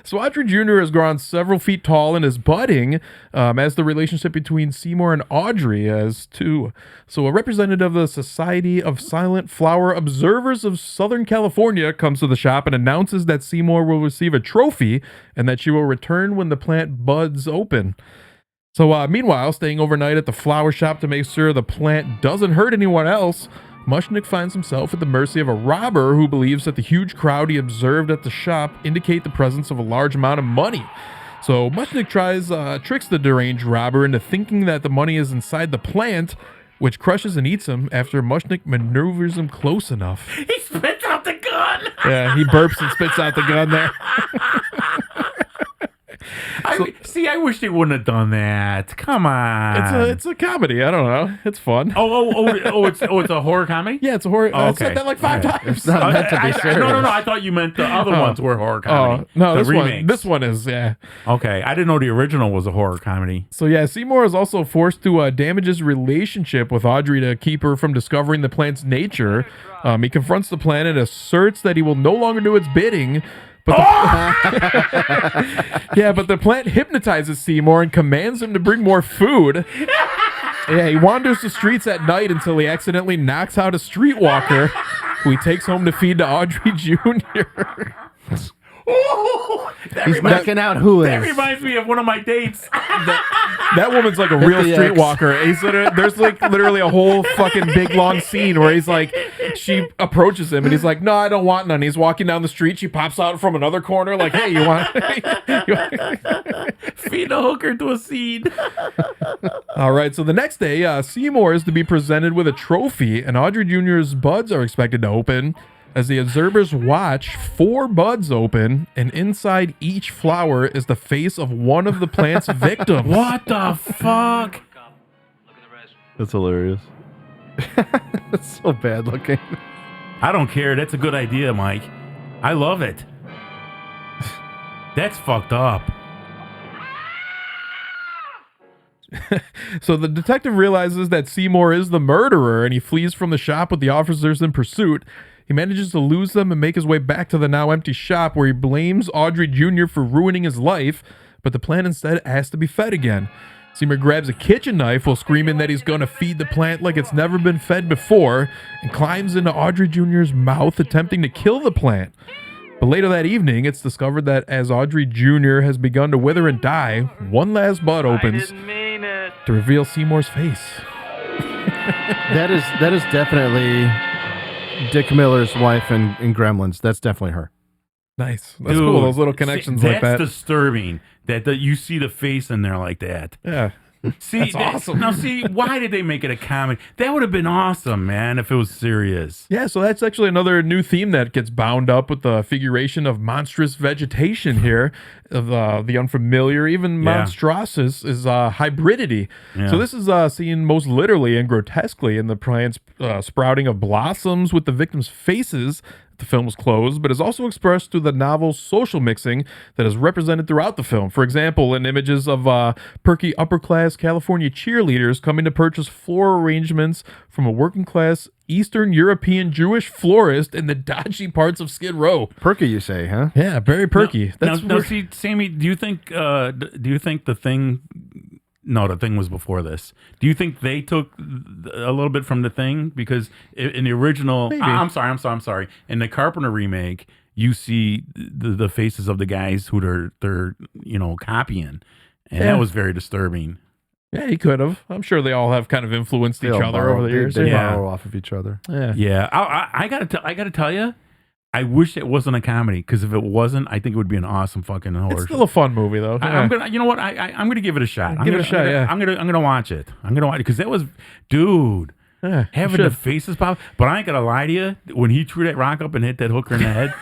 So Audrey Jr. has grown several feet tall and is budding, as the relationship between Seymour and Audrey has too. So a representative of the Society of Silent Flower Observers of Southern California comes to the shop and announces that Seymour will receive a trophy and that she will return when the plant buds open. So meanwhile, staying overnight at the flower shop to make sure the plant doesn't hurt anyone else, Mushnick finds himself at the mercy of a robber who believes that the huge crowd he observed at the shop indicate the presence of a large amount of money. So Mushnick tricks the deranged robber into thinking that the money is inside the plant, which crushes and eats him after Mushnik maneuvers him close enough. He spits out the gun. Yeah, he burps and spits out the gun there. I wish they wouldn't have done that. Come on. It's a comedy. I don't know. It's fun. It's a horror comedy? Yeah, it's a horror. I Okay. said that like 5 times. It's not meant to be serious. No. I thought you meant the other ones were horror comedy. No, the this remakes. this one is, yeah. Okay, I didn't know the original was a horror comedy. So yeah, Seymour is also forced to damage his relationship with Audrey to keep her from discovering the plant's nature. He confronts the plant and asserts that he will no longer do its bidding. But but the plant hypnotizes Seymour and commands him to bring more food. Yeah, he wanders the streets at night until he accidentally knocks out a streetwalker, who he takes home to feed to Audrey Jr. He's knocking out who That is. reminds me of one of my dates. That woman's like a real the X. streetwalker. There's literally a whole fucking big long scene where he's like, she approaches him and he's like, no, I don't want none. He's walking down the street. She pops out from another corner like, hey, you want? Feed a hooker to a seed. All right. So the next day, Seymour is to be presented with a trophy, and Audrey Jr.'s buds are expected to open. As the observers watch, 4 buds open, and inside each flower is the face of one of the plant's victims. What the fuck? Look at the rest. That's hilarious. It's so bad looking. I don't care. That's a good idea, Mike. I love it. That's fucked up. So the detective realizes that Seymour is the murderer, and he flees from the shop with the officers in pursuit. He manages to lose them and make his way back to the now empty shop, where he blames Audrey Jr. for ruining his life, but the plant instead asks to be fed again. Seymour grabs a kitchen knife while screaming that he's going to feed the plant like it's never been fed before, and climbs into Audrey Jr.'s mouth, attempting to kill the plant. But later that evening, it's discovered that as Audrey Jr. has begun to wither and die, one last bud opens to reveal Seymour's face. That is definitely Dick Miller's wife in Gremlins. That's definitely her. Nice. That's cool. Those little connections like that. That's disturbing that you see the face in there like that. Yeah. See, That's awesome. Now, why did they make it a comedy? That would have been awesome, man, if it was serious. Yeah, so that's actually another new theme that gets bound up with the figuration of monstrous vegetation here, of the unfamiliar. Even monstrous is hybridity. Yeah. So this is seen most literally and grotesquely in the plant's sprouting of blossoms with the victims' faces. The film was closed, but is also expressed through the novel's social mixing that is represented throughout the film. For example, in images of perky upper-class California cheerleaders coming to purchase floral arrangements from a working-class Eastern European Jewish florist in the dodgy parts of Skid Row. Perky, you say, huh? Yeah, very perky. Now, see, Sammy, do you think the Thing? No, the Thing was before this. Do you think they took a little bit from the Thing? Because in the original, Maybe. I'm sorry. In the Carpenter remake, you see the faces of the guys who they're copying, and that was very disturbing. Yeah, he could have. I'm sure they all have kind of influenced each other over the years. They Yeah. borrow off of each other. Yeah. Yeah, I gotta tell you, I wish it wasn't a comedy, because if it wasn't, I think it would be an awesome fucking horror. It's still a fun movie, though. I'm gonna, you know what? I'm gonna give it a shot. Give it a shot, yeah. I'm gonna watch it. I'm gonna watch it because that was, dude. Yeah, Having the faces pop, but I ain't gonna lie to you. When he threw that rock up and hit that hooker in the head,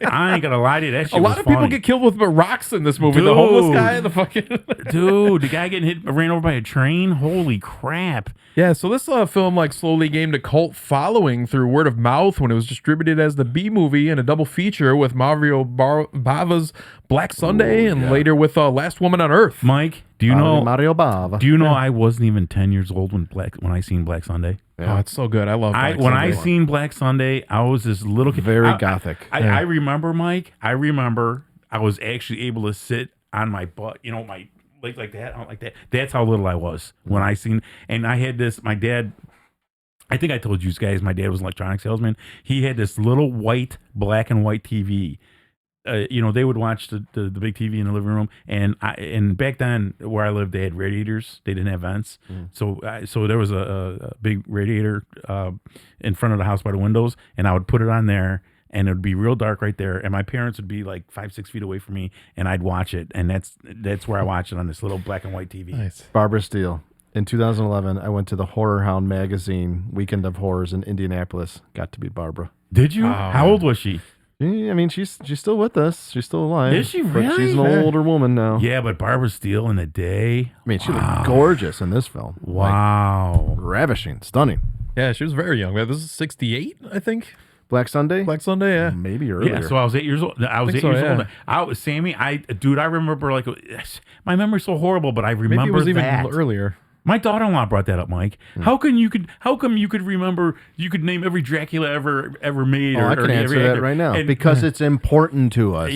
I ain't gonna lie to you. That shit a lot was of people funny. get killed with rocks in this movie. The homeless Dude. guy, the fucking Dude, the guy getting ran over by a train. Holy crap! Yeah, so this film slowly gained a cult following through word of mouth when it was distributed as the B movie in a double feature with Mario Bava's Black Sunday and later with Last Woman on Earth. Mike, do you know Mario Bava? Do you know I wasn't even 10 years old when I seen Black Sunday? Oh, it's so good. I love Black When I Sunday. seen Black Sunday, I was this little kid. Very gothic. I remember, Mike. I remember I was actually able to sit on my butt, my like that. That's how little I was when I seen. And I had this. My dad. I think I told you guys. My dad was an electronics salesman. He had this little black and white TV. They would watch the big TV in the living room, and back then where I lived, they had radiators. They didn't have vents, so there was a big radiator in front of the house by the windows, and I would put it on there, and it would be real dark right there, and my parents would be like 5-6 feet away from me, and I'd watch it, and that's where I watched it on this little black and white TV. Nice. Barbara Steele in 2011, I went to the Horror Hound magazine Weekend of Horrors in Indianapolis. Got to meet Barbara. Did you? How old was she? I mean, she's still with us. She's still alive. Is she but really? She's an older woman now. Yeah, but Barbara Steele in the day. I mean, she looked gorgeous in this film. Wow. Like, ravishing, stunning. Yeah, she was very young. This is 68, I think. Black Sunday? Black Sunday, yeah. Maybe earlier. Yeah, so I was 8 years old. I was 8 years old. I was Sammy. I remember like my memory's so horrible, but I remember Maybe it was even that. earlier. My daughter-in-law brought that up, Mike. How come you could remember? You could name every Dracula ever made. I can answer that right now because it's important to us.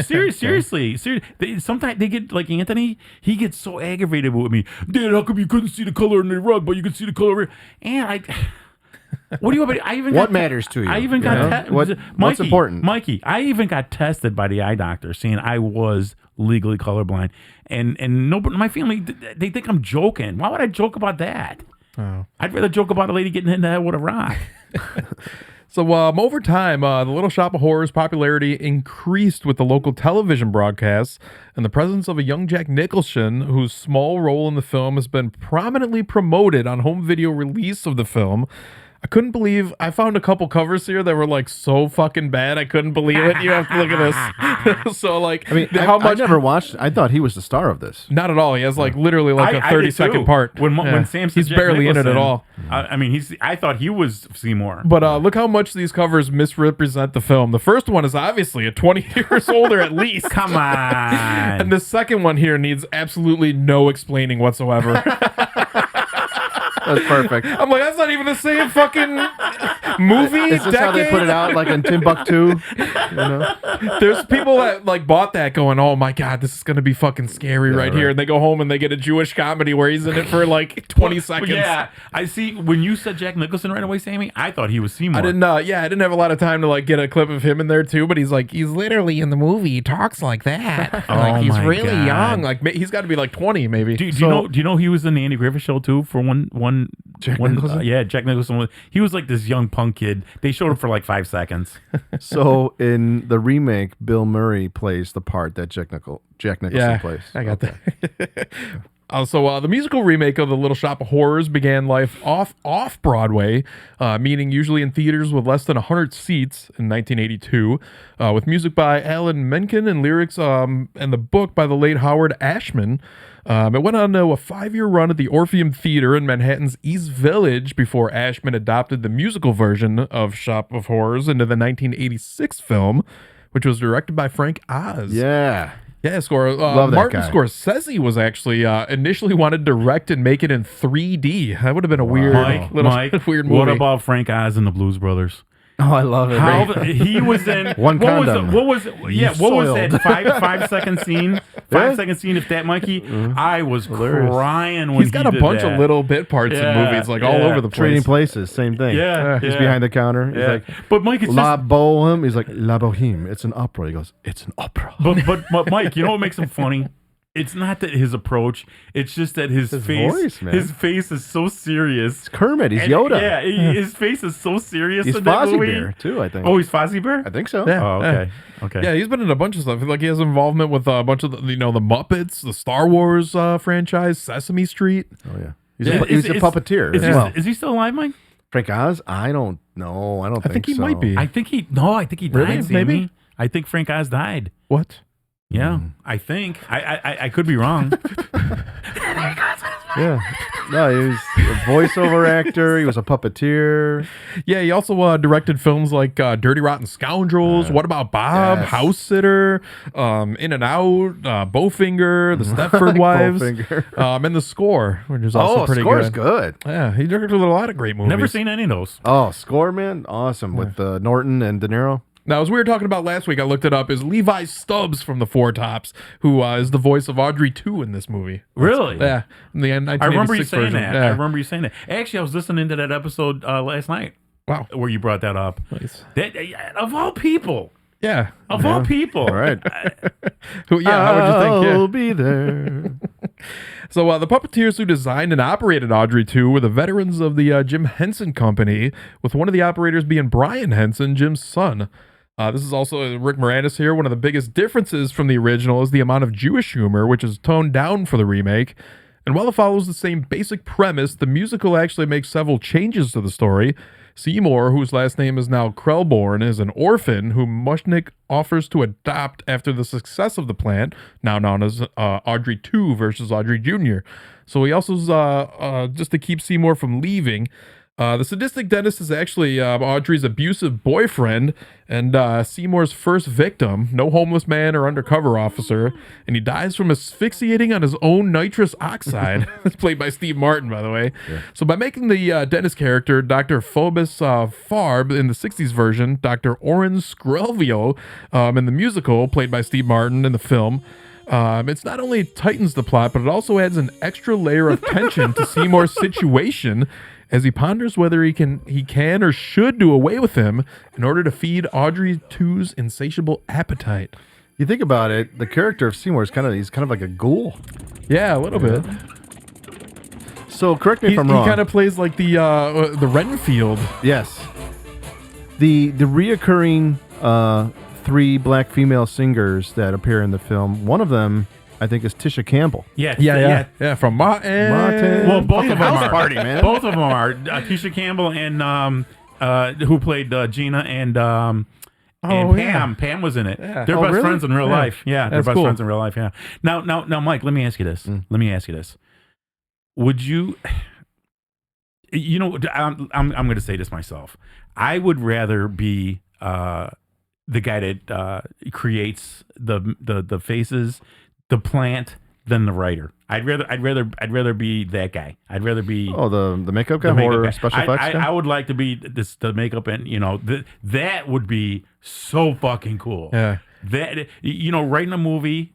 Seriously. Sometimes they get like Anthony. He gets so aggravated with me. Dad, how come you couldn't see the color in the rug, but you could see the color? And I. What do you want? What matters to you? I even got what's important, Mikey. I even got tested by the eye doctor, saying I was legally colorblind, and nobody, my family, they think I'm joking. Why would I joke about that? Oh. I'd rather joke about a lady getting hit in the head with a rock. So over time, the Little Shop of Horrors' popularity increased with the local television broadcasts and the presence of a young Jack Nicholson, whose small role in the film has been prominently promoted on home video release of the film. I couldn't believe I found a couple covers here that were like so fucking bad. I couldn't believe it. You have to look at this. So like, I mean, I never watched. I thought he was the star of this. Not at all. He has like literally like a 30-second part. When Sam said he's Jack barely in it at all. I mean, I thought he was Seymour. But look how much these covers misrepresent the film. The first one is obviously a 20 years older at least. Come on. And the second one here needs absolutely no explaining whatsoever. That's perfect. I'm like, that's not even the same fucking movie. Is this how they put it out, like in Timbuktu? You know? There's people that like bought that going, oh my god, this is gonna be fucking scary right here. And they go home and they get a Jewish comedy where he's in it for like 20 seconds. Yeah, I see. When you said Jack Nicholson right away, Sammy, I thought he was Seymour. I didn't. I didn't have a lot of time to like get a clip of him in there too. But he's literally in the movie. He talks like that. Like he's really young. Like he's got to be like 20 maybe. Do you know he was in the Andy Griffith Show too for one Jack Nicholson? Yeah, Jack Nicholson. He was like this young punk kid. They showed him for like 5 seconds. So in the remake, Bill Murray plays the part that Jack Nicholson plays. I got that. So the musical remake of The Little Shop of Horrors began life off Broadway, meaning usually in theaters with less than 100 seats in 1982, with music by Alan Menken and lyrics and the book by the late Howard Ashman. It went on to a 5-year run at the Orpheum Theater in Manhattan's East Village before Ashman adopted the musical version of Shop of Horrors into the 1986 film, which was directed by Frank Oz. Yeah. Yeah, Martin Scorsese was actually initially wanted to direct and make it in 3D. That would have been a weird, weird movie. What about Frank Oz and the Blues Brothers? Oh, I love it. He was in One condom. What was that 5 second scene? 5 second scene, if that, Mikey. I was crying when he's got a bunch of little bit parts in movies, like all over the place. Trading Places, same thing. Yeah. He's behind the counter. He's like, but Mike, it's La Boheme. He's like, La Boheme. It's an opera. He goes, it's an opera. But Mike, you know what makes him funny? It's not that his approach; it's just that his face, voice, man. his face is so serious. It's Kermit. He's Yoda. Yeah, his face is so serious. He's in that Fozzie movie. Bear too, I think. Oh, he's Fozzie Bear. I think so. Yeah. Oh, okay. Okay. Yeah, he's been in a bunch of stuff. Like he has involvement with a bunch of the Muppets, the Star Wars franchise, Sesame Street. Oh yeah. He's a puppeteer as well. Is he still alive, Mike? Frank Oz? I don't know. I think he so. might be. I think he died. Really? Sammy. Maybe? I think Frank Oz died. What? Yeah, I think. I could be wrong. Yeah. No, he was a voiceover actor. He was a puppeteer. Yeah, he also directed films like Dirty Rotten Scoundrels, What About Bob, Yes. House Sitter, In and Out, Bowfinger, The Stepford Wives, Bowfinger. and The Score, which is also pretty Score's good. good. Yeah, he directed a lot of great movies. Never seen any of those. Oh, Score, man. Awesome. With Norton and De Niro. Now, as we were talking about last week, I looked it up, is Levi Stubbs from the Four Tops, who is the voice of Audrey 2 in this movie. Really? Yeah. In the 1986 I remember you saying version. that. Yeah. I remember you saying that. Actually, I was listening to that episode last night. Wow. Where you brought that up. Nice. That, of all people. Yeah. Of all people. All right. How would you think? Yeah. I'll be there. So the puppeteers who designed and operated Audrey 2 were the veterans of the Jim Henson Company, with one of the operators being Brian Henson, Jim's son. This is also Rick Moranis here. One of the biggest differences from the original is the amount of Jewish humor, which is toned down for the remake. And while it follows the same basic premise, the musical actually makes several changes to the story. Seymour, whose last name is now Krellborn, is an orphan whom Mushnick offers to adopt after the success of the plant, now known as Audrey 2 versus Audrey Jr. So he also, just to keep Seymour from leaving, the sadistic dentist is actually Audrey's abusive boyfriend and Seymour's first victim, no homeless man or undercover officer, and he dies from asphyxiating on his own nitrous oxide. It's played by Steve Martin, by the way. Yeah. So by making the dentist character Dr. Phobos Farb in the 60s version, Dr. Oren Skrelvio in the musical, played by Steve Martin in the film, it's not only tightens the plot, but it also adds an extra layer of tension to Seymour's situation as he ponders whether he can or should do away with him in order to feed Audrey 2's insatiable appetite. You think about it, the character of Seymour is kind of like a ghoul. Yeah, a little bit. So correct me if I'm wrong. He kind of plays like the Renfield. Yes. The reoccurring 3 black female singers that appear in the film, one of them I think is Tisha Campbell. Yeah, from Martin. Well, both of them are. Party, man. Both of them are. Tisha Campbell and who played Gina and Pam. Yeah. Pam was in it. Yeah. They're best really? friends in real life. Yeah, they're That's best cool. friends in real life. Yeah. Now, Mike, let me ask you this. Would you? You know, I'm going to say this myself. I would rather be the guy that creates the faces, the plant, than the writer. I'd rather be that guy. I'd rather be the makeup guy or special effects guy? I would like to be the makeup, and that would be so fucking cool. Yeah. That writing a movie,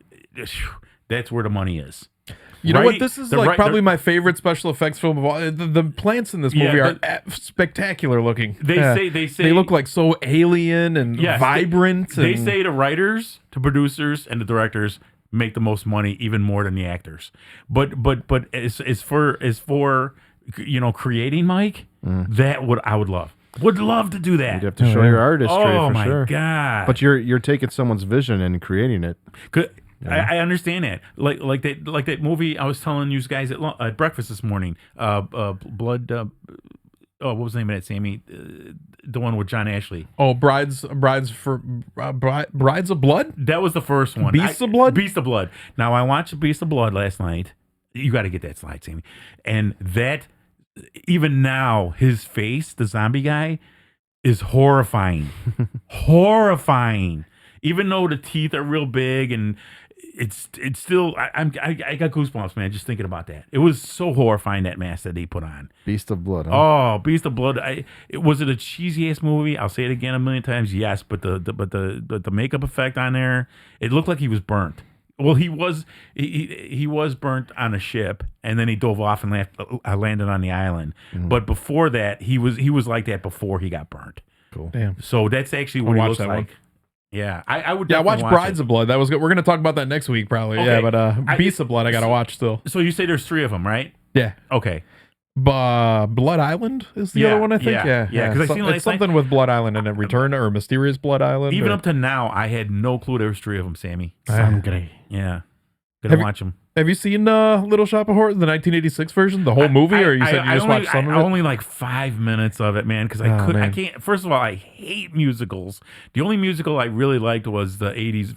that's where the money is. You know what? This is probably my favorite special effects film of all. The plants in this movie are spectacular looking. They say they look like so alien and vibrant. They say the writers, the producers, and the directors make the most money, even more than the actors. But as for creating, Mike, that I would love. Would love to do that. You'd have to show your artistry for sure. Oh my god! But you're taking someone's vision and creating it. I understand that. Like that movie I was telling you guys at breakfast this morning. Blood. What was the name of that, Sammy? The one with John Ashley. Oh, Brides of Blood? That was the first one. Beasts of Blood? Beast of Blood. Now, I watched Beast of Blood last night. You got to get that slide, Sammy. And that, even now, his face, the zombie guy, is horrifying. Horrifying. Even though the teeth are real big and it's still, I got goosebumps, man, just thinking about that. It was so horrifying, that mask that they put on. Beast of Blood, huh? Oh, Beast of Blood. Was it a cheesy ass movie? I'll say it again a million times. Yes, but the makeup effect on there, it looked like he was burnt. Well, he was burnt on a ship, and then he dove off and landed on the island. Mm-hmm. But before that, he was like that before he got burnt. Cool. Damn. So that's actually what he looks like. One. Yeah, I would. Yeah, watch Brides of Blood. That was good. We're gonna talk about that next week, probably. Okay. Yeah, but Beasts of Blood, I gotta watch still. So you say there's 3 of them, right? Yeah. Okay. Blood Island is the other one, I think. Yeah. Because I seen it's something with Blood Island and a Return or Mysterious Blood Island. Even up to now, I had no clue there was 3 of them, Sammy. Sangre. Yeah. Gonna watch them. Have you seen Little Shop of Horrors, the 1986 version, the whole movie, or you said you just watched some of it? Only like 5 minutes of it, man, because I can't. First of all, I hate musicals. The only musical I really liked was the 80s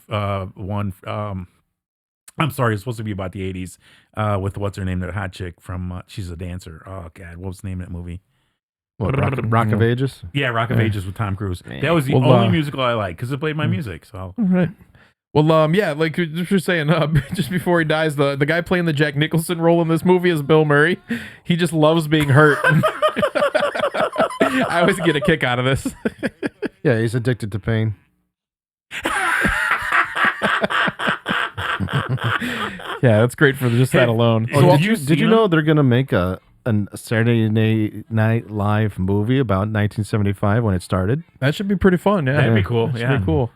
one. I'm sorry, it's supposed to be about the 80s with what's her name, that hot chick from she's a dancer. Oh God, what was the name of that movie? What, Rock of Ages? Yeah, Rock of Ages with Tom Cruise. Man. That was the only musical I liked because it played my music. So all right. Well, yeah, like you're saying, just before he dies, the guy playing the Jack Nicholson role in this movie is Bill Murray. He just loves being hurt. I always get a kick out of this. Yeah, he's addicted to pain. Yeah, that's great for just that alone. Oh, did you know they're gonna make a Saturday Night Live movie about 1975 when it started? That should be pretty fun. Yeah, that'd be cool. That should be cool.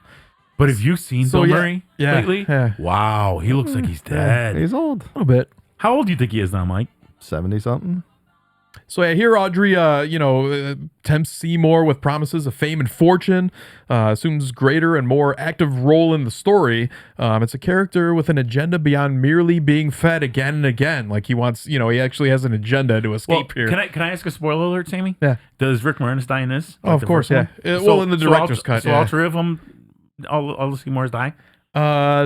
But have you seen Bill Murray lately? Yeah. Wow, he looks like he's dead. He's old. A little bit. How old do you think he is now, Mike? 70-something. So yeah, here Audrey, tempts Seymour with promises of fame and fortune, assumes greater and more active role in the story. It's a character with an agenda beyond merely being fed again and again. Like he wants, he actually has an agenda to escape here. Can I ask a spoiler alert, Sammy? Yeah. Does Rick Moranis die in this? Oh, of course, yeah. Well, in the director's cut, so yeah. all three of them, all the Seymours die? Yeah.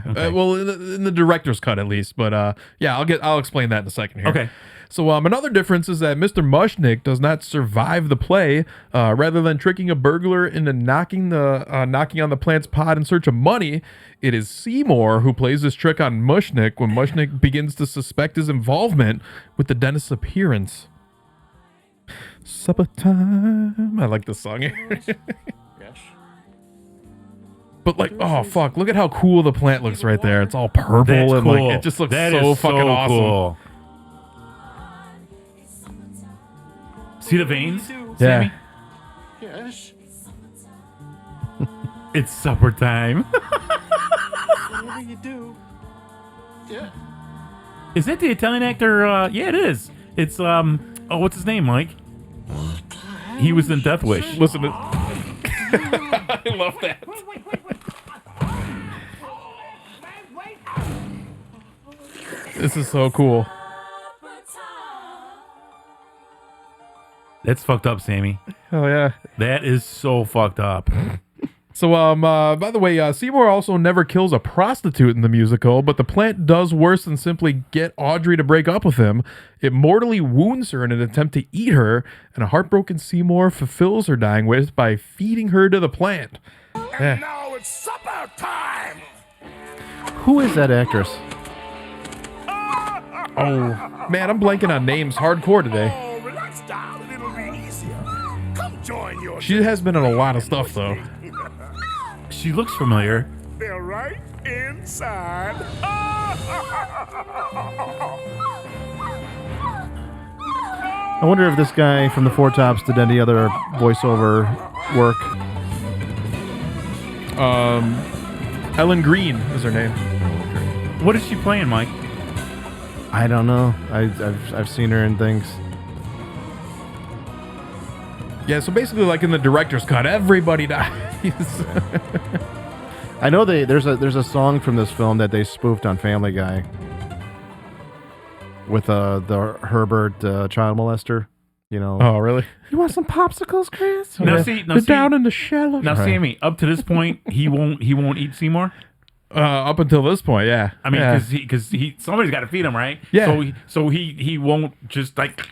Okay. Well, in the director's cut at least, but I'll explain that in a second here. Okay. So another difference is that Mr. Mushnick does not survive the play. Rather than tricking a burglar into knocking on the plant's pod in search of money, it is Seymour who plays this trick on Mushnick when Mushnick begins to suspect his involvement with the dentist's appearance. Supper time. I like this song here. But oh fuck, look at how cool the plant looks right there. It's all purple. That's and cool. it just looks That so is fucking awesome. Cool. See the veins? Yeah. Sammy? Yes. It's supper time. Whatever you do. Yeah. Is that the Italian actor? Yeah, it is. It's what's his name, Mike? He was in Death Wish. Listen to I love that. This is so cool. That's fucked up, Sammy. Oh yeah. That is so fucked up. So by the way, Seymour also never kills a prostitute in the musical, but the plant does worse than simply get Audrey to break up with him. It mortally wounds her in an attempt to eat her, and a heartbroken Seymour fulfills her dying wish by feeding her to the plant. And now it's supper time. Who is that actress? Oh man, I'm blanking on names hardcore today. Oh, relax, darling. It'll be easier. Come join your. She has been in a lot of stuff though. She looks familiar. They're right inside. I wonder if this guy from the Four Tops did any other voiceover work. Ellen Green is her name. What is she playing, Mike? I don't know. I've seen her in things. Yeah, so basically, like in the director's cut, everybody dies. I know there's a song from this film that they spoofed on Family Guy with the Herbert child molester. You know. Oh, really? You want some popsicles, Chris? Now, Yeah. see, They're down in the shallow. Now, Right. Sammy, up to this point, he won't eat Seymour. Up until this point, yeah. I mean, Yeah. because somebody's got to feed him, right? Yeah. So he won't just like,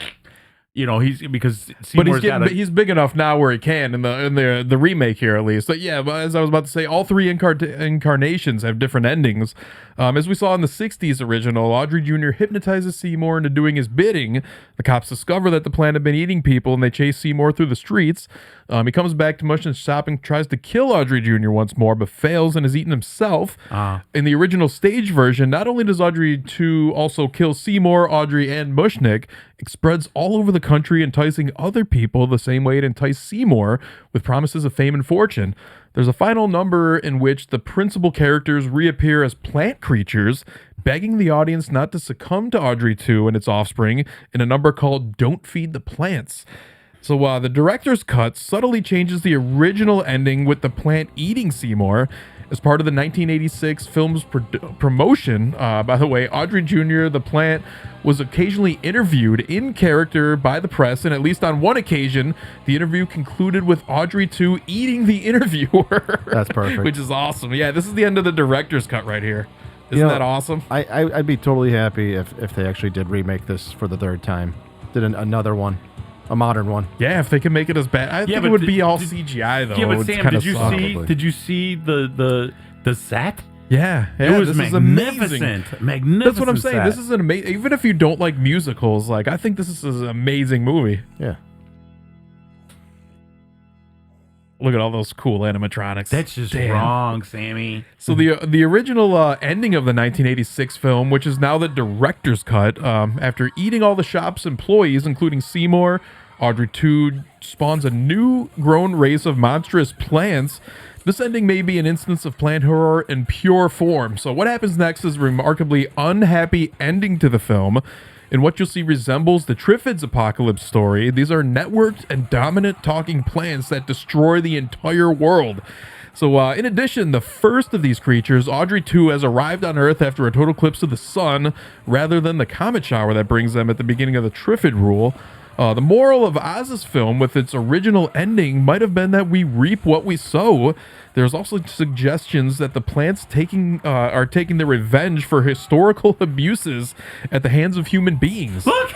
he's because But Seymour's got he's big enough now where he can in the remake here at least. But yeah, but as I was about to say, all three incarnations have different endings. As we saw in the '60s original, Audrey Jr. hypnotizes Seymour into doing his bidding. The cops discover that the plant had been eating people, and they chase Seymour through the streets. He comes back to Mushnick's shop and tries to kill Audrey Jr. once more, but fails and is eaten himself. In the original stage version, not only does Audrey 2 also kill Seymour, Audrey, and Mushnick, it spreads all over the country, enticing other people the same way it enticed Seymour with promises of fame and fortune. There's a final number in which the principal characters reappear as plant creatures, begging the audience not to succumb to Audrey 2 and its offspring in a number called Don't Feed the Plants. So the director's cut subtly changes the original ending with the plant eating Seymour. As part of the 1986 film's promotion, by the way, Audrey Jr., the plant, was occasionally interviewed in character by the press, and at least on one occasion, the interview concluded with Audrey 2 eating the interviewer. That's perfect. Which is awesome. Yeah, this is the end of the director's cut right here. Isn't that awesome? I'd be totally happy if they actually did remake this for the third time. Did another one. A modern one. Yeah, if they can make it as bad. I think it would be all CGI though. Yeah, but It's Sam, kinda did you suck. see? Did you see the set? Yeah, It was this is amazing. magnificent. Magnificent. That's what I'm saying. set. This is an amazing. Even if you don't like musicals, like I think this is an amazing movie. Yeah. Look at all those cool animatronics. That's just Damn. wrong, Sammy. So the original ending of the 1986 film, which is now the director's cut, after eating all the shop's employees, including Seymour, Audrey 2 spawns a new grown race of monstrous plants. This ending may be an instance of plant horror in pure form. So what happens next is a remarkably unhappy ending to the film. In what you'll see resembles the Triffids apocalypse story, these are networked and dominant talking plants that destroy the entire world. So, in addition, the first of these creatures, Audrey 2, has arrived on Earth after a total eclipse of the sun, rather than the comet shower that brings them at the beginning of the Triffid rule. The moral of Oz's film, with its original ending, might have been that we reap what we sow. There's also suggestions that the plants are taking their revenge for historical abuses at the hands of human beings. Look.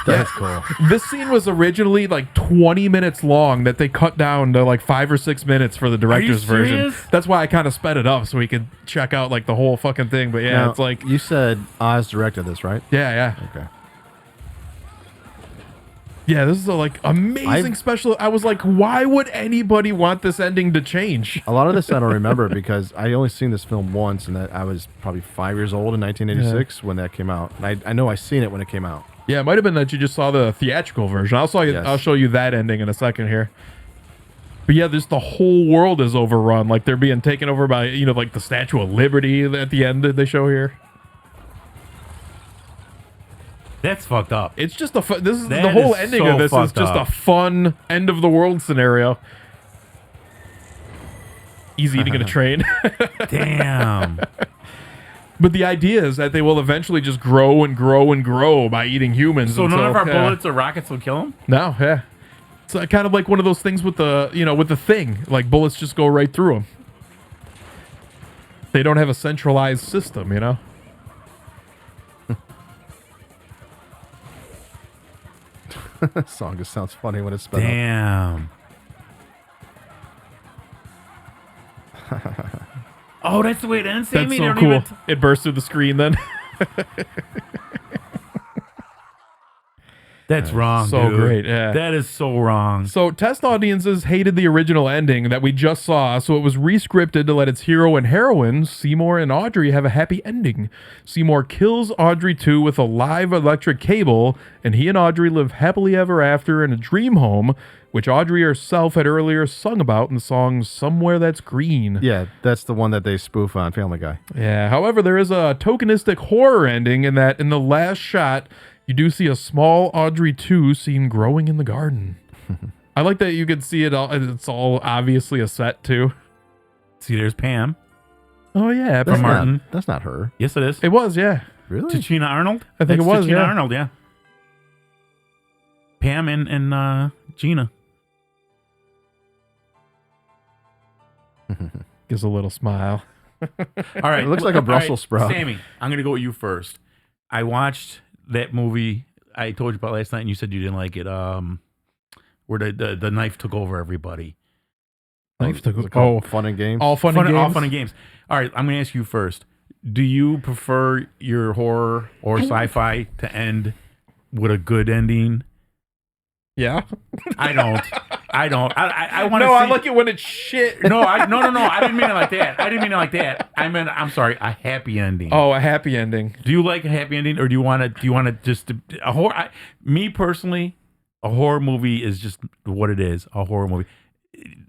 That's cool. This scene was originally like 20 minutes long that they cut down to like 5 or 6 minutes for the director's version. serious? That's why I kind of sped it up so we could check out like the whole fucking thing. But yeah, Now, it's like, you said Oz directed this, right? yeah. Okay. Yeah, this is a like amazing I've- special. I was like, why would anybody want this ending to change? A lot of this I don't remember because I only seen this film once, and that I was probably 5 years old in 1986 when that came out. And I know I seen it when it came out. Yeah, it might have been that you just saw the theatrical version. Yes. I'll show you that ending in a second here. But yeah, the whole world is overrun. Like they're being taken over by, like the Statue of Liberty at the end that they show here. That's fucked up. It's just the That whole is ending so of this is fucked just up. a fun end of the world scenario. He's eating in a train. Damn. But the idea is that they will eventually just grow and grow and grow by eating humans. So none until- of our yeah. bullets or rockets will kill him? No, yeah. It's kind of like one of those things with the, with the thing. Like bullets just go right through them. They don't have a centralized system, That song just sounds funny when it's sped up. Damn. Oh, that's the way it ends, That's Sammy? so They don't cool. even- It bursts through the screen then. That's wrong, so dude. great, yeah. That is so wrong. So test audiences hated the original ending that we just saw, so it was rescripted to let its hero and heroine, Seymour and Audrey, have a happy ending. Seymour kills Audrey 2 with a live electric cable, and he and Audrey live happily ever after in a dream home, which Audrey herself had earlier sung about in the song Somewhere That's Green. Yeah, that's the one that they spoof on Family Guy. Yeah, however, there is a tokenistic horror ending in that in the last shot, you do see a small Audrey 2 seen growing in the garden. I like that you can see it all. It's all obviously a set, too. See, there's Pam. Oh, yeah. That's Martin. That's not her. Yes, it is. It was, yeah. Really? Tachina Arnold? I think it was, Tachina yeah. Arnold, yeah. Pam and Gina. Gives a little smile. All right. It looks like a all right, Brussels sprout. Sammy, I'm going to go with you first. I watched that movie I told you about last night, and you said you didn't like it. Where the knife took over everybody. Knife took Is it called Fun and Games? All fun and games. All fun and games. All right, I'm going to ask you first. Do you prefer your horror or sci-fi to end with a good ending? Yeah. I don't. I want to. No, I like it when it's shit. No. I didn't mean it like that. I'm sorry. A happy ending. Oh, a happy ending. Do you like a happy ending, or do you want to just a horror? Me personally, a horror movie is just what it is. A horror movie.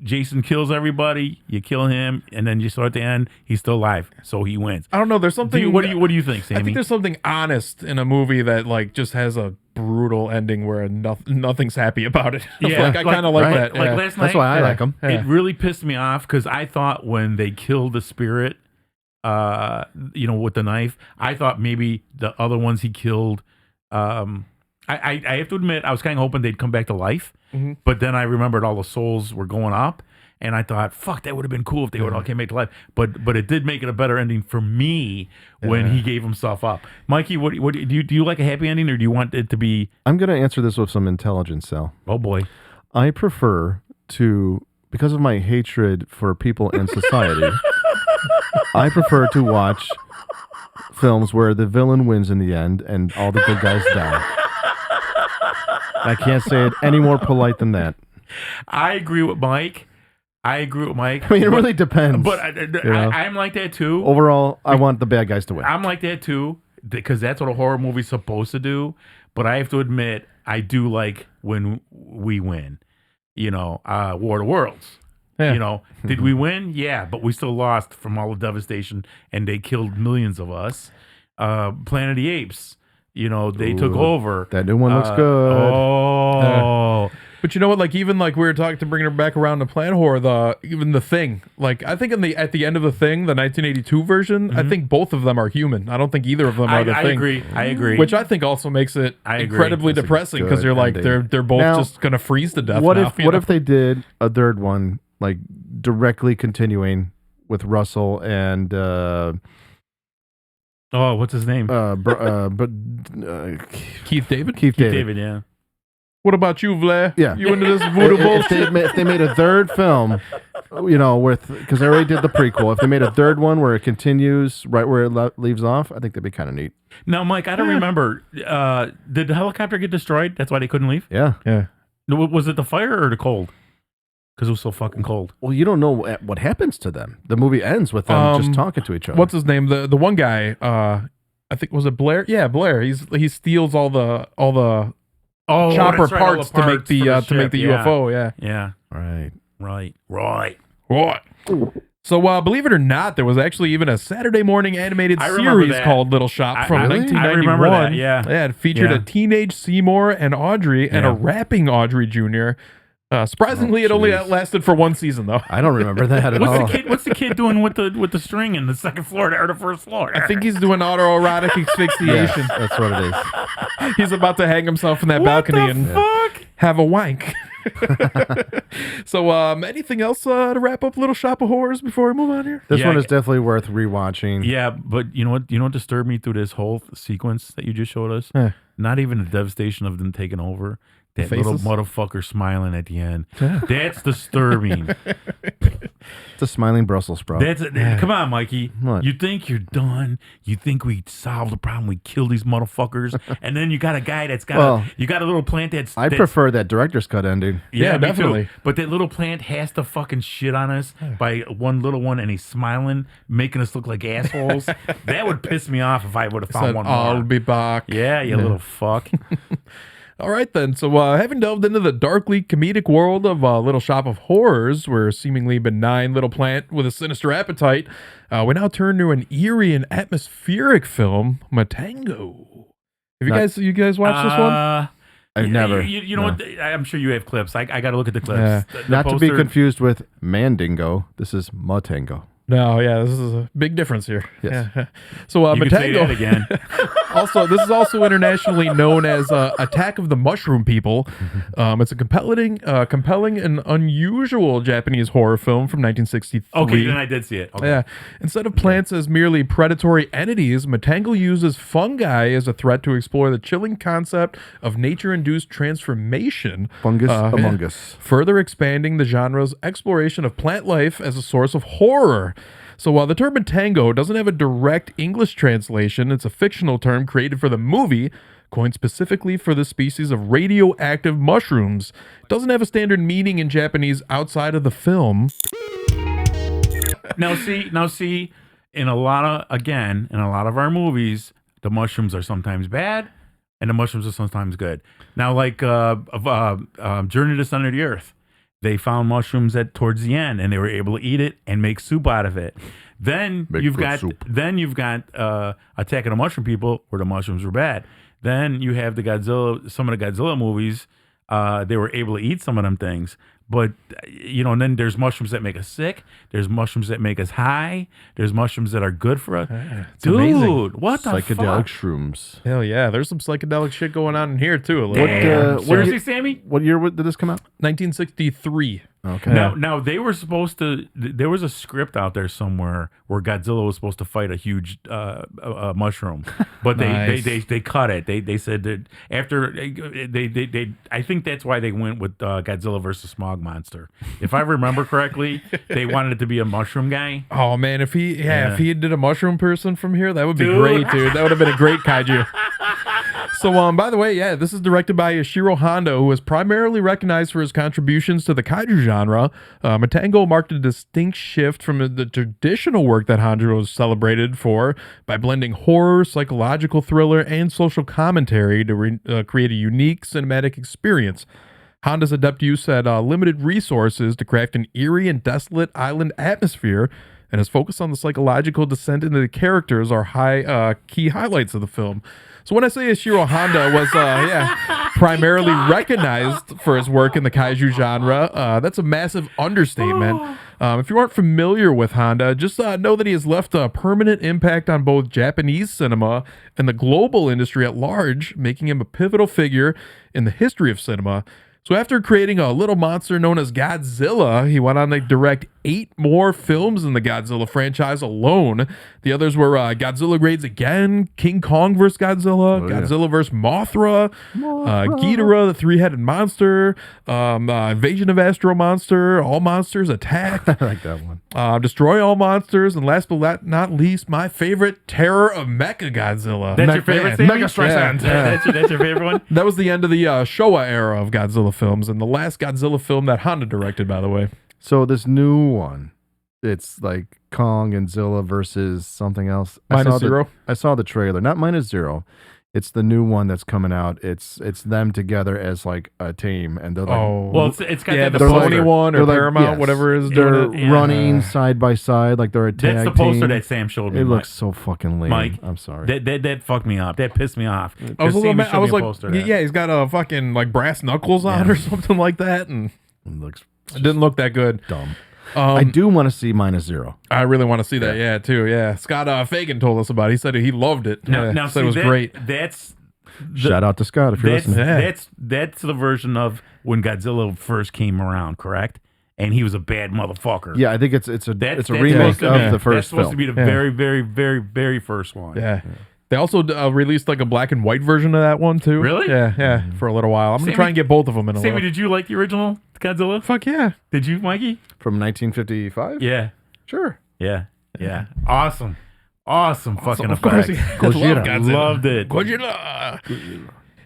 Jason kills everybody. You kill him, and then you saw at the end he's still alive, so he wins. I don't know. There's something. What do you think, Sammy? I think there's something honest in a movie that like just has a brutal ending where nothing's happy about it. Yeah, I kind of like that. Like yeah. last night, That's why I like them. Yeah. It really pissed me off because I thought when they killed the spirit, with the knife, I thought maybe the other ones he killed. I have to admit, I was kind of hoping they'd come back to life, but then I remembered all the souls were going up, and I thought, fuck, that would have been cool if they would all came back to life. But it did make it a better ending for me when he gave himself up. Mikey, what do you like a happy ending, or do you want it to be? I'm going to answer this with some intelligence, Sal. Oh boy, I prefer to, because of my hatred for people and society, I prefer to watch films where the villain wins in the end and all the good guys die. I can't say it any more polite than that. I agree with Mike. I mean, it really depends. But I'm like that too. Overall, I want the bad guys to win. I'm like that too because that's what a horror movie's supposed to do. But I have to admit, I do like when we win. War of the Worlds. Yeah. Did we win? Yeah, but we still lost from all the devastation, and they killed millions of us. Planet of the Apes. they took over. That new one looks good. Oh. But you know what? Like even like we were talking to bringing her back around to plant horror, even the Thing. Like I think at the end of the Thing, the 1982 version, I think both of them are human. I don't think either of them are the Thing. I agree. Which I think also makes it incredibly depressing because you're like they're both Now, just gonna freeze to death. What now, if they did a third one like directly continuing with Russell and what's his name? Keith David? Keith David, yeah. What about you, Vlad? Yeah. You into this voodoo bullshit? If they made a third film, because they already did the prequel, if they made a third one where it continues right where it leaves off, I think that'd be kind of neat. Now, Mike, I don't remember. Did the helicopter get destroyed? That's why they couldn't leave? Yeah. Was it the fire or the cold? Because it was so fucking cold. Well, you don't know what happens to them. The movie ends with them just talking to each other. What's his name? The one guy, I think, was it Blair? Yeah, Blair. He steals all the chopper parts to make the UFO. Yeah. Right. So, believe it or not, there was actually even a Saturday morning animated series called Little Shop from 1991. I remember that, yeah. It featured a teenage Seymour and Audrey and a rapping Audrey Jr. Surprisingly, it only lasted for one season, though. I don't remember that at all. What's the kid doing with the string in the second floor or the first floor? I think he's doing autoerotic asphyxiation. Yes, that's what it is. He's about to hang himself from that balcony and have a wank. So, anything else to wrap up Little Shop of Horrors before we move on here? This one is definitely worth rewatching. Yeah, but you know what disturbed me through this whole sequence that you just showed us? Not even the devastation of them taking over. That little motherfucker smiling at the end. That's disturbing. It's a smiling Brussels sprout. Come on, Mikey. What? You think you're done? You think we solved the problem? We kill these motherfuckers, and then you got a guy that's got you got a little plant that's. I prefer that director's cut ending. Yeah, me definitely. too. But that little plant has to fucking shit on us by one little one, and he's smiling, making us look like assholes. That would piss me off if I would have found one more. I'll be back. Yeah, you little fuck. All right, then. So, having delved into the darkly comedic world of Little Shop of Horrors, where a seemingly benign little plant with a sinister appetite, we now turn to an eerie and atmospheric film, Matango. Have you guys watched this one? I've never. You know what? I'm sure you have clips. I got to look at the clips. The Not to be poster- confused with Mandingo. This is Matango. No, this is a big difference here. Yes. Yeah. So, You could say that Matango. again. Also, this is also internationally known as Attack of the Mushroom People. It's a compelling and unusual Japanese horror film from 1963. Okay, then I did see it. Okay. Yeah. Instead of plants as merely predatory entities, Matango uses fungi as a threat to explore the chilling concept of nature-induced transformation. Fungus among us. Further expanding the genre's exploration of plant life as a source of horror. So while the term Matango doesn't have a direct English translation, it's a fictional term created for the movie, coined specifically for the species of radioactive mushrooms. It doesn't have a standard meaning in Japanese outside of the film. Now see, in a lot of our movies, the mushrooms are sometimes bad, and the mushrooms are sometimes good. Now, like Journey to the Center of the Earth, they found mushrooms towards the end, and they were able to eat it and make soup out of it. Then you've got Attack of the Mushroom People, where the mushrooms were bad. Then you have some of the Godzilla movies. They were able to eat some of them things. But, and then there's mushrooms that make us sick. There's mushrooms that make us high. There's mushrooms that are good for us. Dude, amazing. What the Psychedelic fuck? shrooms. Hell yeah, there's some psychedelic shit going on in here too. A little. Seriously, Sammy? What year did this come out? 1963. Okay. Now they were supposed to. There was a script out there somewhere where Godzilla was supposed to fight a huge mushroom, but they cut it. They said that after they I think that's why they went with Godzilla versus Smog Monster. If I remember correctly, they wanted it to be a mushroom guy. Oh man, if he did a mushroom person from here, that would be great, dude. That would have been a great kaiju. So, by the way, this is directed by Ishiro Honda, who is primarily recognized for his contributions to the kaiju genre. Matango marked a distinct shift from the traditional work that Honda was celebrated for by blending horror, psychological thriller, and social commentary to create a unique cinematic experience. Honda's adept use had limited resources to craft an eerie and desolate island atmosphere and his focus on the psychological descent into the characters are key highlights of the film. So when I say Ishiro Honda was primarily recognized for his work in the kaiju genre, that's a massive understatement. If you aren't familiar with Honda, just know that he has left a permanent impact on both Japanese cinema and the global industry at large, making him a pivotal figure in the history of cinema. So after creating a little monster known as Godzilla, he went on to direct 8 more films in the Godzilla franchise alone. The others were Godzilla Raids Again, King Kong vs. Godzilla, Godzilla vs. Mothra, Ghidorah, the three-headed monster, Invasion of Astro Monster, All Monsters Attack. I like that one. Destroy All Monsters, and last but not least, my favorite, Terror of Mechagodzilla. That's your favorite, Sammy? Mega Streisand. Yeah, that's your favorite one? That was the end of the Showa era of Godzilla films, and the last Godzilla film that Honda directed, by the way. So this new one, it's like Kong and Zilla versus something else. Minus Zero? I saw the trailer. Not Minus Zero. It's the new one that's coming out. It's them together as like a team, and they're like, well, it's got the the Pony poster. one or they're like- Paramount, yes. whatever it is. they're Yeah. running side by side like they're a tag That's the poster team. that Sam showed me. It Mike. looks so fucking lame. Mike, I'm sorry. That fucked me up. That pissed me off. I was a little Sammy mad. showed I was me a like, poster of that. yeah, he's got a fucking like brass knuckles on or something like that, and It looks it didn't look that good. dumb. I do want to see Minus Zero. I really want to see that, yeah, too. Yeah, Scott Fagan told us about it. He said he loved it. Now said it was great. That's Shout out to Scott if you're that's, listening. that's the version of when Godzilla first came around, correct? And he was a bad motherfucker. Yeah, I think it's a That's remake supposed to be- of the first That's supposed film. to be the very, very, very, very first one. Yeah. They also released like a black and white version of that one too. Really? Yeah, for a little while. I'm gonna Sammy- try and get both of them in a Sammy, little. did you like the original Godzilla? Fuck yeah, Did you, Mikey? From 1955? Yeah. Sure. Yeah. Yeah. Awesome. Awesome fucking of course. effect. I love Gojira. Godzilla. Loved it. Gojira.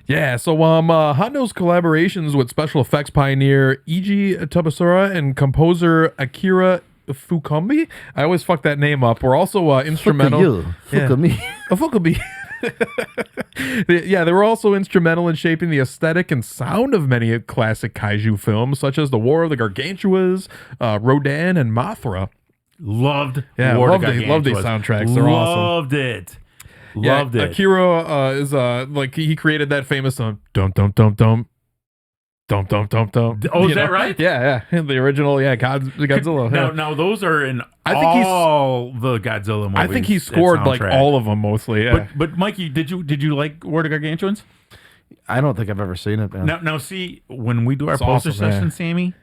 Yeah, so Hondo's collaborations with special effects pioneer Eiji Tabasura and composer Akira Fukumbi, I always fuck that name up, were also instrumental. Fuck you. Fuck me. Fukumbi. Yeah, they were also instrumental in shaping the aesthetic and sound of many classic kaiju films, such as The War of the Gargantuas, Rodan, and Mothra. Loved. Yeah, War of loved the loved these Gargantuas. soundtracks. They're awesome. Loved it. Yeah, Loved it. Akira is like he created that famous dum dum dum dum dum dum dum dum dum. Oh, is that right? Yeah. The original, Godzilla. Now, yeah. now those are in I think he's- all the Godzilla movies. I think he that scored like soundtrack. all of them mostly. Yeah. But Mikey, did you like War of the Gargantuans? I don't think I've ever seen it, man. Now see, when we do our It's poster awesome, session, yeah. Sammy,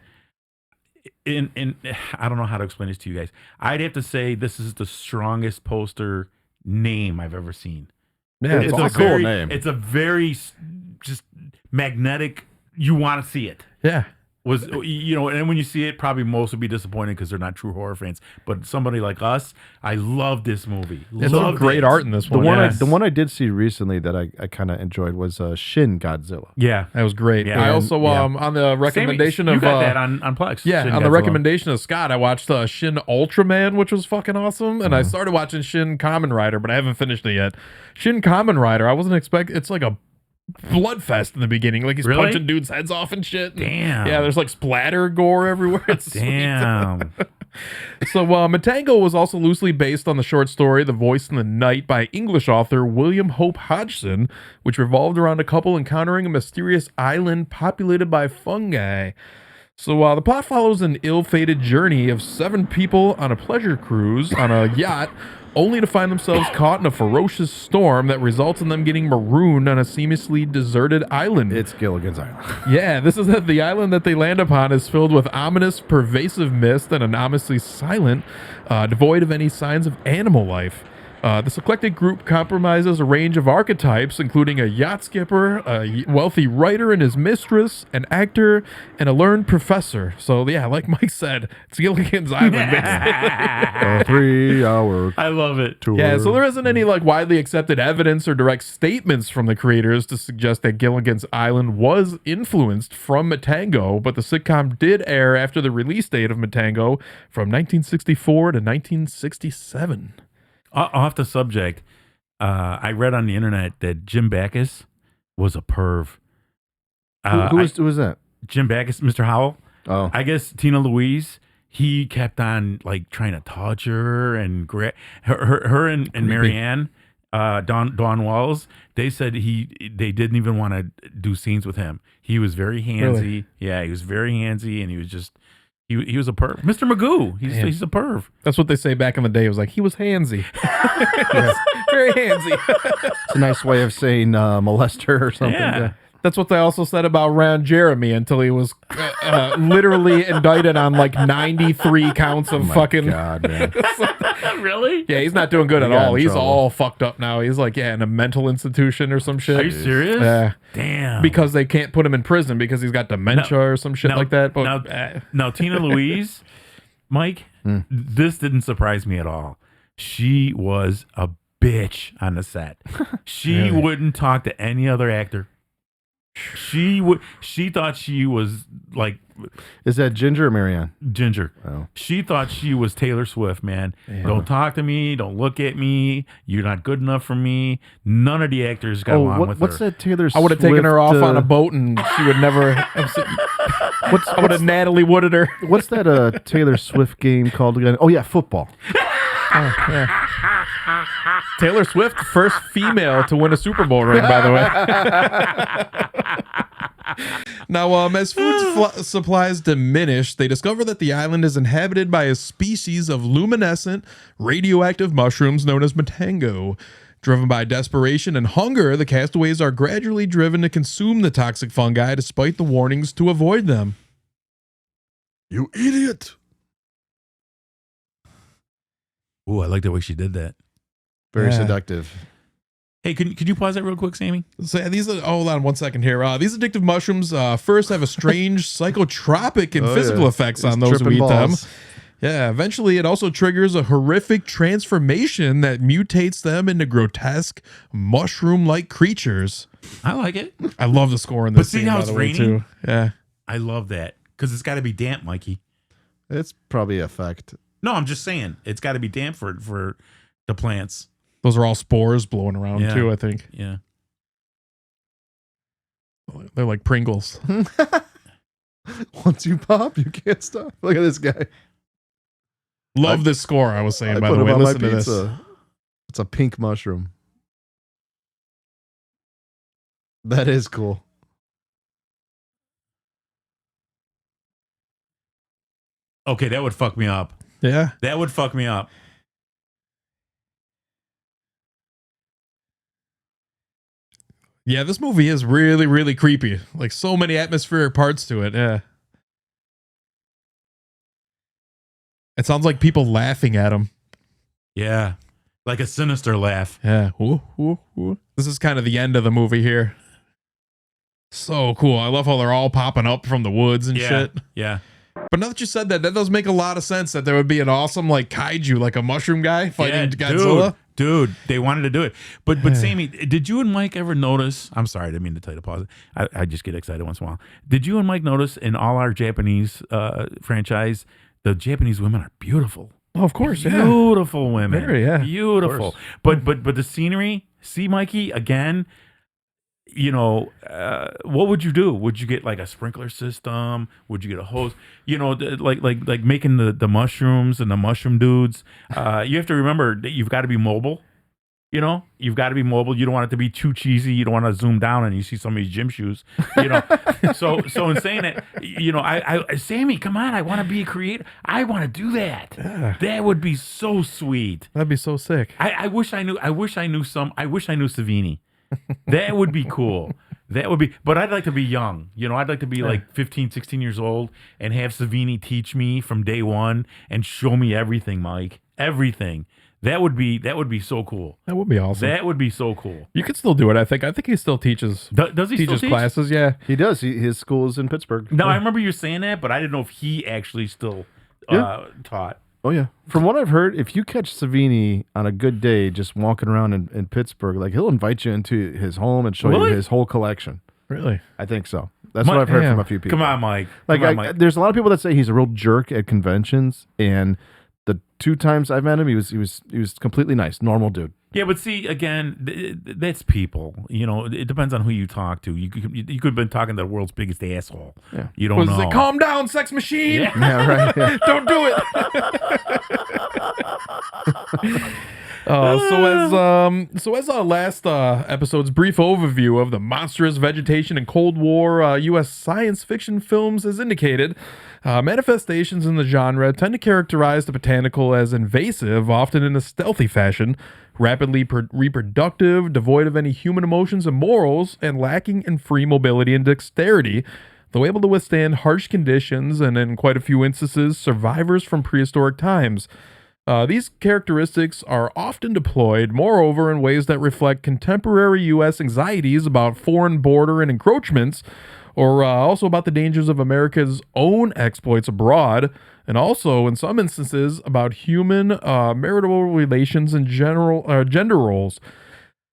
in I don't know how to explain this to you guys. I'd have to say this is the strongest poster name I've ever seen. Yeah, it's a a cool very, name. It's a very just magnetic. You want to see it. yeah. And when you see it, probably most will be disappointed because they're not true horror fans. But somebody like us, I love this movie. There's some Loved great it. art in this The one. one, yes. the one I did see recently that I kind of enjoyed was Shin Godzilla. Yeah. That was great. Yeah. I also Yeah. on the recommendation Sammy, of you got that on Plex. yeah, Shin on the Godzilla. recommendation of Scott, I watched Shin Ultraman, which was fucking awesome, and Uh-huh. I started watching Shin Kamen Rider, but I haven't finished it yet. Shin Kamen Rider, I wasn't expecting. It's like a blood fest in the beginning, like he's Really? punching dudes' heads off and shit. And Damn. yeah, there's like splatter gore everywhere. It's sweet. Damn. So Matango was also loosely based on the short story The Voice in the Night by English author William Hope Hodgson, which revolved around a couple encountering a mysterious island populated by fungi. So the plot follows an ill-fated journey of 7 people on a pleasure cruise on a yacht, only to find themselves caught in a ferocious storm that results in them getting marooned on a seamlessly deserted island. It's Gilligan's Island. Yeah, this is the island that they land upon is filled with ominous, pervasive mist and anonymously silent, devoid of any signs of animal life. This eclectic group compromises a range of archetypes, including a yacht skipper, a wealthy writer and his mistress, an actor, and a learned professor. So, yeah, like Mike said, it's Gilligan's Island, basically. A 3-hour I love it. tour. Yeah, so there isn't any like widely accepted evidence or direct statements from the creators to suggest that Gilligan's Island was influenced from Matango, but the sitcom did air after the release date of Matango from 1964 to 1967. Off the subject, I read on the internet that Jim Backus was a perv. Who was that? Jim Backus, Mr. Howell? Oh. I guess Tina Louise, he kept on like trying to touch her and her and Marianne, Dawn Walls. They said they didn't even want to do scenes with him. He was very handsy. Really? Yeah, he was very handsy, and he was just he was a perv. Mr. Magoo, he's a perv. That's what they say back in the day. It was like he was handsy. Very handsy. It's a nice way of saying molester or something. Yeah. That's what they also said about Ron Jeremy until he was literally indicted on like 93 counts of fucking. God, man. Really? Yeah, he's not doing good at all. He's all fucked up now. He's like, in a mental institution or some shit. Are you serious? Yeah. Damn. Because they can't put him in prison because he's got dementia or some shit like that. But now Tina Louise, Mike, this didn't surprise me at all. She was a bitch on the set. She wouldn't talk to any other actor. She thought she was like. Is that Ginger or Marianne? Ginger. Oh. She thought she was Taylor Swift, man. Yeah. Don't talk to me. Don't look at me. You're not good enough for me. None of the actors got along with her. What's that Taylor Swift? I would have taken her off on a boat and she would never have I would have Natalie Wooded her. What's that Taylor Swift game called again? Oh, yeah, football. Taylor Swift, first female to win a Super Bowl ring, by the way. Now, as food supplies diminish, they discover that the island is inhabited by a species of luminescent, radioactive mushrooms known as Matango. Driven by desperation and hunger, the castaways are gradually driven to consume the toxic fungi despite the warnings to avoid them. You idiot! Ooh, I like the way she did that. Very seductive. Hey, could you pause that real quick, Sammy? So these are, hold on 1 second here. These addictive mushrooms first have a strange psychotropic and physical effects on those who eat them. Yeah, eventually it also triggers a horrific transformation that mutates them into grotesque mushroom-like creatures. I like it. I love the score in this scene, how it's raining too. Yeah, I love that because it's got to be damp, Mikey. It's probably effect. No, I'm just saying it's got to be damp for the plants. Those are all spores blowing around too, I think. Yeah. They're like Pringles. Once you pop, you can't stop. Look at this guy. Love this score, I was saying, by put the him way. on Listen my to this. pizza. It's a pink mushroom. That is cool. Okay, that would fuck me up. Yeah. That would fuck me up. Yeah, this movie is really, really creepy. Like so many atmospheric parts to it. Yeah. It sounds like people laughing at him. Yeah. Like a sinister laugh. Yeah. Ooh, ooh, ooh. This is kind of the end of the movie here. So cool. I love how they're all popping up from the woods and shit. Yeah. But now that you said that does make a lot of sense that there would be an awesome like kaiju, like a mushroom guy fighting Godzilla. Dude, they wanted to do it. But Sammy, did you and Mike ever notice? I'm sorry, I didn't mean to tell you to pause it. I just get excited once in a while. Did you and Mike notice in all our Japanese franchise, the Japanese women are beautiful. Oh, of course, beautiful women. Very, beautiful. But the scenery, see, Mikey, again, you know, what would you do? Would you get like a sprinkler system? Would you get a hose? You know, like making the mushrooms and the mushroom dudes. You have to remember that you've got to be mobile. You know, you've got to be mobile. You don't want it to be too cheesy. You don't want to zoom down and you see somebody's gym shoes. You know, so in saying that, you know, I Sammy, come on, I want to be a creator. I want to do that. Yeah. That would be so sweet. That'd be so sick. I wish I knew Savini. That would be cool. That would be, but I'd like to be young. You know, I'd like to be like 15, 16 years old and have Savini teach me from day one and show me everything, Mike. Everything. That would be so cool. That would be awesome. That would be so cool. You could still do it, I think. I think he still teaches. Does he teaches still teach? classes? Yeah. He does. His school is in Pittsburgh. No, I remember you saying that, but I didn't know if he actually still taught. Oh, yeah. From what I've heard, if you catch Savini on a good day just walking around in Pittsburgh, like he'll invite you into his home and show you his whole collection. Really? I think so. That's what I've heard from a few people. Come on, Mike. Like, there's a lot of people that say he's a real jerk at conventions, and the 2 times I've met him, he was completely nice, normal dude. Yeah, but see, again, that's people. You know, it depends on who you talk to. You could have been talking to the world's biggest asshole. Yeah. You don't Was know. it calm down, sex machine? Yeah. Yeah, right. Yeah. Don't do it. So as our last episode's brief overview of the monstrous vegetation and Cold War U.S. science fiction films has indicated, manifestations in the genre tend to characterize the botanical as invasive, often in a stealthy fashion, rapidly reproductive, devoid of any human emotions and morals, and lacking in free mobility and dexterity, though able to withstand harsh conditions and, in quite a few instances, survivors from prehistoric times. These characteristics are often deployed, moreover, in ways that reflect contemporary U.S. anxieties about foreign border and encroachments, or also about the dangers of America's own exploits abroad, and also, in some instances, about human marital relations and gender roles.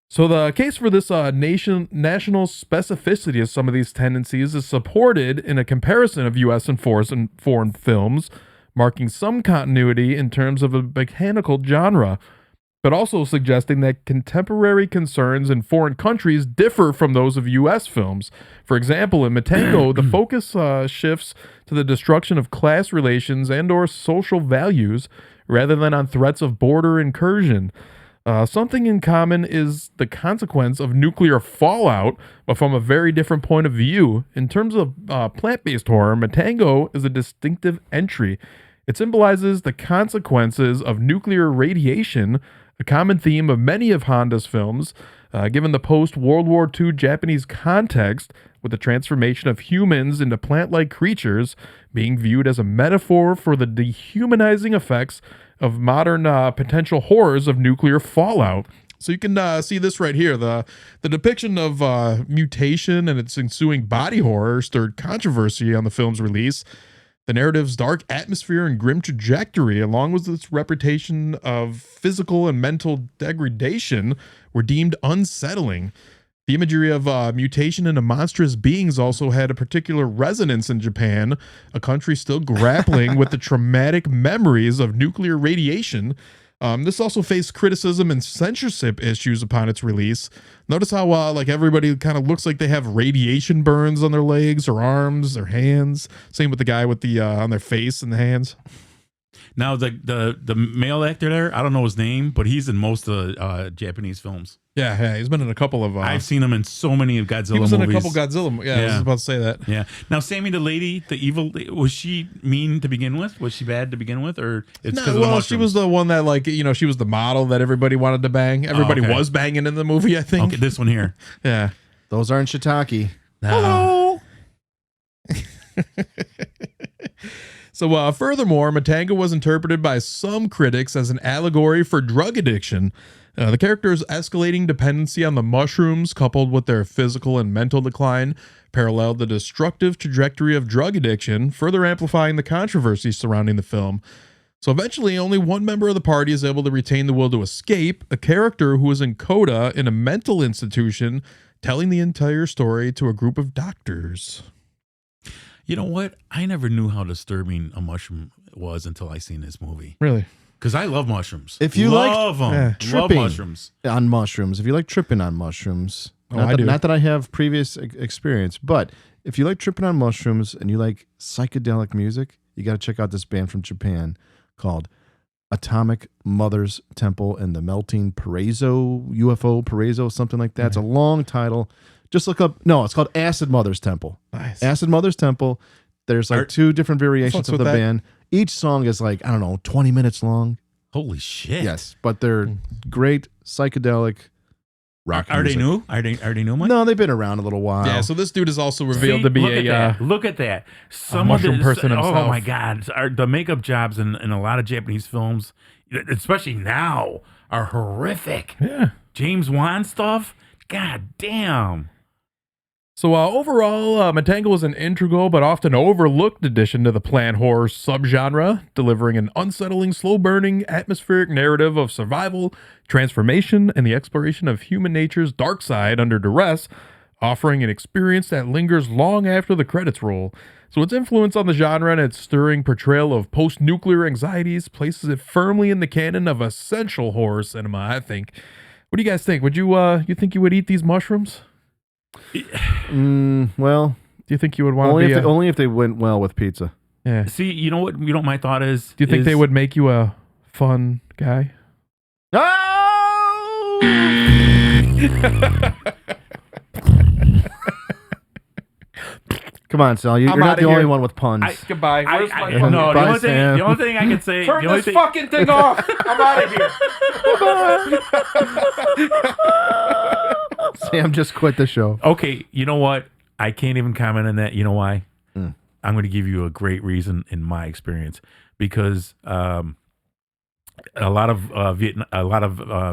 So the case for this national specificity of some of these tendencies is supported in a comparison of U.S. and foreign films, marking some continuity in terms of a botanical genre, but also suggesting that contemporary concerns in foreign countries differ from those of U.S. films. For example, in Matango, the focus shifts to the destruction of class relations and/or social values rather than on threats of border incursion. Something in common is the consequence of nuclear fallout, but from a very different point of view. In terms of plant-based horror, Matango is a distinctive entry. It symbolizes the consequences of nuclear radiation, a common theme of many of Honda's films, given the post-World War II Japanese context, with the transformation of humans into plant-like creatures being viewed as a metaphor for the dehumanizing effects of modern potential horrors of nuclear fallout. So you can see this right here. The depiction of mutation and its ensuing body horror stirred controversy on the film's release. The narrative's dark atmosphere and grim trajectory, along with its reputation of physical and mental degradation, were deemed unsettling. The imagery of mutation into monstrous beings also had a particular resonance in Japan, a country still grappling with the traumatic memories of nuclear radiation. This also faced criticism and censorship issues upon its release. Notice how like everybody kind of looks like they have radiation burns on their legs or arms or hands. Same with the guy with the on their face and the hands. Now the male actor there, I don't know his name, but he's in most of Japanese films. Yeah, he's been in a couple of. I've seen him in so many of Godzilla movies. He was in a couple Godzilla. Yeah, I was about to say that. Yeah. Now, Sammy, the lady, the evil, was she mean to begin with? Was she bad to begin with, or it's because of the mushrooms? She was the one that, like, you know, she was the model that everybody wanted to bang. Everybody was banging in the movie, I think. Okay, this one here. Yeah, those aren't shiitake. No. So, furthermore, Matango was interpreted by some critics as an allegory for drug addiction. The character's escalating dependency on the mushrooms, coupled with their physical and mental decline, paralleled the destructive trajectory of drug addiction, further amplifying the controversy surrounding the film. So eventually, only one member of the party is able to retain the will to escape, a character who is in coda in a mental institution, telling the entire story to a group of doctors. You know what? I never knew how disturbing a mushroom was until I seen this movie. Really? Because I love mushrooms. If you love them, love tripping mushrooms on mushrooms, if you like tripping on mushrooms, I do. Not that I have previous experience, but if you like tripping on mushrooms and you like psychedelic music, you got to check out this band from Japan called Atomic Mother's Temple and the Melting UFO Paraiso, something like that. It's a long title. Just look up. No, it's called Acid Mother's Temple. Nice. Acid Mother's Temple. There's like two different variations of the band. Each song is like, I don't know, 20 minutes long. Holy shit. Yes, but they're great psychedelic rock music. They new? Are they new, Mike? No, they've been around a little while. Yeah, so this dude is also revealed to be look at that. Some mushroom of the, person himself. Oh my God. The makeup jobs in a lot of Japanese films, especially now, are horrific. Yeah. James Wan stuff? God damn. So overall, Matango is an integral but often overlooked addition to the plant horror subgenre, delivering an unsettling, slow-burning, atmospheric narrative of survival, transformation, and the exploration of human nature's dark side under duress, offering an experience that lingers long after the credits roll. So its influence on the genre and its stirring portrayal of post-nuclear anxieties places it firmly in the canon of essential horror cinema, I think. What do you guys think? Would you think you would eat these mushrooms? Well, Do you think you would want to be only if they went well with pizza. Yeah. See, you know what? My thought is. Do you think they would make you a fun guy? Oh! Come on, Sal. You're not the only one with puns. Goodbye. Where's my fucking... No, Bye, the only thing I can say. Turn the only this fucking thing off. I'm out of here. Sam just quit the show. Okay, you know what? I can't even comment on that. You know why? Mm. I'm going to give you a great reason in my experience because a lot of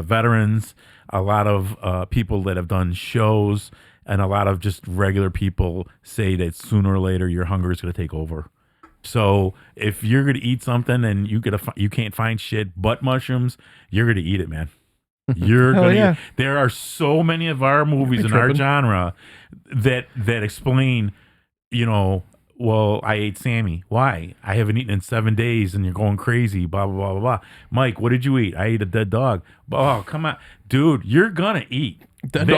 veterans, a lot of people that have done shows, and a lot of just regular people say that sooner or later your hunger is going to take over. So if you're going to eat something and you can't find shit but mushrooms, you're going to eat it, man. You're Hell gonna. yeah. There are so many of our movies in our genre that explain, well, I ate Sammy. Why? I haven't eaten in 7 days, and you're going crazy. Blah blah blah blah blah. Mike, what did you eat? I ate a dead dog. Oh, come on, dude, you're gonna eat. That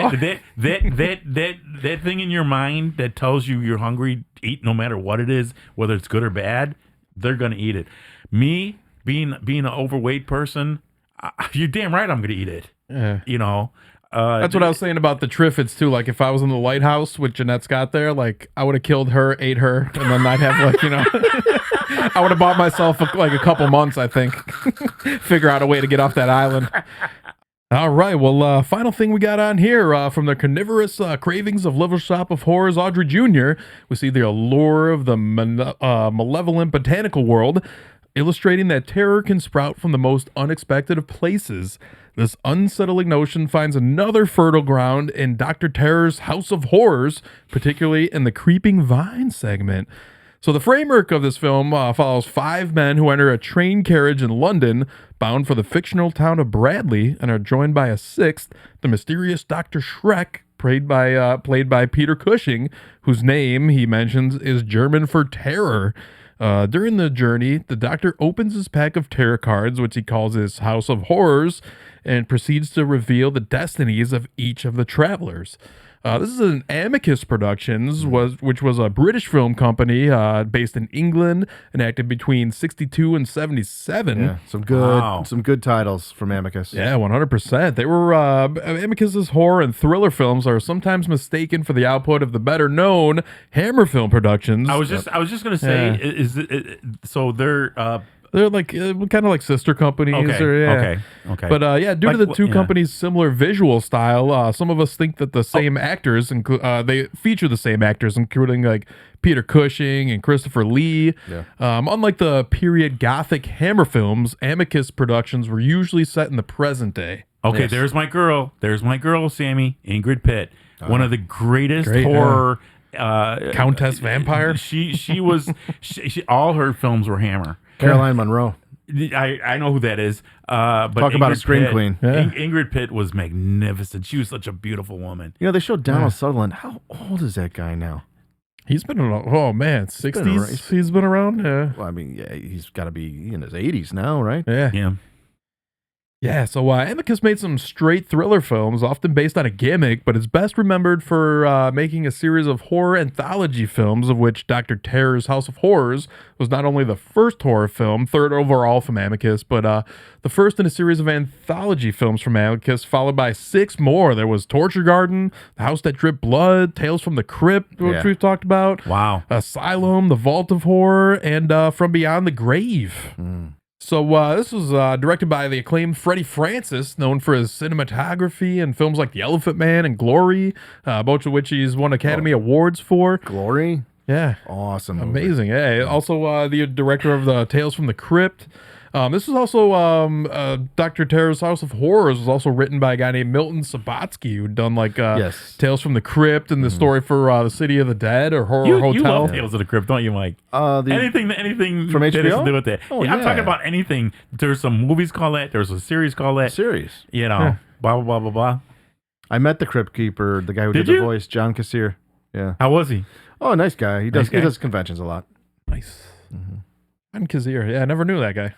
thing in your mind that tells you you're hungry, eat no matter what it is, whether it's good or bad. They're gonna eat it. Me being an overweight person. You're damn right I'm going to eat it. Yeah. That's what I was saying about the Triffids, too. Like, if I was in the lighthouse with Jeanette Scott there, like, I would have killed her, ate her, and then I'd have, like, I would have bought myself, like, a couple months, I think. Figure out a way to get off that island. All right. Well, final thing we got on here from the carnivorous cravings of Little Shop of Horrors, Audrey Jr., we see the allure of the malevolent botanical world, illustrating that terror can sprout from the most unexpected of places. This unsettling notion finds another fertile ground in Dr. Terror's House of Horrors, particularly in the Creeping Vine segment. So the framework of this film follows 5 men who enter a train carriage in London, bound for the fictional town of Bradley, and are joined by a 6th, the mysterious Dr. Schreck, played by Peter Cushing, whose name, he mentions, is German for terror. During the journey, the doctor opens his pack of tarot cards, which he calls his House of Horrors, and proceeds to reveal the destinies of each of the travelers. This is an Amicus Productions, which was a British film company based in England and acted between 62 and 77. Yeah, some good titles from Amicus. Yeah, 100%. They were Amicus's horror and thriller films are sometimes mistaken for the output of the better known Hammer Film Productions. I was just going to say, so they're like kind of like sister companies. Okay. But due to the two companies' similar visual style, some of us think that the same actors, they feature the same actors, including like Peter Cushing and Christopher Lee. Yeah. Unlike the period Gothic Hammer films, Amicus Productions were usually set in the present day. Okay, Yes. there's my girl, Sammy, Ingrid Pitt, one of the greatest horror Countess Vampire. She was all her films were Hammer. Caroline Munro. I know who that is. But Talk about a scream Pitt, queen. Yeah. Ingrid Pitt was magnificent. She was such a beautiful woman. They showed Donald Sutherland. How old is that guy now? He's been around, 60s. He's been around. Yeah. Well, I mean, yeah, he's got to be in his 80s now, right? Yeah. Yeah. Yeah, so Amicus made some straight thriller films, often based on a gimmick, but it's best remembered for making a series of horror anthology films, of which Dr. Terror's House of Horrors was not only the first horror film, 3rd overall from Amicus, but the first in a series of anthology films from Amicus, followed by 6 more. There was Torture Garden, The House That Dripped Blood, Tales from the Crypt, which we've talked about. Wow. Asylum, The Vault of Horror, and From Beyond the Grave. So this was directed by the acclaimed Freddie Francis, known for his cinematography and films like The Elephant Man and Glory, both of which he's won Academy Awards for. Glory? Yeah. Awesome movie. Amazing. Yeah. Also the director of the Tales from the Crypt. This was also Dr. Terror's House of Horrors was also written by a guy named Milton Sabatsky, who'd done like Tales from the Crypt and the story for the City of the Dead or Horror Hotel. You love Tales of the Crypt, don't you, Mike? Anything from that has HBO? to do with that. Oh, I'm talking about anything. There's some movies called that. There's a series called that. Series. Blah, blah, blah, blah, blah. I met the Crypt Keeper, the guy who did the voice, John Kassir. Yeah. How was he? Oh, nice guy. He does conventions a lot. Nice. And Kazir. Yeah, I never knew that guy.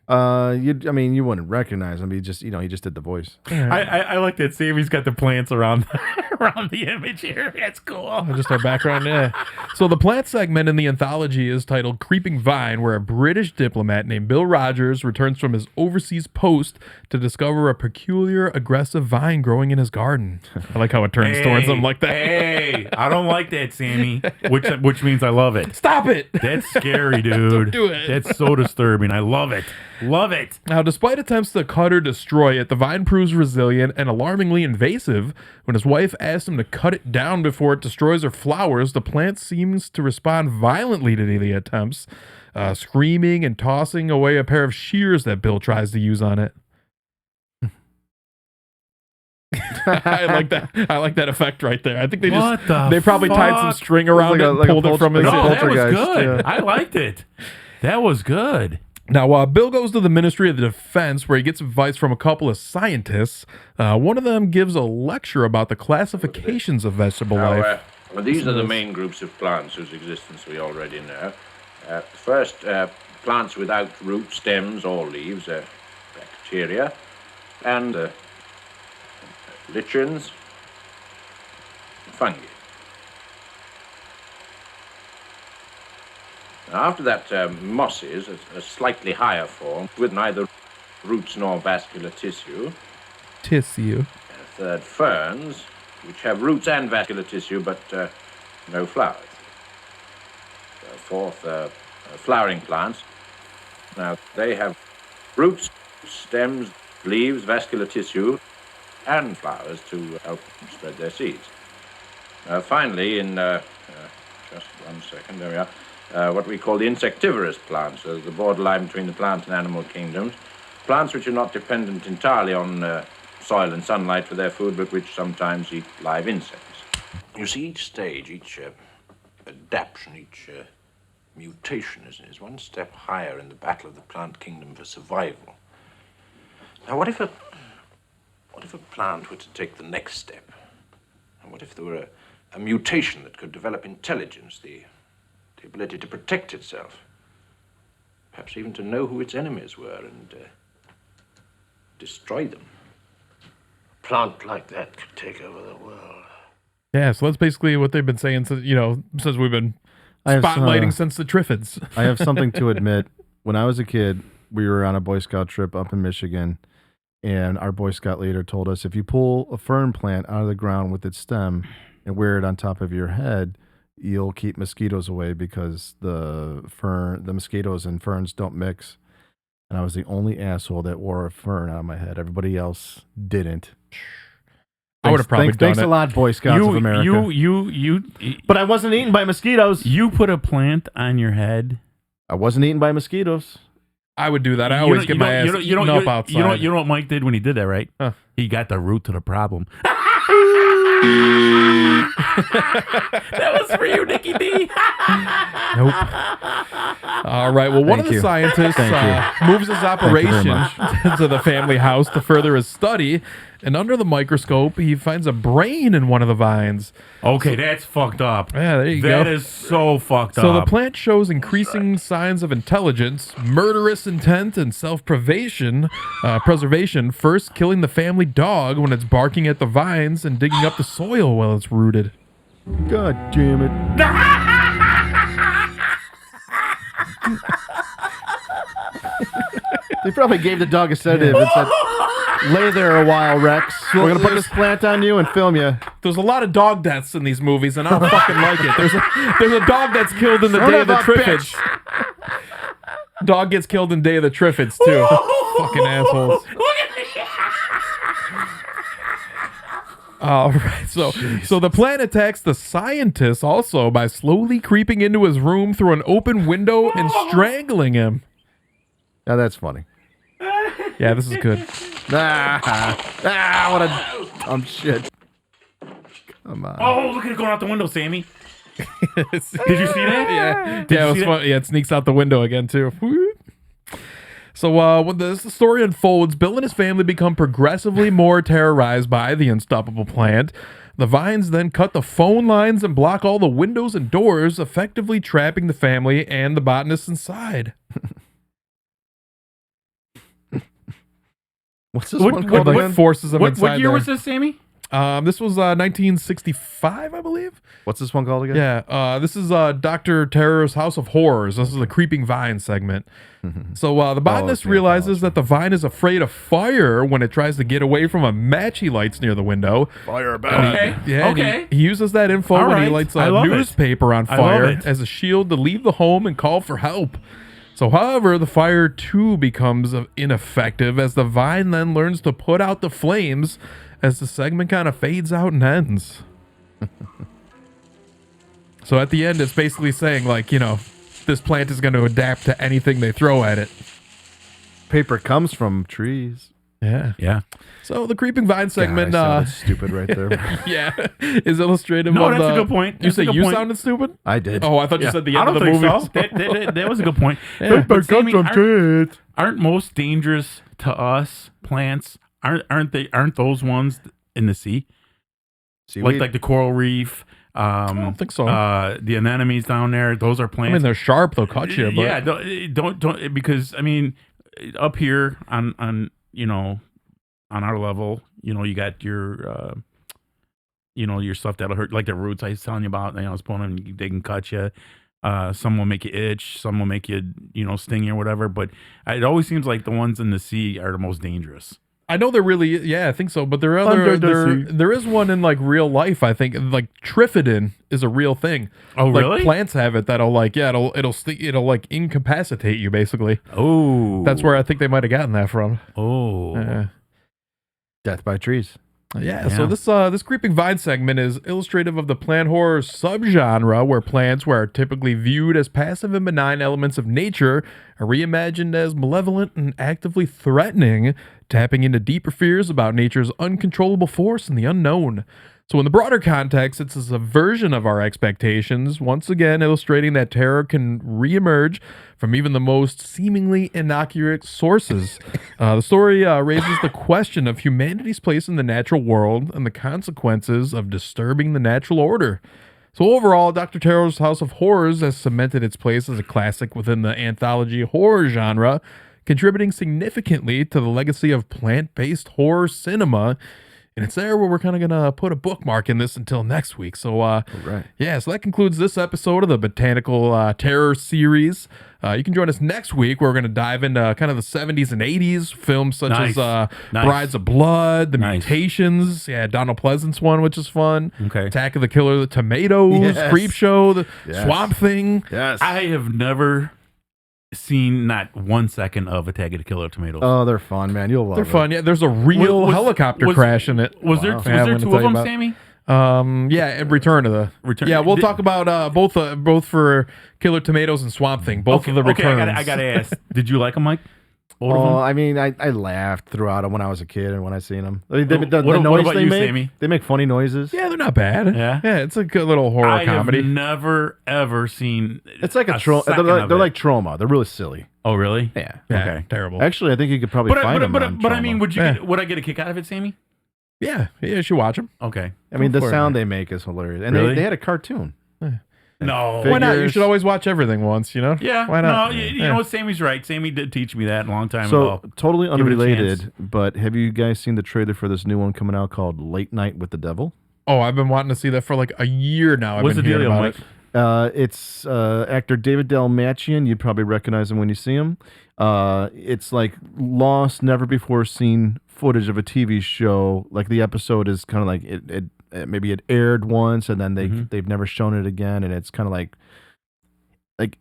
You wouldn't recognize him. He just did the voice. I like that Sammy's got the plants around around the image here. That's cool. Just our background, yeah. So the plant segment in the anthology is titled Creeping Vine, where a British diplomat named Bill Rogers returns from his overseas post to discover a peculiar, aggressive vine growing in his garden. I like how it turns towards him like that. Hey, I don't like that, Sammy, which means I love it. Stop it! That's scary, dude. Don't do it. That's so disturbing. I love it. Love it. Now, despite attempts to cut or destroy it, the vine proves resilient and alarmingly invasive. When his wife asks him to cut it down before it destroys her flowers, the plant seems to respond violently to the attempts, screaming and tossing away a pair of shears that Bill tries to use on it. I like that effect right there. I think they probably tied some string around it and pulled it from his No, that was poltergeist, good. yeah. I liked it. That was good. Now, Bill goes to the Ministry of the Defense, where he gets advice from a couple of scientists. One of them gives a lecture about the classifications of vegetable life. Well, these are the main groups of plants whose existence we already know. First, plants without root, stems, or leaves, bacteria, and lichens, fungi. Now, after that, mosses, a slightly higher form, with neither roots nor vascular tissue. Third, ferns, which have roots and vascular tissue, but no flowers. Fourth, flowering plants. Now, they have roots, stems, leaves, vascular tissue, and flowers to help spread their seeds. Finally, in just 1 second, there we are. What we call the insectivorous plants, the borderline between the plant and animal kingdoms. Plants which are not dependent entirely on soil and sunlight for their food, but which sometimes eat live insects. You see, each stage, each adaptation, each mutation is one step higher in the battle of the plant kingdom for survival. Now, what if a plant were to take the next step? And what if there were a mutation that could develop intelligence, the ability to protect itself, perhaps even to know who its enemies were and destroy them? A plant like that could take over the world. Yeah, so that's basically what they've been saying since we've been spotlighting since the Triffids. I have something to admit. When I was a kid, we were on a Boy Scout trip up in Michigan, and our Boy Scout leader told us if you pull a fern plant out of the ground with its stem and wear it on top of your head, you'll keep mosquitoes away because the mosquitoes and ferns don't mix. And I was the only asshole that wore a fern on my head. Everybody else didn't. I would have probably done Thanks it. a lot, Boy Scouts of America. But I wasn't eaten by mosquitoes. You put a plant on your head. I wasn't eaten by mosquitoes. I would do that. I always get my ass eaten up outside. You know what Mike did when he did that, right? Huh. He got the root to the problem. That was for you, Nicky D. Nope. All right. Well, one of the scientists moves his operation to the family house to further his study, and under the microscope, he finds a brain in one of the vines. Okay, that's fucked up. Yeah, there you go. That is so fucked up. So the plant shows increasing signs of intelligence, murderous intent, and self-preservation, first killing the family dog when it's barking at the vines and digging up the soil while it's rooted. God damn it. They probably gave the dog a sedative and said, lay there a while, Rex. We're going to put this plant on you and film you. There's a lot of dog deaths in these movies, and I don't fucking like it. There's a dog that's killed in the Day of the Triffids. Dog gets killed in Day of the Triffids, too. Fucking assholes. All right, so the plant attacks the scientist also by slowly creeping into his room through an open window and strangling him. Now that's funny. Yeah, this is good. What a dumb shit. Come on. Oh, look at it going out the window, Sammy. Did you see that? Yeah, it was fun. Yeah, it sneaks out the window again too. So when the story unfolds, Bill and his family become progressively more terrorized by the unstoppable plant. The vines then cut the phone lines and block all the windows and doors, effectively trapping the family and the botanist inside. What's this one called What again? forces them inside What year there. was this, Sammy? This was 1965, I believe. What's this one called again? Yeah, this is Dr. Terror's House of Horrors. This is the Creeping Vine segment. So the botanist realizes that the vine is afraid of fire when it tries to get away from a match he lights near the window. Fire Okay. Yeah, and Okay. he uses that info All when he right. lights I a love it. newspaper on I love fire it. as a shield to leave the home and call for help. So, however, the fire too becomes ineffective as the vine then learns to put out the flames as the segment kind of fades out and ends. So at the end, it's basically saying, like, you know, this plant is going to adapt to anything they throw at it. Paper comes from trees. Yeah. Yeah. So the creeping vine segment, God, I sounded stupid right there. yeah, is illustrative No, of that's the... a good point. You That's a say good you point. sounded stupid? I did. Oh, I thought you said the I end don't of the think movie. so. That was a good point. Yeah. But Sammy, trees. aren't most dangerous to us plants? Aren't those ones in the sea? Seaweed? Like the coral reef. I don't think so. The anemones down there. Those are I plants. mean, they're sharp. They'll cut you. But Yeah. Don't because I mean, up here on you know, on our level, you know, you got your you know, your stuff that'll hurt, like the roots I was telling you about. You know, I was pulling them, they can cut you. Some will make you itch. Some will make you, you know, sting you or whatever. But it always seems like the ones in the sea are the most dangerous. I know they're really, yeah, I think so. But there are Under the there is one in like real life. I think like Triffidin is a real thing. Oh, Like, really? plants have it that'll like, yeah, it'll like incapacitate you basically. Oh, That's where I think they might have gotten that from. Oh, Death by trees. Yeah, so this creeping vine segment is illustrative of the plant horror subgenre where plants are typically viewed as passive and benign elements of nature are reimagined as malevolent and actively threatening, tapping into deeper fears about nature's uncontrollable force and the unknown. So in the broader context, it's a subversion of our expectations, once again illustrating that terror can reemerge from even the most seemingly inaccurate sources. The story raises the question of humanity's place in the natural world and the consequences of disturbing the natural order. So overall, Dr. Terror's House of Horrors has cemented its place as a classic within the anthology horror genre, contributing significantly to the legacy of plant-based horror cinema. And it's there where we're kind of going to put a bookmark in this until next week. So, Right. yeah, so that concludes this episode of the Botanical Terror Series. You can join us next week where we're going to dive into kind of the 70s and 80s films such Nice. as Nice. Brides of Blood, The Nice. Mutations, yeah, Donald Pleasant's one, which is fun. Okay. Attack of the Killer, The Tomatoes, Yes. Creep Show, The Yes. Swamp Thing. Yes. I have never seen not 1 second of Attack of the Killer Tomatoes. Oh, they're fun, man. You'll love They're it. fun. Yeah, there's a real Was- helicopter was- crash in it. was there Wow. was Yeah, I'm there gonna two tell of you them, about- Sammy? Yeah, and Return of the Return- Yeah, we'll did- talk about both for Killer Tomatoes and Swamp Thing. Both of the returns. I gotta ask. Did you like them, Mike? Both of them? Oh, I mean, I laughed throughout them when I was a kid and when I seen them. The What noise about they you, make, Sammy? they make funny noises. Yeah, they're not bad. Yeah? yeah, it's a good little horror I comedy. have never ever seen. It's like a trauma. second They're of it. like trauma. They're really silly. Oh, really? Yeah. Yeah, Okay. terrible. Actually, I think you could probably find them on but I mean, Trauma. would I get a kick out of it, Sammy? Yeah, you should watch them. Okay. I mean, the Go for it, sound man. they make is hilarious. And Really? they had a cartoon. No. Fig- Why not? You Figures. should always watch everything once. You know? Yeah. Why not? No, you Yeah. know what? Sammy's right. Sammy did teach me that a long time So ago. totally Give it a unrelated, chance. but have you guys seen the trailer for this new one coming out called Late Night with the Devil? Oh, I've been wanting to see that for like a year now. What's I've the been hearing deal, about Mike? it. It's actor David Dalmatian. You'd probably recognize him when you see him. It's like lost, never before seen footage of a TV show. Like the episode is kind of like it maybe it aired once and then they've never shown it again, and it's kind of like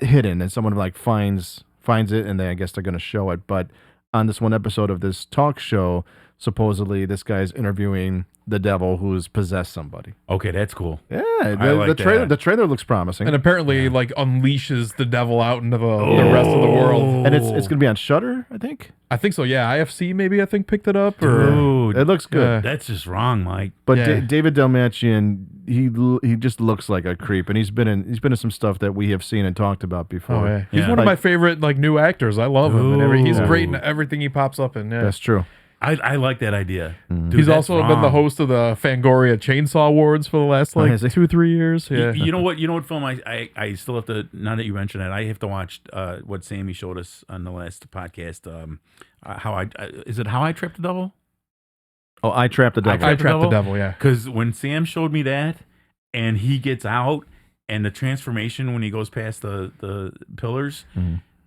hidden, and someone like finds it, and I guess they're going to show it. But on this one episode of this talk show, supposedly this guy's interviewing the devil who's possessed somebody. Okay, that's cool. Yeah, like that. the trailer looks promising. And apparently, like unleashes the devil out into the rest of the world. And it's going to be on Shudder, I think. I think so. Yeah, IFC maybe I think picked it up. Or Dude, It looks good. Yeah. that's just wrong, Mike. But Yeah. David Dalmatian, he just looks like a creep, and he's been in some stuff that we have seen and talked about before. Oh, yeah. He's Yeah. one of my favorite like new actors. I love him. And he's Ooh. great in everything he pops up in. Yeah. That's true. I like that idea. Dude, He's that's also been the wrong. host of the Fangoria Chainsaw Awards for the last like has he? 2-3 years. You- Yeah. You know what? You know what film I still have to. Now that you mention it, I have to watch what Sammy showed us on the last podcast. Is it How I Tripped the Devil? Oh, I Trapped the Devil. I Trapped the Devil, yeah. Because when Sam showed me that, and he gets out, and the transformation when he goes past the pillars,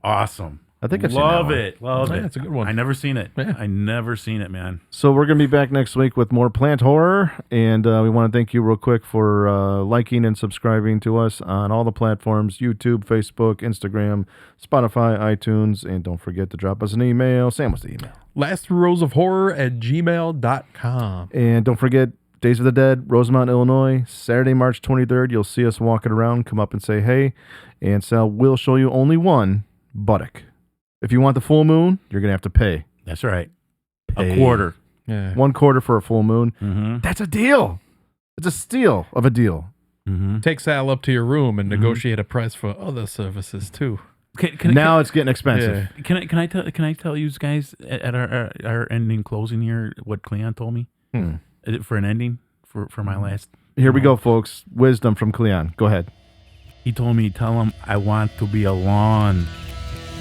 awesome. I think I've love seen that it. Love it. That's a good one. I never seen it. Yeah. I never seen it, man. So we're going to be back next week with more plant horror, and we want to thank you real quick for liking and subscribing to us on all the platforms, YouTube, Facebook, Instagram, Spotify, iTunes, and don't forget to drop us an email. Sam, what's the email? lastrowsofhorror@gmail.com. And don't forget, Days of the Dead, Rosemont, Illinois, Saturday, March 23rd. You'll see us walking around. Come up and say hey, and Sal will show you only one buttock. If you want the full moon, you're going to have to pay. That's right. Pay. A quarter. Yeah. 1/4 for a full moon. Mm-hmm. That's a deal. It's a steal of a deal. Mm-hmm. Take Sal up to your room and negotiate a price for other services too. Now it's getting expensive. Yeah. Can I tell you guys at our ending closing here what Cleon told me for an ending for my last. Here we go, folks. Wisdom from Cleon. Go ahead. He told me, tell him I want to be alone.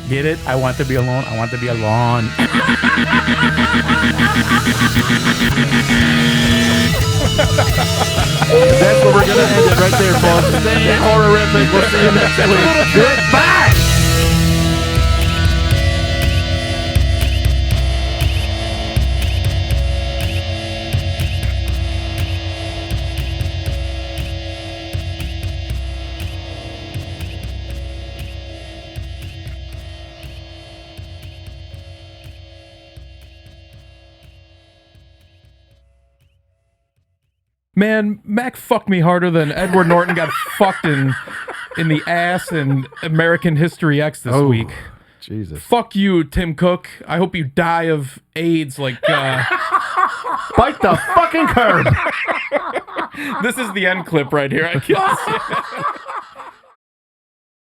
Get it? I want to be alone. I want to be alone. That's where we're going to end it right there, folks. Stay horrific. We'll see you next week. Goodbye. Man, Mac fucked me harder than Edward Norton got fucked in the ass in American History X this week. Jesus. Fuck you, Tim Cook. I hope you die of AIDS like Bite the fucking curb. This is the end clip right here, I guess.